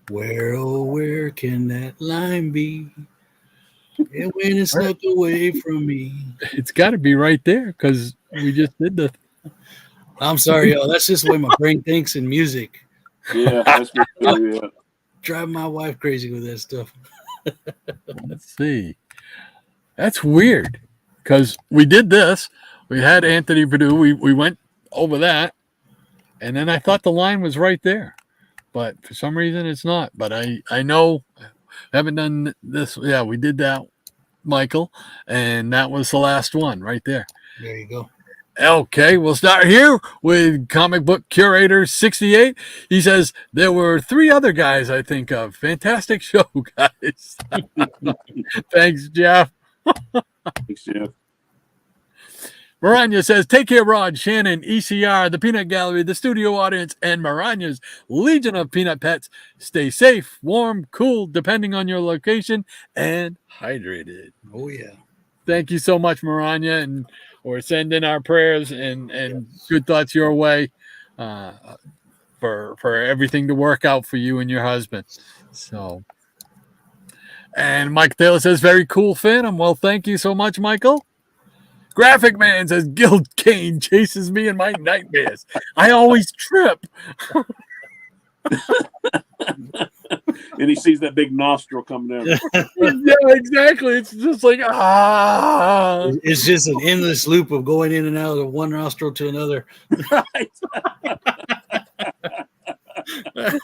Where, oh, where can that line be? And when it snuck away from me. It's got to be right there because we just did the. I'm sorry, y'all. That's just the way my brain thinks in music. Yeah, that's what yeah. Drive my wife crazy with that stuff. Let's see. That's weird because we did this. We had Anthony Perdue. We went over that. And then I thought the line was right there. But for some reason, it's not. But I know I haven't done this. Yeah, we did that, Michael. And that was the last one right there. There you go. Okay, we'll start here with Comic Book Curator 68. He says, there were 3 other guys I think of. Fantastic show, guys. Thanks, Jeff. Thanks, Jeff. Maranya says, take care, Rod, Shannon, ECR, the Peanut Gallery, the studio audience, and Maranya's Legion of Peanut Pets. Stay safe, warm, cool, depending on your location, and hydrated. Oh, yeah. Thank you so much, Maranya, and we're sending our prayers and good thoughts your way for everything to work out for you and your husband. So, and Mike Taylor says, very cool Phantom. Well, thank you so much, Michael. Graphic Man says, Guild Cane chases me in my nightmares. I always trip. And he sees that big nostril coming down. Yeah, exactly. It's just like, It's just an endless loop of going in and out of one nostril to another. Right.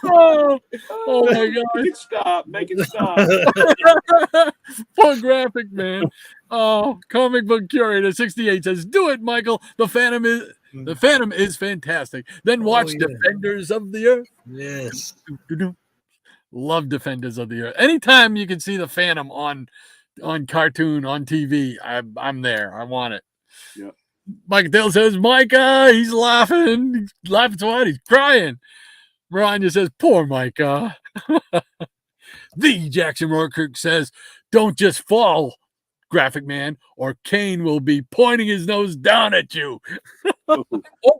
Oh my God. Make it stop. Make it stop. Poor Graphic Man. Oh, Comic Book Curator 68 says, do it, Michael. The Phantom is fantastic. Then watch Defenders of the Earth. Yes. Love Defenders of the Earth. Anytime you can see the Phantom on cartoon, on TV, I'm there. I want it. Yeah. Mike Dale says, Micah, he's laughing. He's laughing so hard, he's crying. Rania says, poor Micah. The Jackson Rourke says, don't just fall, Graphic Man, or Kane will be pointing his nose down at you. Oh,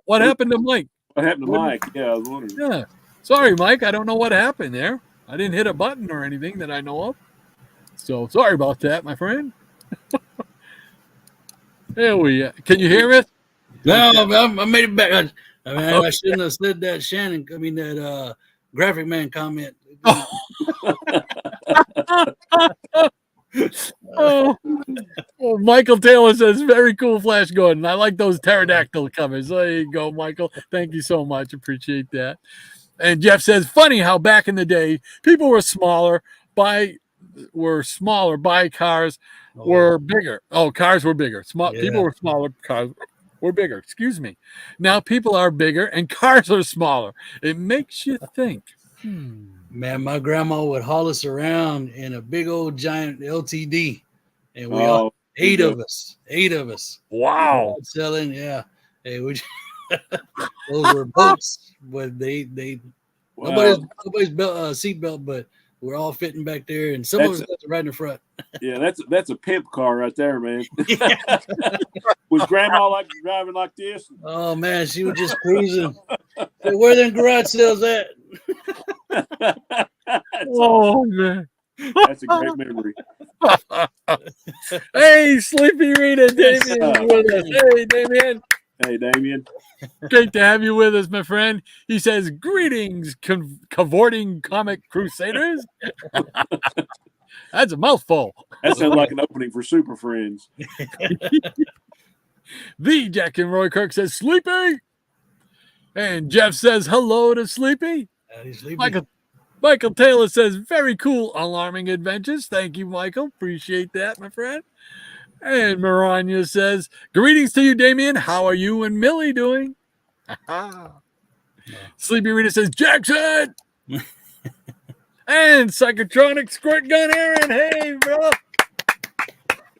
what happened to Mike? What happened to Mike? Yeah, I was wondering. Yeah. Sorry, Mike. I don't know what happened there. I didn't hit a button or anything that I know of. So sorry about that, my friend. There we can you hear it? No, I made it back. I shouldn't have said that Shannon. I mean that Graphic Man comment. Oh, Michael Taylor says, very cool, Flash Gordon. I like those pterodactyl covers. There you go, Michael. Thank you so much. Appreciate that. And Jeff says, funny how back in the day, people were smaller, cars were bigger. Oh, cars were bigger. People were smaller, cars were bigger. Excuse me. Now people are bigger and cars are smaller. It makes you think. Man, my grandma would haul us around in a big old giant LTD, and we all 8 of us. Wow. Selling, yeah. Hey, those were boats, but nobody's seatbelt, but we're all fitting back there, and some of us got to ride in the front. Yeah, that's a pimp car right there, man. Was Grandma like driving like this? Oh man, she was just cruising. Hey, where them garage sales at? Oh, man. That's a great memory. Hey, Sleepy Rita, Damien with us. Hey, Damien. Hey, Damien. Great to have you with us, my friend. He says, greetings, cavorting comic crusaders. That's a mouthful. That sounds like an opening for Super Friends. The Jack and Roy Kirk says, Sleepy. And Jeff says, hello to Sleepy. Michael Taylor says, very cool, alarming adventures. Thank you, Michael. Appreciate that, my friend. And Maranya says, greetings to you, Damien. How are you and Millie doing? Sleepy Rita says, Jackson. And Psychotronic Squirt Gun Aaron. Hey, bro.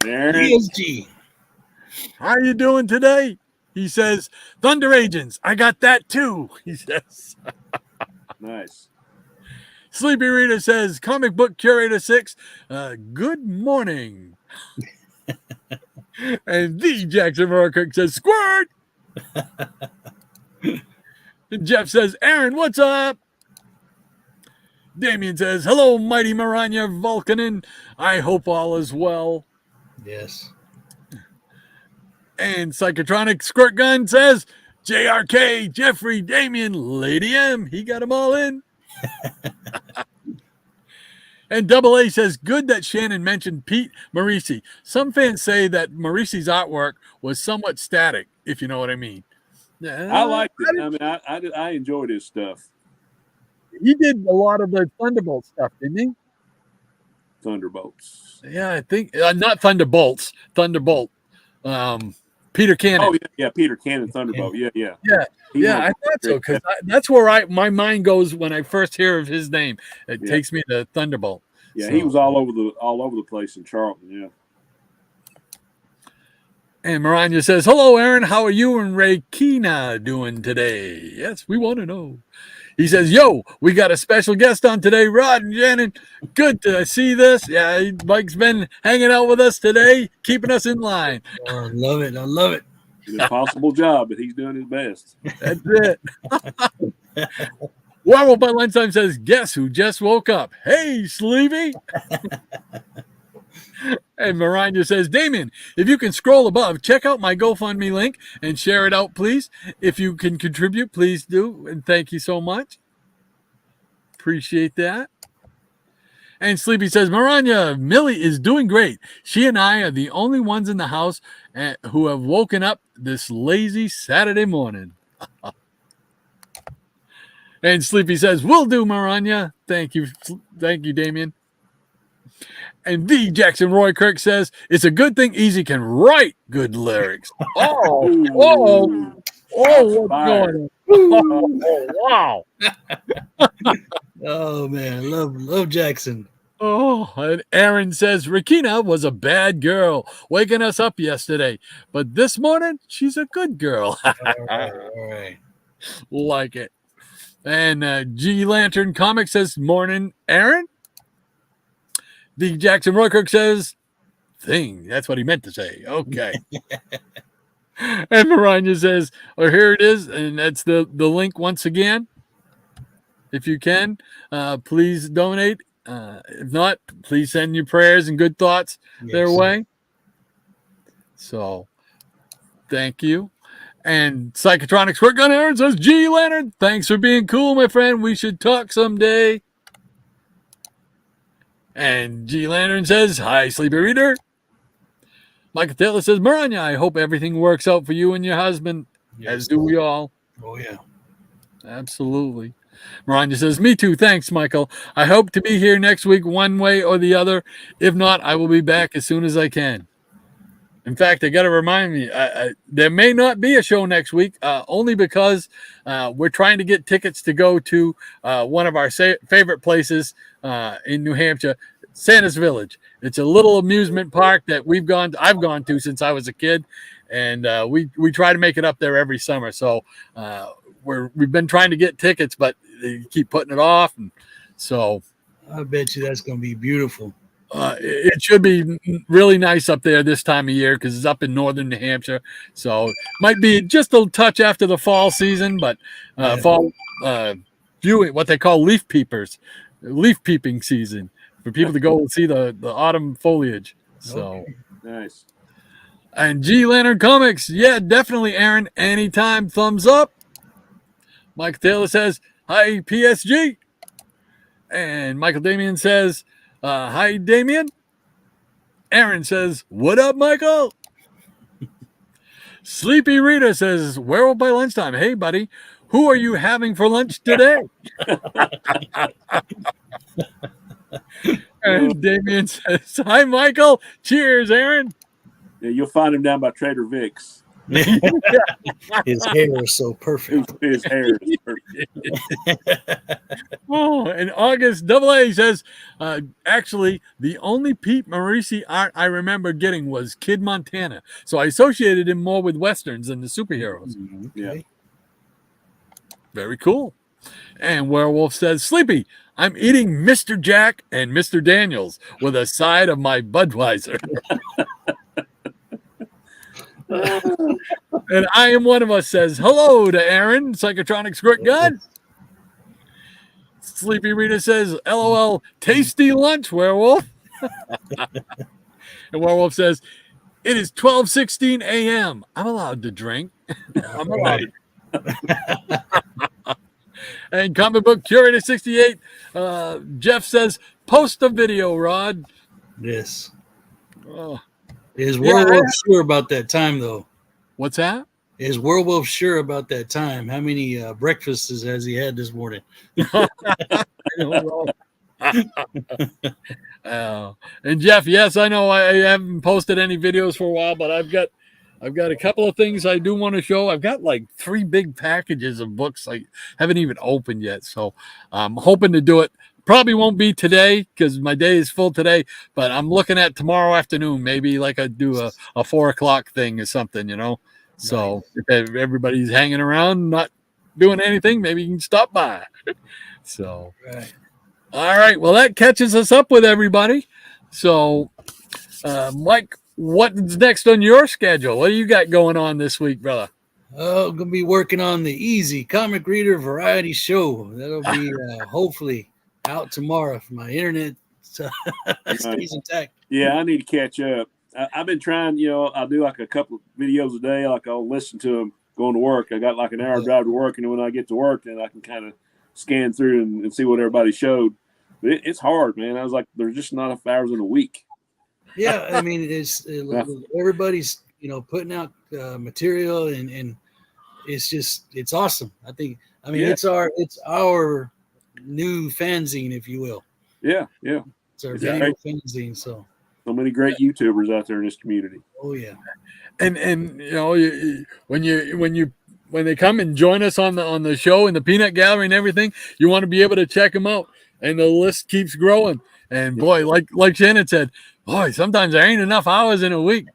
Aaron. ESG. How you doing today? He says, Thunder Agents. I got that too, he says. Nice. Sleepy Rita says, Comic Book Curator 6, good morning. And the Jackson Rourke says, Squirt. And Jeff says, Aaron, what's up? Damien says, hello, mighty Maranya Vulcanin. I hope all is well. Yes. And Psychotronic Squirt Gun says, JRK, Jeffrey, Damien, Lady M. He got them all in. And Double A says, good that Shannon mentioned Pete Morisi. Some fans say that Morisi's artwork was somewhat static, if you know what I mean. I liked it. I mean, I enjoyed his stuff. He did a lot of the Thunderbolt stuff, didn't he? Thunderbolts. Yeah, I think not Thunderbolts. Thunderbolt. Peter Cannon. Oh yeah, Peter Cannon, Thunderbolt. Yeah. I thought so because that's where my mind goes when I first hear of his name. It takes me to Thunderbolt. Yeah, so, he was all over the place in Charlton. Yeah. And Maranya says, hello, Aaron. How are you and Ray Keena doing today? Yes, we want to know. He says, yo, we got a special guest on today, Rod and Shannon. Good to see this. Yeah, Mike's been hanging out with us today, keeping us in line. Oh, I love it. I love it. It's an impossible job, but he's doing his best. That's it. Warble by Lunchtime says, guess who just woke up? Hey, Sleevy. And Maranya says, Damien, if you can scroll above, check out my GoFundMe link and share it out, please. If you can contribute, please do. And thank you so much. Appreciate that. And Sleepy says, Maranya, Millie is doing great. She and I are the only ones in the house who have woken up this lazy Saturday morning. And Sleepy says, will do, Maranya. Thank you, Damien. And the Jackson Roy Kirk says, it's a good thing Easy can write good lyrics. What's going on? Oh, wow. Oh, man. Love Jackson. Oh, and Aaron says, Rakina was a bad girl, waking us up yesterday. But this morning, she's a good girl. All right. Like it. And G Lantern Comics says, morning, Aaron. The Jackson Roykirk says, thing. That's what he meant to say. Okay. And Maranya says, here it is. And that's the link once again. If you can, please donate. If not, please send your prayers and good thoughts their way. So, thank you. And Psychotronics Work on Aaron says, G Leonard, thanks for being cool, my friend. We should talk someday. And G Lantern says, hi, Sleepy Reader. Michael Taylor says, Maranya, I hope everything works out for you and your husband, as do we all. Oh, yeah. Absolutely. Maranya says, me too. Thanks, Michael. I hope to be here next week one way or the other. If not, I will be back as soon as I can. In fact, I got to remind me, there may not be a show next week, only because we're trying to get tickets to go to one of our favorite places in New Hampshire, Santa's Village. It's a little amusement park that I've gone to since I was a kid, and we try to make it up there every summer. So we've been trying to get tickets, but they keep putting it off, and so I bet you that's going to be beautiful. It should be really nice up there this time of year because it's up in northern New Hampshire. So might be just a touch after the fall season, but fall viewing, what they call leaf peeping season, for people to go and see the autumn foliage. So Nice. And G Lantern Comics, yeah, definitely, Aaron. Anytime, thumbs up. Michael Taylor says, hi, PSG. And Michael Damian says, hi, Damian. Aaron says, what up, Michael? Sleepy Rita says, werewolf by lunchtime. Hey, buddy, who are you having for lunch today? And Damian says, hi, Michael. Cheers, Aaron. Yeah, you'll find him down by Trader Vic's. His hair is so perfect. His hair is perfect. Oh, and August AA says, actually, the only Pete Morisi art I remember getting was Kid Montana. So I associated him more with Westerns than the superheroes. Yeah. Very cool. And Werewolf says, Sleepy, I'm eating Mr. Jack and Mr. Daniels with a side of my Budweiser. And I Am One of Us says, hello to Aaron, Psychotronic Squirt God. Sleepy Rita says, LOL, tasty lunch, Werewolf. And Werewolf says, it is 12:16 a.m. I'm allowed to drink. I'm allowed. And Comic Book Curator 68, Jeff says, post a video, Rod. Yes. Oh. Is Werewolf sure about that time, though? What's that? Is Werewolf sure about that time? How many breakfasts has he had this morning? I don't know. And Jeff, yes, I know I haven't posted any videos for a while, but I've got a couple of things I do want to show. I've got like 3 big packages of books I haven't even opened yet, so I'm hoping to do it. Probably won't be today because my day is full today, but I'm looking at tomorrow afternoon, maybe like I do a 4:00 thing or something, you know. So if everybody's hanging around, not doing anything, maybe you can stop by. So, all right. Well, that catches us up with everybody. So, Mike, what's next on your schedule? What do you got going on this week, brother? Oh, I'm going to be working on the Easy Comic Reader Variety Show. That'll be hopefully out tomorrow if my internet stays intact. Yeah, I need to catch up. I've been trying, I'll do like a couple of videos a day. Like I'll listen to them going to work. I got like an hour drive to work, and when I get to work, then I can kind of scan through and see what everybody showed. But it's hard, man. I was like, there's just not enough hours in a week. Yeah, I mean, everybody's putting out material, and it's awesome. It's our new fanzine, if you will. Yeah. It's our video fanzine. So many great YouTubers out there in this community. Oh yeah. And when they come and join us on the show in the peanut gallery and everything, you want to be able to check them out, and the list keeps growing. And boy, like Shannon said, boy, sometimes there ain't enough hours in a week,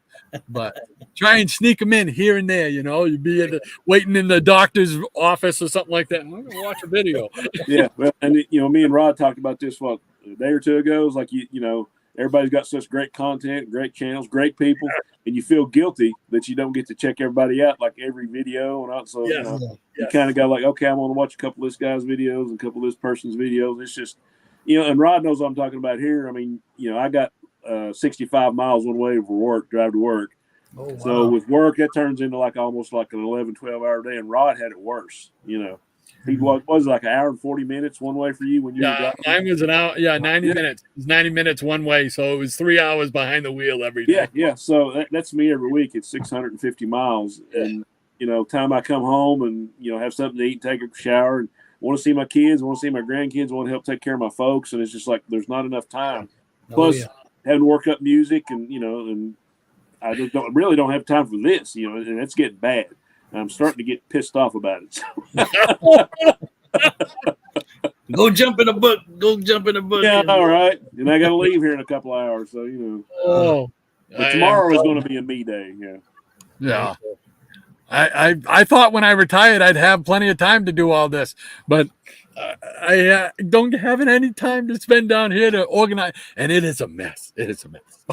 but try and sneak them in here and there. You'd be waiting in the doctor's office or something like that. I'm gonna watch a video. Yeah, well, and me and Rod talked about this a day or two ago. It's like everybody's got such great content, great channels, great people, and you feel guilty that you don't get to check everybody out like every video. And also, you kind of go like, okay, I'm going to watch a couple of this guy's videos and a couple of this person's videos. It's just, and Rod knows what I'm talking about here. I mean, I got 65 miles one way for work, drive to work. Oh, wow. So with work, that turns into like almost like an 11, 12-hour day. And Rod had it worse, He was like an hour and 40 minutes one way for you when you were driving? Mine was an hour. Yeah, 90 minutes. It was 90 minutes one way, so it was 3 hours behind the wheel every day. Yeah. So that's me every week. It's 650 miles, and time I come home and have something to eat, take a shower, and want to see my kids, want to see my grandkids, want to help take care of my folks, and it's just like there's not enough time. Plus, having to work up music, and and I just don't have time for this, and that's getting bad. I'm starting to get pissed off about it. Go jump in a book. Yeah, all right. And I got to leave here in a couple hours, so But tomorrow is going to be a me day. Yeah. I thought when I retired I'd have plenty of time to do all this, but I don't have any time to spend down here to organize, and it is a mess. It is a mess.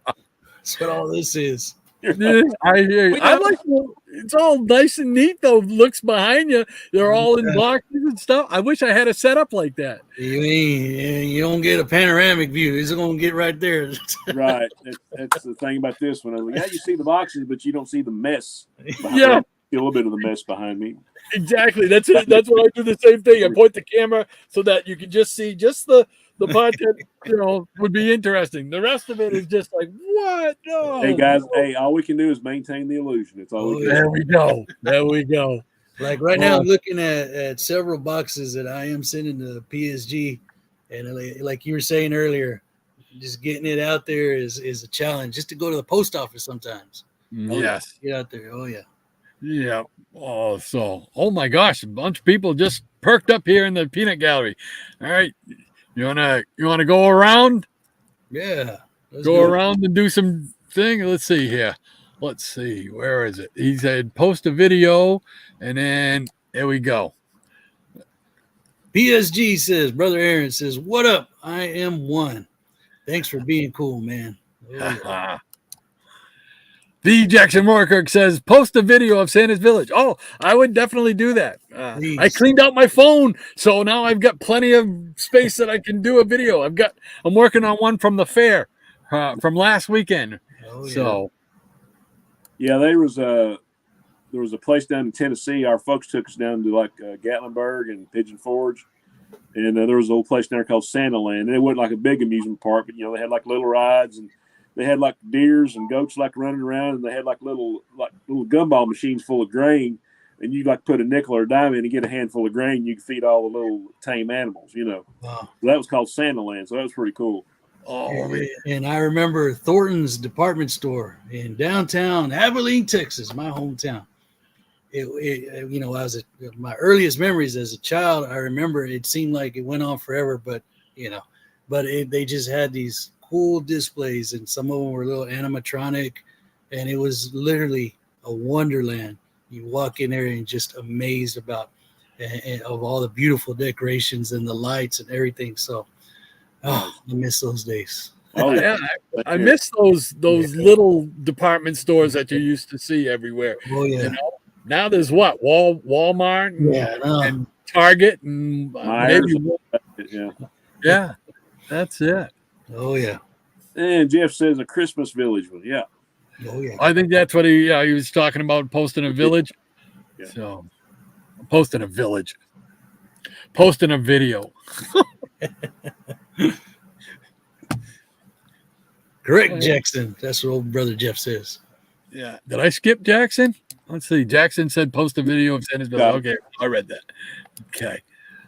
That's what all this is. Yeah, I hear you. We I know. like it's all nice and neat though. Looks behind you. They're all in boxes and stuff. I wish I had a setup like that. You don't get a panoramic view. It's going to get right there. Right. That's the thing about this one. Yeah, you see the boxes, but you don't see the mess. Yeah. A little bit of the mess behind me. Exactly. That's it. That's what I do. The same thing. I point the camera so that you can just see the content. Would be interesting. The rest of it is just like what? No. Hey guys, hey, all we can do is maintain the illusion. It's all we can. There we go. There we go. Like right now, I'm looking at several boxes that I am sending to PSG, and like you were saying earlier, just getting it out there is a challenge. Just to go to the post office sometimes. Yes. Get out there. Oh yeah. Yeah. Oh my gosh, a bunch of people just perked up here in the peanut gallery. All right. You wanna go around? Yeah. Go around and do some thing. Let's see here. Let's see. Where is it? He said post a video, and then there we go. PSG says, Brother Aaron says, "What up? I am one. Thanks for being cool, man." Oh, yeah. The Jackson Moorkirk says, post a video of Santa's Village. Oh, I would definitely do that. I cleaned out my phone, so now I've got plenty of space that I can do a video. I'm working on one from the fair from last weekend. Oh, yeah. So, yeah, there was a place down in Tennessee. Our folks took us down to like Gatlinburg and Pigeon Forge, and there was a little place down there called Santa Land. And it wasn't like a big amusement park, but they had like little rides, and they had like deers and goats like running around, and they had like little gumball machines full of grain, and you like put a nickel or a dime in and get a handful of grain. You could feed all the little tame animals, Wow. So that was called Santa Land, so that was pretty cool. Oh, and I remember Thornton's department store in downtown Abilene, Texas, my hometown. My earliest memories as a child, I remember it seemed like it went on forever, but they just had these cool displays, and some of them were a little animatronic, and it was literally a wonderland. You walk in there and just amazed about of all the beautiful decorations and the lights and everything. So, I miss those days. Oh yeah, I miss those little department stores that you used to see everywhere. Oh yeah. Now there's what Walmart and Target and maybe yeah, that's it. Oh yeah. And Jeff says a Christmas village one. Yeah. Oh yeah. I think that's what he was talking about, posting a village. Yeah. So posting a village. Posting a video. Correct, Jackson. That's what old brother Jeff says. Yeah. Did I skip Jackson? Let's see. Jackson said post a video of Santa's Village. Okay, I read that. Okay.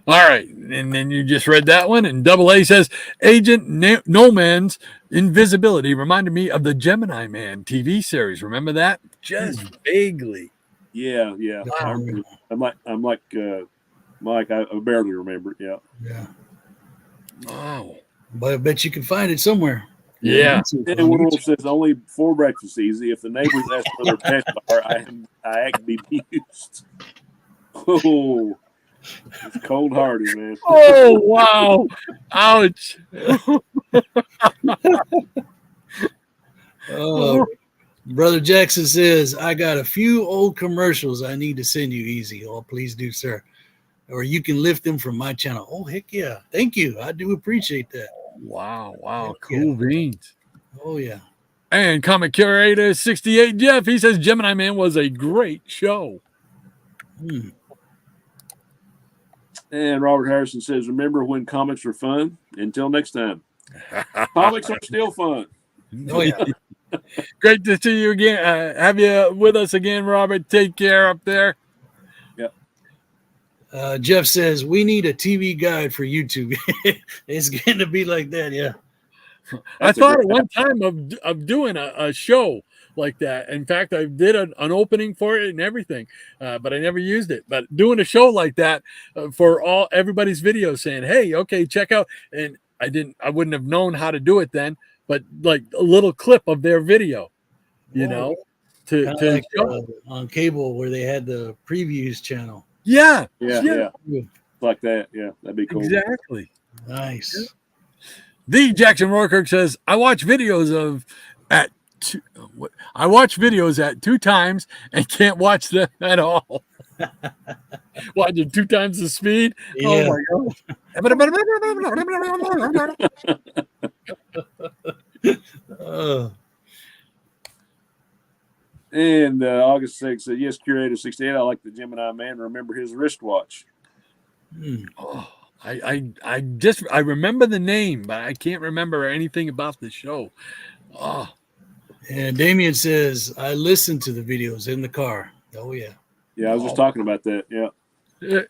All right. And then you just read that one. And Double A says Agent No Man's invisibility reminded me of the Gemini Man TV series. Remember that? Just vaguely. Yeah. Wow. I'm like Mike. I barely remember it. Yeah. Yeah. Wow. But I bet you can find it somewhere. Yeah. And World says only for breakfast easy. If the neighbors ask for their pet bar, I act bemused. Oh, it's cold hearted, man. Oh wow! Ouch! Brother Jackson says, I got a few old commercials I need to send you, Easy. Oh, please do, sir. Or you can lift them from my channel. Oh, heck yeah. Thank you. I do appreciate that. Wow. Cool beans. Oh, yeah. And Comic Curator 68 Jeff, he says Gemini Man was a great show. And Robert Harrison says, remember when comics were fun? Until next time. Comics are still fun. Oh, yeah. Great to see you again. Have you with us again, Robert. Take care up there. Jeff says, we need a TV guide for YouTube. It's going to be like that, yeah. I thought at one time of doing a show like that. In fact, I did an opening for it and everything, but I never used it. But doing a show like that for everybody's videos saying, hey, okay, check out. And I wouldn't have known how to do it then, but like a little clip of their video, to like, show. On cable where they had the previews channel. Yeah. Like that. Yeah, that'd be cool. Exactly. Nice. The Jackson Roykirk says, I watch videos I watch videos at 2 times and can't watch them at all. Watching 2 times the speed. Yeah. Oh my god. And August 6th said, yes, Curator 68, I like the Gemini man. Remember his wristwatch. Oh, I remember the name, but I can't remember anything about the show. Oh. And Damien says, I listen to the videos in the car. Oh, yeah. Yeah, I was just talking about that. Yeah.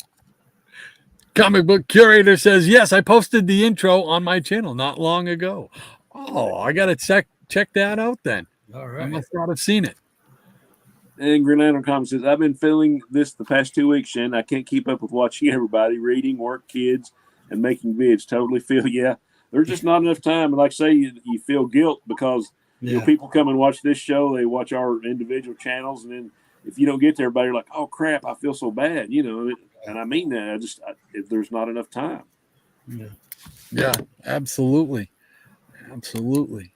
Comic Book Curator says, yes, I posted the intro on my channel not long ago. Oh, I got to check that out then. All right. I must not have seen it. And Green Lantern Comics says, I've been feeling this the past 2 weeks, Shannon. I can't keep up with watching everybody, reading, work, kids, and making vids. Totally feel, yeah, there's just not enough time. And like I say, you feel guilt because you know, people come and watch this show. They watch our individual channels. And then if you don't get to everybody, you're like, oh, crap, I feel so bad, you know. And I mean that. If there's not enough time. Yeah, absolutely. Absolutely.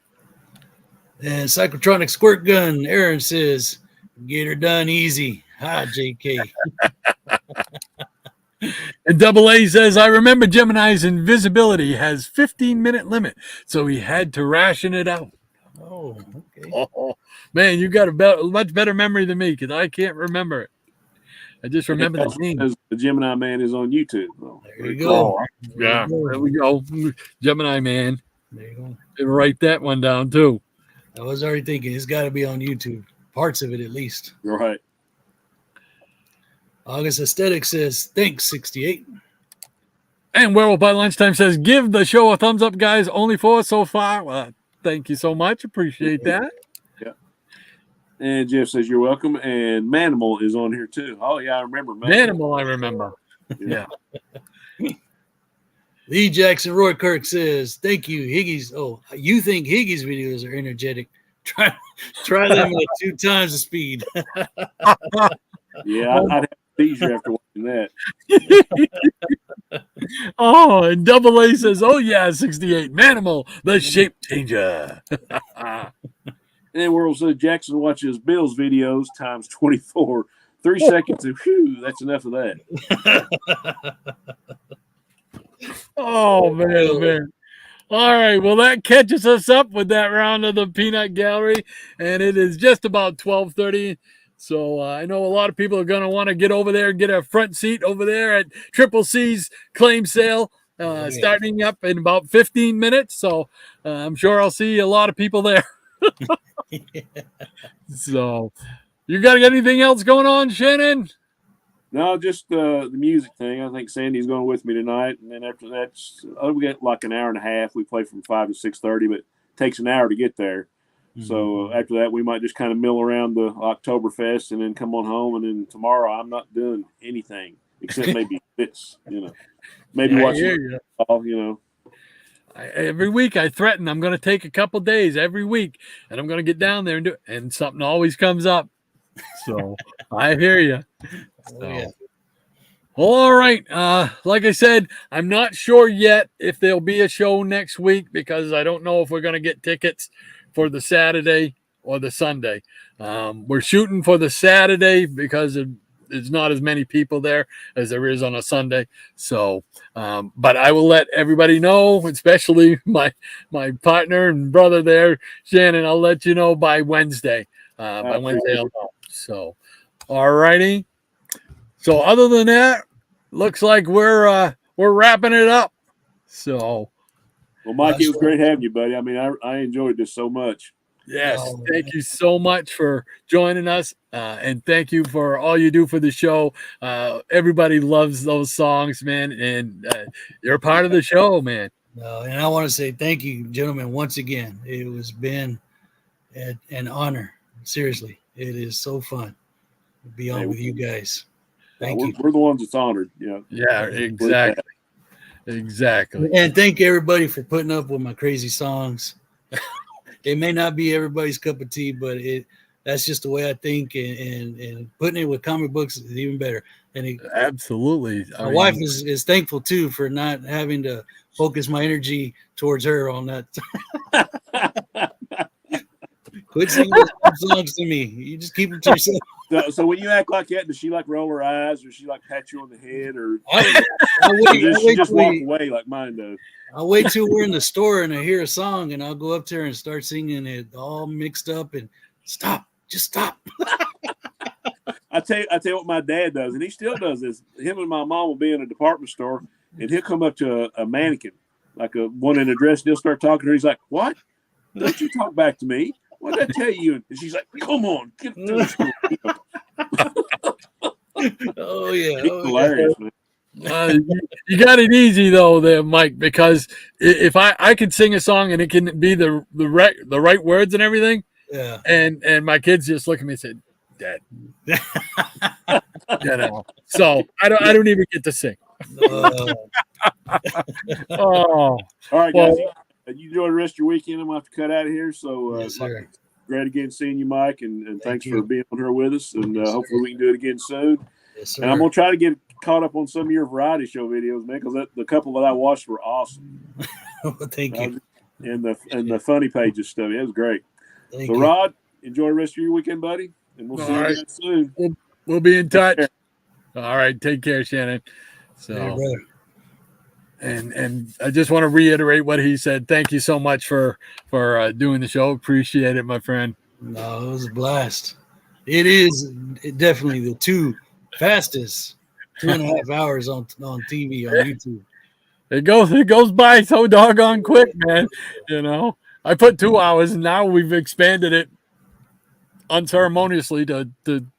And Psychotronic Squirt Gun, Aaron says, get her done easy. Hi, JK. And Double A says, I remember Gemini's invisibility has 15-minute limit, so he had to ration it out. Oh, okay. Oh, man, you got a much better memory than me because I can't remember it. I just remember the name. The Gemini man is on YouTube. There you go. Yeah, there we go. Gemini man. There you go. Write that one down, too. I was already thinking it's got to be on YouTube. Parts of it, at least. Right. August Aesthetic says, thanks, 68. And Werewolf by Lunchtime says, give the show a thumbs up, guys. Only 4 so far. Well, thank you so much. Appreciate that. Yeah. And Jeff says, you're welcome. And Manimal is on here, too. Oh, yeah, I remember Manimal. I remember. Yeah. Lee Jackson Roy Kirk says, thank you, Higgy's. Oh, you think Higgy's videos are energetic? Try them at 2 times the speed. Yeah, I'd have a seizure after watching that. Oh, and Double A says, oh, yeah, 68. Manimal, the shape changer. And World says Jackson watches Bill's videos times 24. 3 seconds, and whew, that's enough of that. Oh, man. All right, well, that catches us up with that round of the Peanut Gallery, and it is just about 12:30. So I know a lot of people are going to want to get over there and get a front seat over there at Triple C's claim sale, starting up in about 15 minutes. So I'm sure I'll see a lot of people there. So you got anything else going on, Shannon? No, just the music thing. I think Sandy's going with me tonight, and then after that, we get like an hour and a half. We play from 5 to 6:30, but it takes an hour to get there. Mm-hmm. So after that, we might just kind of mill around the Oktoberfest and then come on home. And then tomorrow, I'm not doing anything except maybe this, you know, maybe watching football, you know. Every week I threaten I'm going to take a couple days every week, and I'm going to get down there and do it, and something always comes up. So I hear you. So. All right. Like I said, I'm not sure yet if there'll be a show next week because I don't know if we're going to get tickets for the Saturday or the Sunday. We're shooting for the Saturday because there's not as many people there as there is on a Sunday. So, but I will let everybody know, especially my partner and brother there, Shannon. I'll let you know by Wednesday. By Wednesday, I'll know. So, all righty. So other than that, looks like we're wrapping it up. So, well, Mike, it was great having you, buddy. I mean, I enjoyed this so much. Yes, thank you so much for joining us, and thank you for all you do for the show. Everybody loves those songs, man, and you're part of the show, man. And I want to say thank you, gentlemen, once again. It has been an honor. Seriously, it is so fun to be on with you guys. Thank you. We're the ones that's honored. Yeah, exactly. Exactly. And thank everybody for putting up with my crazy songs. It may not be everybody's cup of tea, but that's just the way I think, and putting it with comic books is even better. And absolutely. My wife is thankful too for not having to focus my energy towards her on that. Quit singing those songs to me. You just keep them to yourself. So when you act like that, does she like roll her eyes, or she like pat you on the head, or I'll she just walk away like mine does? I'll wait till we're in the store and I hear a song, and I'll go up there and start singing it all mixed up and stop. Just stop. I tell you what my dad does, and he still does this. Him and my mom will be in a department store, and he'll come up to a mannequin, like a one in a dress, and he'll start talking to her. He's like, "What? Don't you talk back to me? What did I tell you?" And she's like, "Come on, get to the store." Oh yeah, He's hilarious, man. You got it easy though, there, Mike. Because if I could sing a song and it can be the right words and everything, yeah, and my kids just look at me and say, "Dad," you know. So I don't even get to sing. Oh, all right, guys. well, You enjoy the rest of your weekend. I'm gonna have to cut out of here. So, yes, sir. great again seeing you, Mike, and thanks you. for being on here with us. And Yes, hopefully sir. we can do it again soon. Yes, sir. And I'm gonna try to get caught up on some of your variety show videos, man, because the couple that I watched were awesome. Thank you. And the funny pages stuff. It was great. Thank So, you. Rod, enjoy the rest of your weekend, buddy, and we'll see All you right. again soon. we'll be in touch. care. All right, take care, Shannon. So. Later, brother. And I just want to reiterate what he said. Thank you so much for doing the show. Appreciate it, my friend. No, it was a blast. It is definitely the two fastest 2.5 hours on TV on YouTube. It goes by so doggone quick, man. You know, I put 2 hours, and now we've expanded it unceremoniously to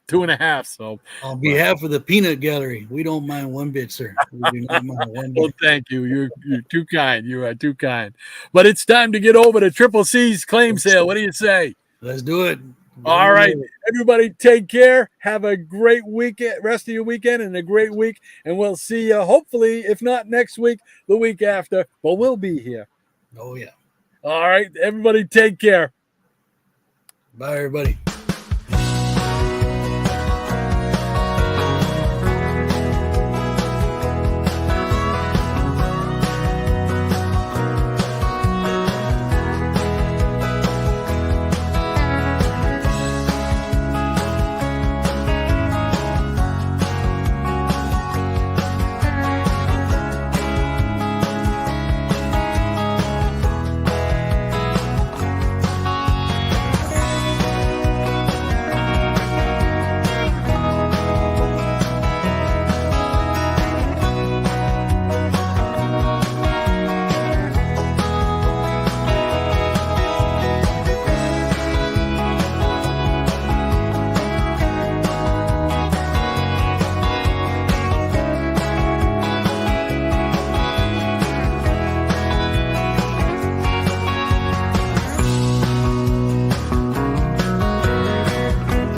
2.5. So, On behalf of the Peanut Gallery, we don't mind one bit, sir. We do not mind one well, bit. thank you. You're too kind. You are too kind. But it's time to get over to Triple C's claim sale. What do you say? Let's do it. All right, everybody, take care. Have a great weekend, rest of your weekend, and a great week. And we'll see you, hopefully, if not next week, the week after. But we'll be here. Oh, yeah. All right, everybody, take care. Bye, everybody.